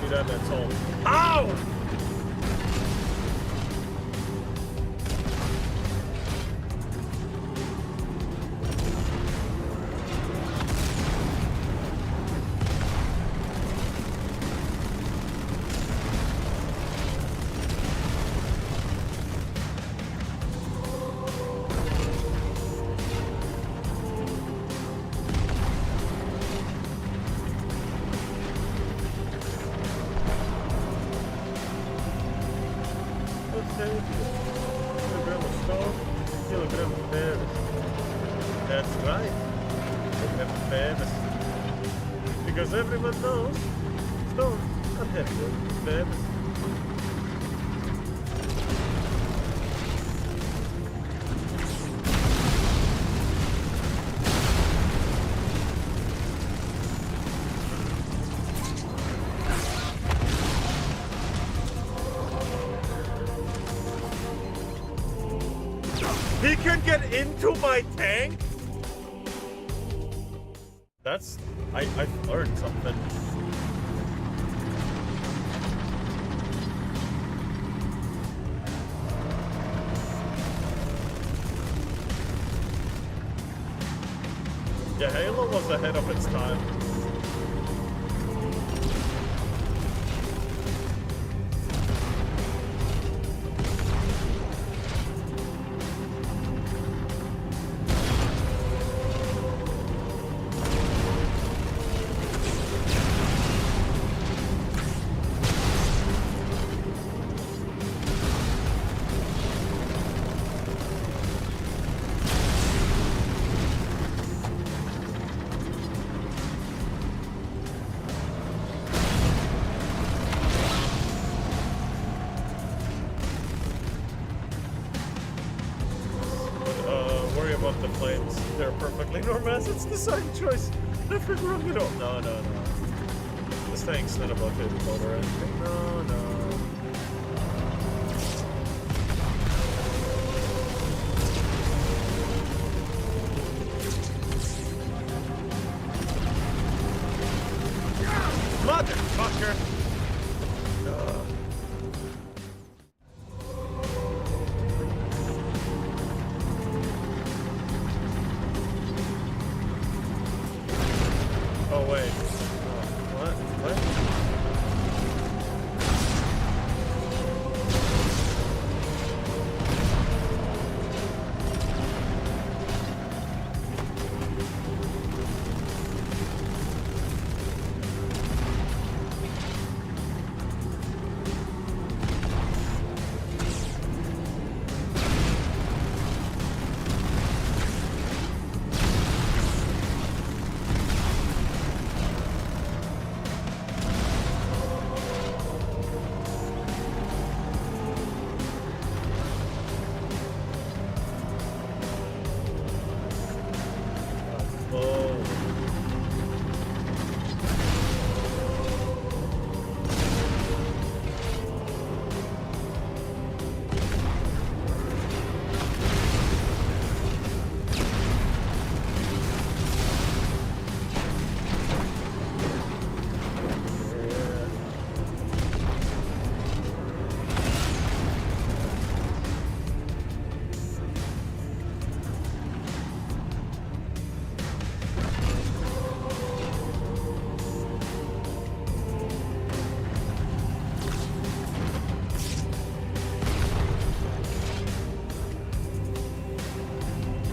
See that? That's all. Ow! Savior. Kilogram of stone, kilogram of berries. That's right. We have berries. Because everyone knows stones are heavier than berries. He can get into my tank? That's... I've learned something. Yeah, Halo was ahead of its time. The planes, they're perfectly normal. It's the design choice. Nothing wrong at all. No, no, no. This tank's not about to explode or anything. No, no. Motherfucker! Oh wait. What? What?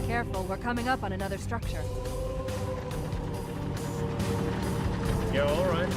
Careful, we're coming up on another structure. Yeah, alright.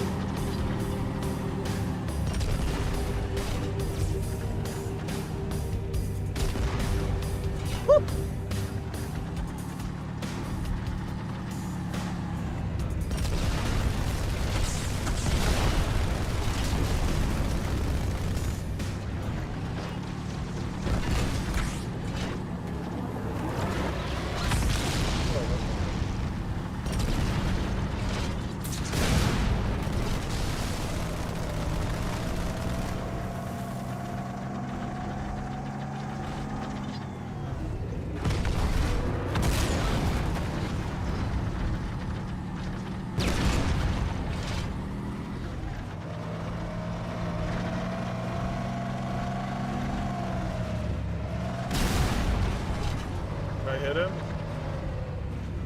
I hit him?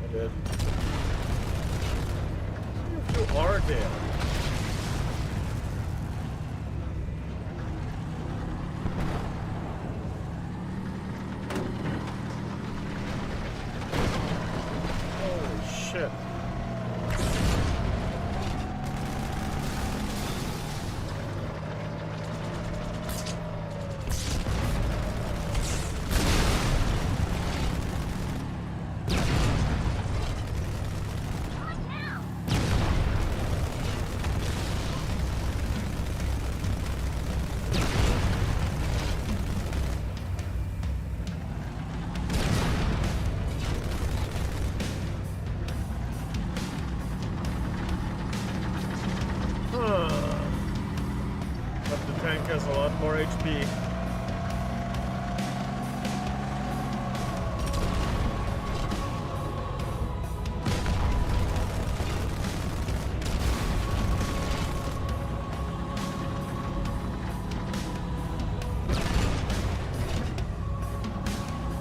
I did. You are dead. Holy shit.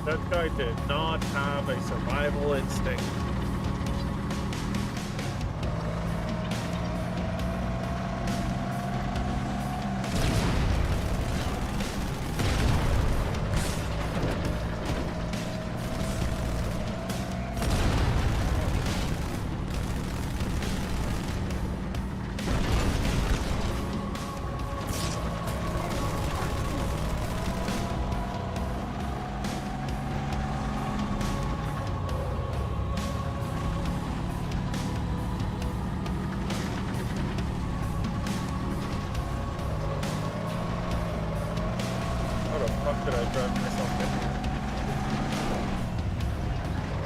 That guy did not have a survival instinct. Did I drive myself in here?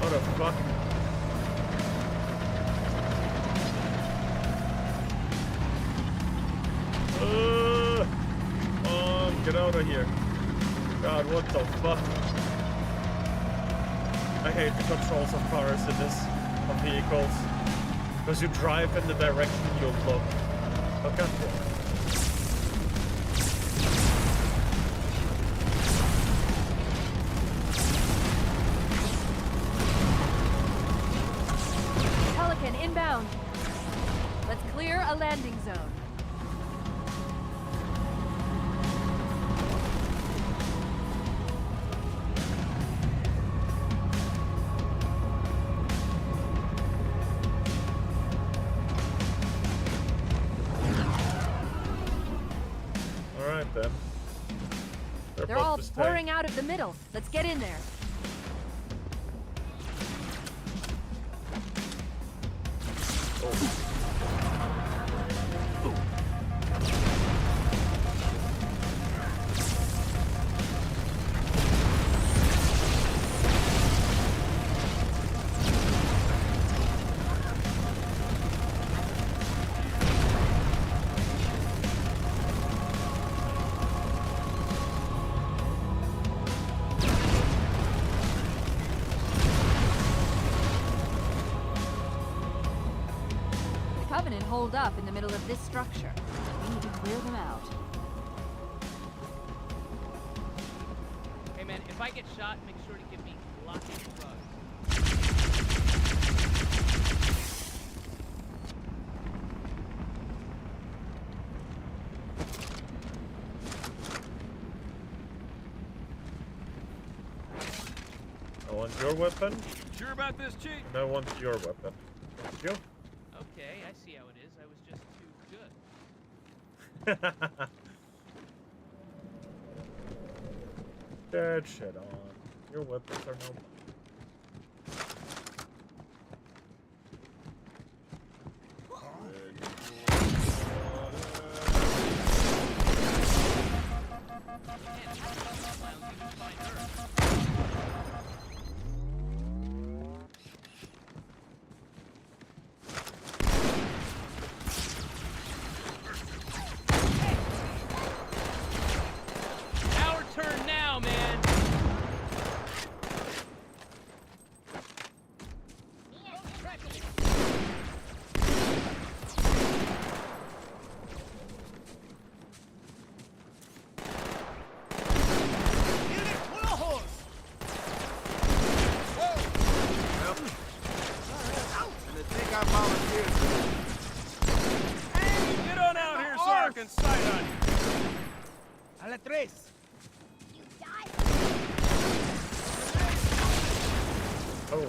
What the fuck? Get out of here. God, what the fuck? I hate the controls of cars in this, of vehicles. Because you drive in the direction you look. Oh, God. Inbound. Let's clear a landing zone. All right then. They're all pouring out of the middle. Let's get in there. Hold up in the middle of this structure. We need to clear them out. Hey man, if I get shot, make sure to give me lots of drugs. I want your weapon. Sure about this, Chief? And I want your weapon. Thank you. Okay, I see how it is. I was just too good. Dead shit on. Your weapons are no mine. Get on out here so I can sight on you. A la tres. Oh, well.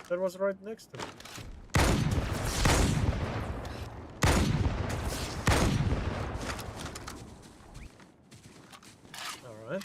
That was right next to me. All right.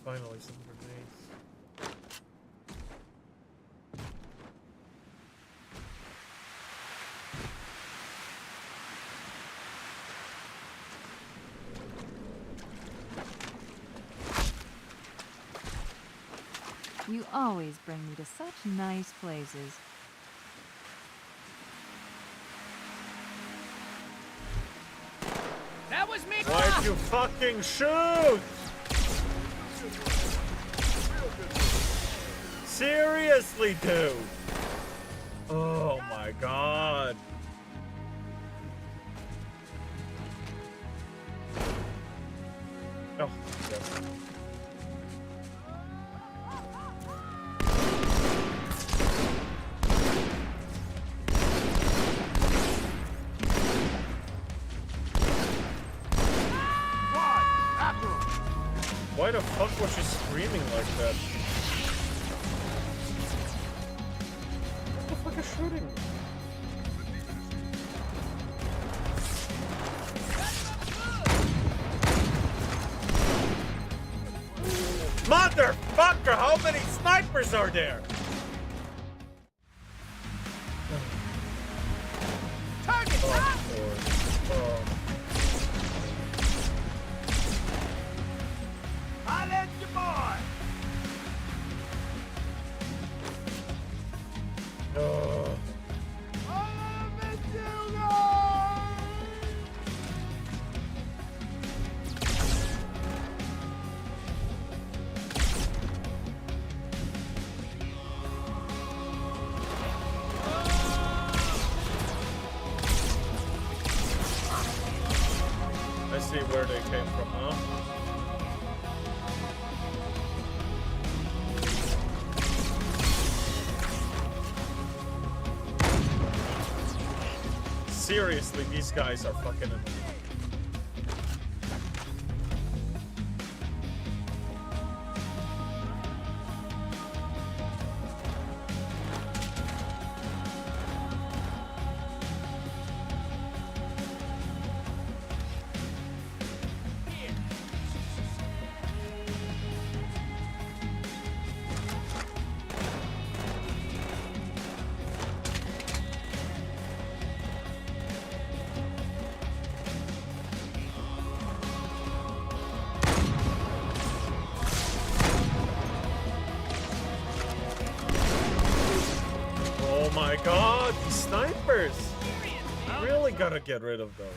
Finally, some grenades. You always bring me to such nice places. You fucking shoot! Seriously, dude! Oh my god. Oh, yes. Why the fuck was she screaming like that? What the fuck is shooting? Motherfucker, how many snipers are there? Target! Oh. I let you boy! Oh. I see where they came from, huh? Seriously, these guys are fucking annoying. Oh my god, these snipers! Really gotta get rid of those.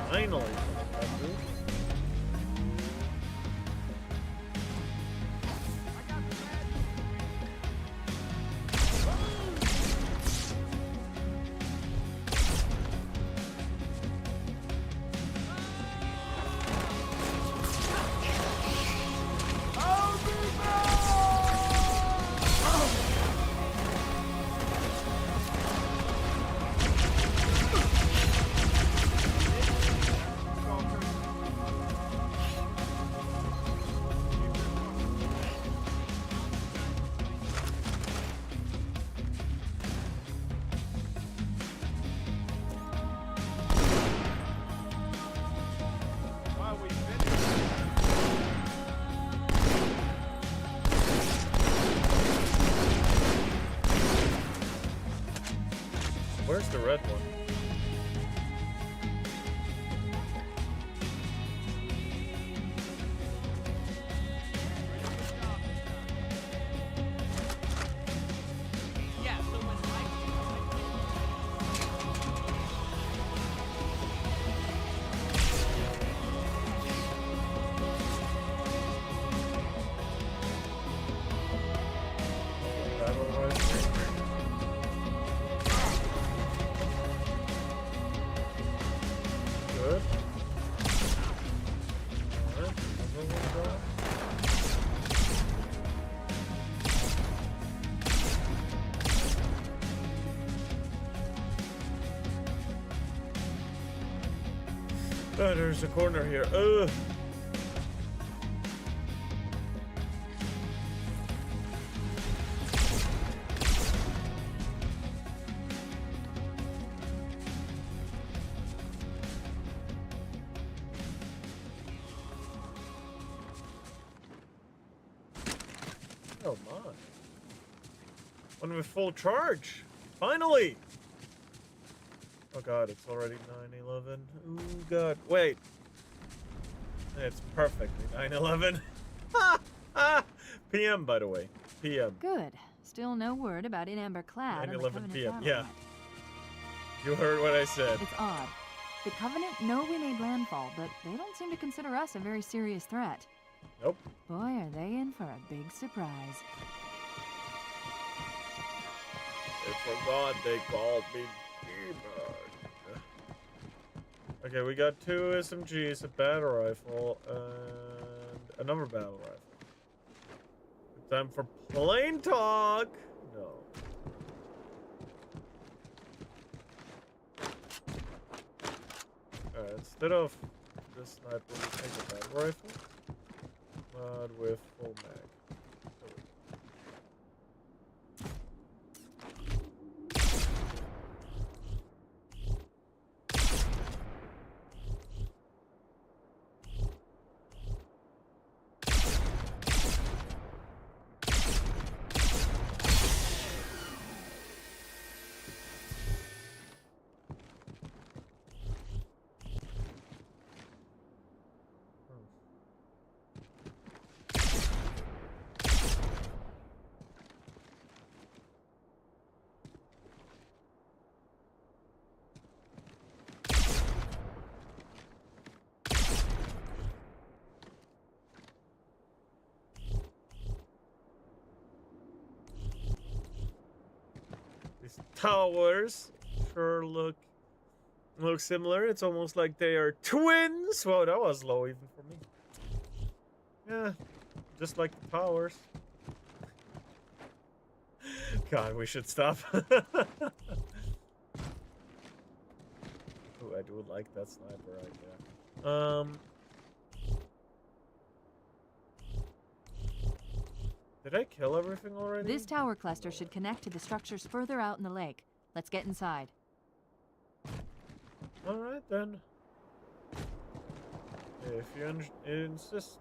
Finally. Where's the red one? Yeah, so when Good. Alright, another one down. Oh, there's a corner here. Ugh. Oh my. One with full charge. Finally! Oh god, it's already 9:11. Oh god. Wait. It's perfectly 9:11. Ha! PM, by the way. PM. Good. Still no word about in amber clad on the 9:11 Covenant PM. battle Yeah. net. You heard what I said. It's odd. The Covenant know we made landfall, but they don't seem to consider us a very serious threat. Nope. Boy, are they in for a big surprise. They forgot they called me Demon. Okay, we got 2 SMGs, a battle rifle, and another battle rifle. Time for plain talk. No. Alright, instead of this sniper, we take a battle rifle, but with full mag. These towers sure look similar. It's almost like they are twins. Whoa, that was low even for me. Yeah, just like the towers. God, we should stop. Ooh, I do like that sniper right there. Did I kill everything already? This tower cluster should connect to the structures further out in the lake. Let's get inside. Alright then. If you insist.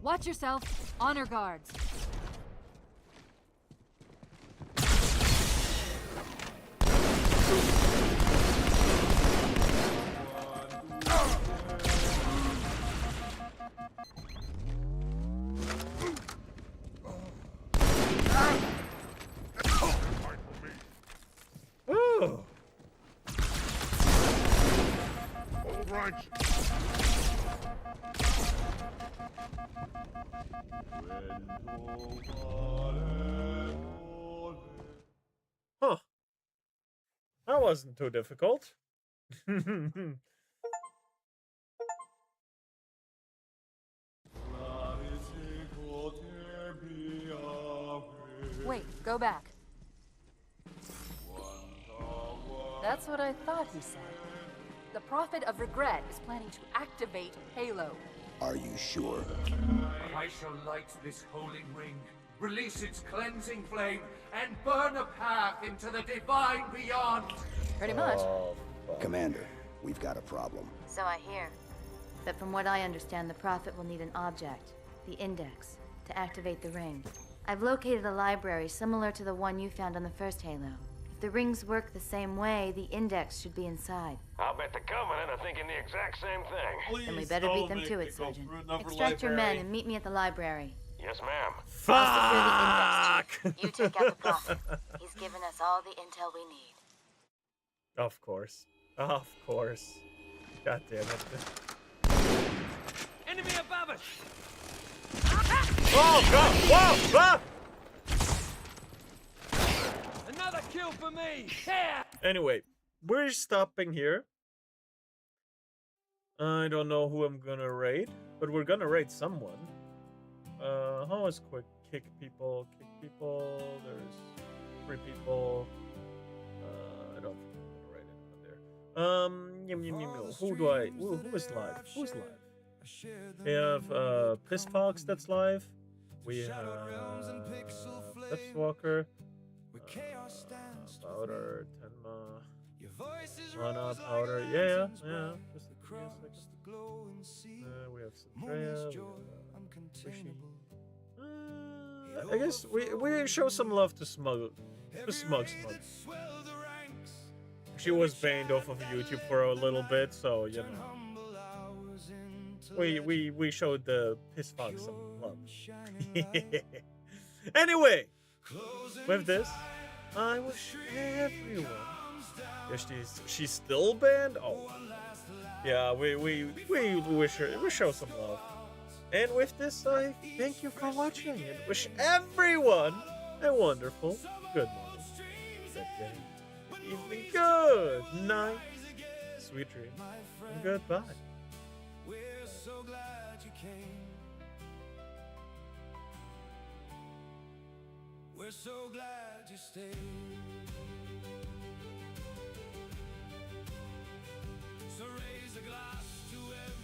Watch yourself. Honor guards. Ooh. All right. Huh. That wasn't too difficult. Wait, go back. That's what I thought he said. The Prophet of Regret is planning to activate Halo. Are you sure? I shall light this holy ring, release its cleansing flame, and burn a path into the divine beyond. Pretty much. Commander, we've got a problem. So I hear. But from what I understand, the Prophet will need an object, the Index, to activate the ring. I've located a library similar to the one you found on the first Halo. If the rings work the same way, the Index should be inside. I'll bet the Covenant are thinking the exact same thing. Then we better beat them to it, Sergeant. Extract your men and meet me at the library. Yes, ma'am. I'll secure the Index. You take out the Prophet. He's given us all the intel we need. Of course. Of course. God damn it. Enemy above us! Oh, God! Whoa! Ah! Another kill for me! Yeah! Anyway, we're stopping here. I don't know who I'm gonna raid, but we're gonna raid someone. How is quick? Kick people. There's 3 people. I don't think I'm gonna raid anyone there. Who is live? Who's live? We have Pissfox that's live. We have Walker, Powder, Tenma, Lana, Powder. Yeah. Just give me a second. We have Sandrea. I guess we show some love to Smuggle. Smug. She was banned off of YouTube for a little bit, so you know. We showed the piss fox some love. Anyway, with this, I wish everyone. She's still banned. Oh, yeah. We wish her. We show some love. And with this, I thank you for watching and wish everyone a wonderful good morning, good day, good evening, good night, sweet dreams, and goodbye. We're so glad you came. We're so glad you stayed. So raise a glass to every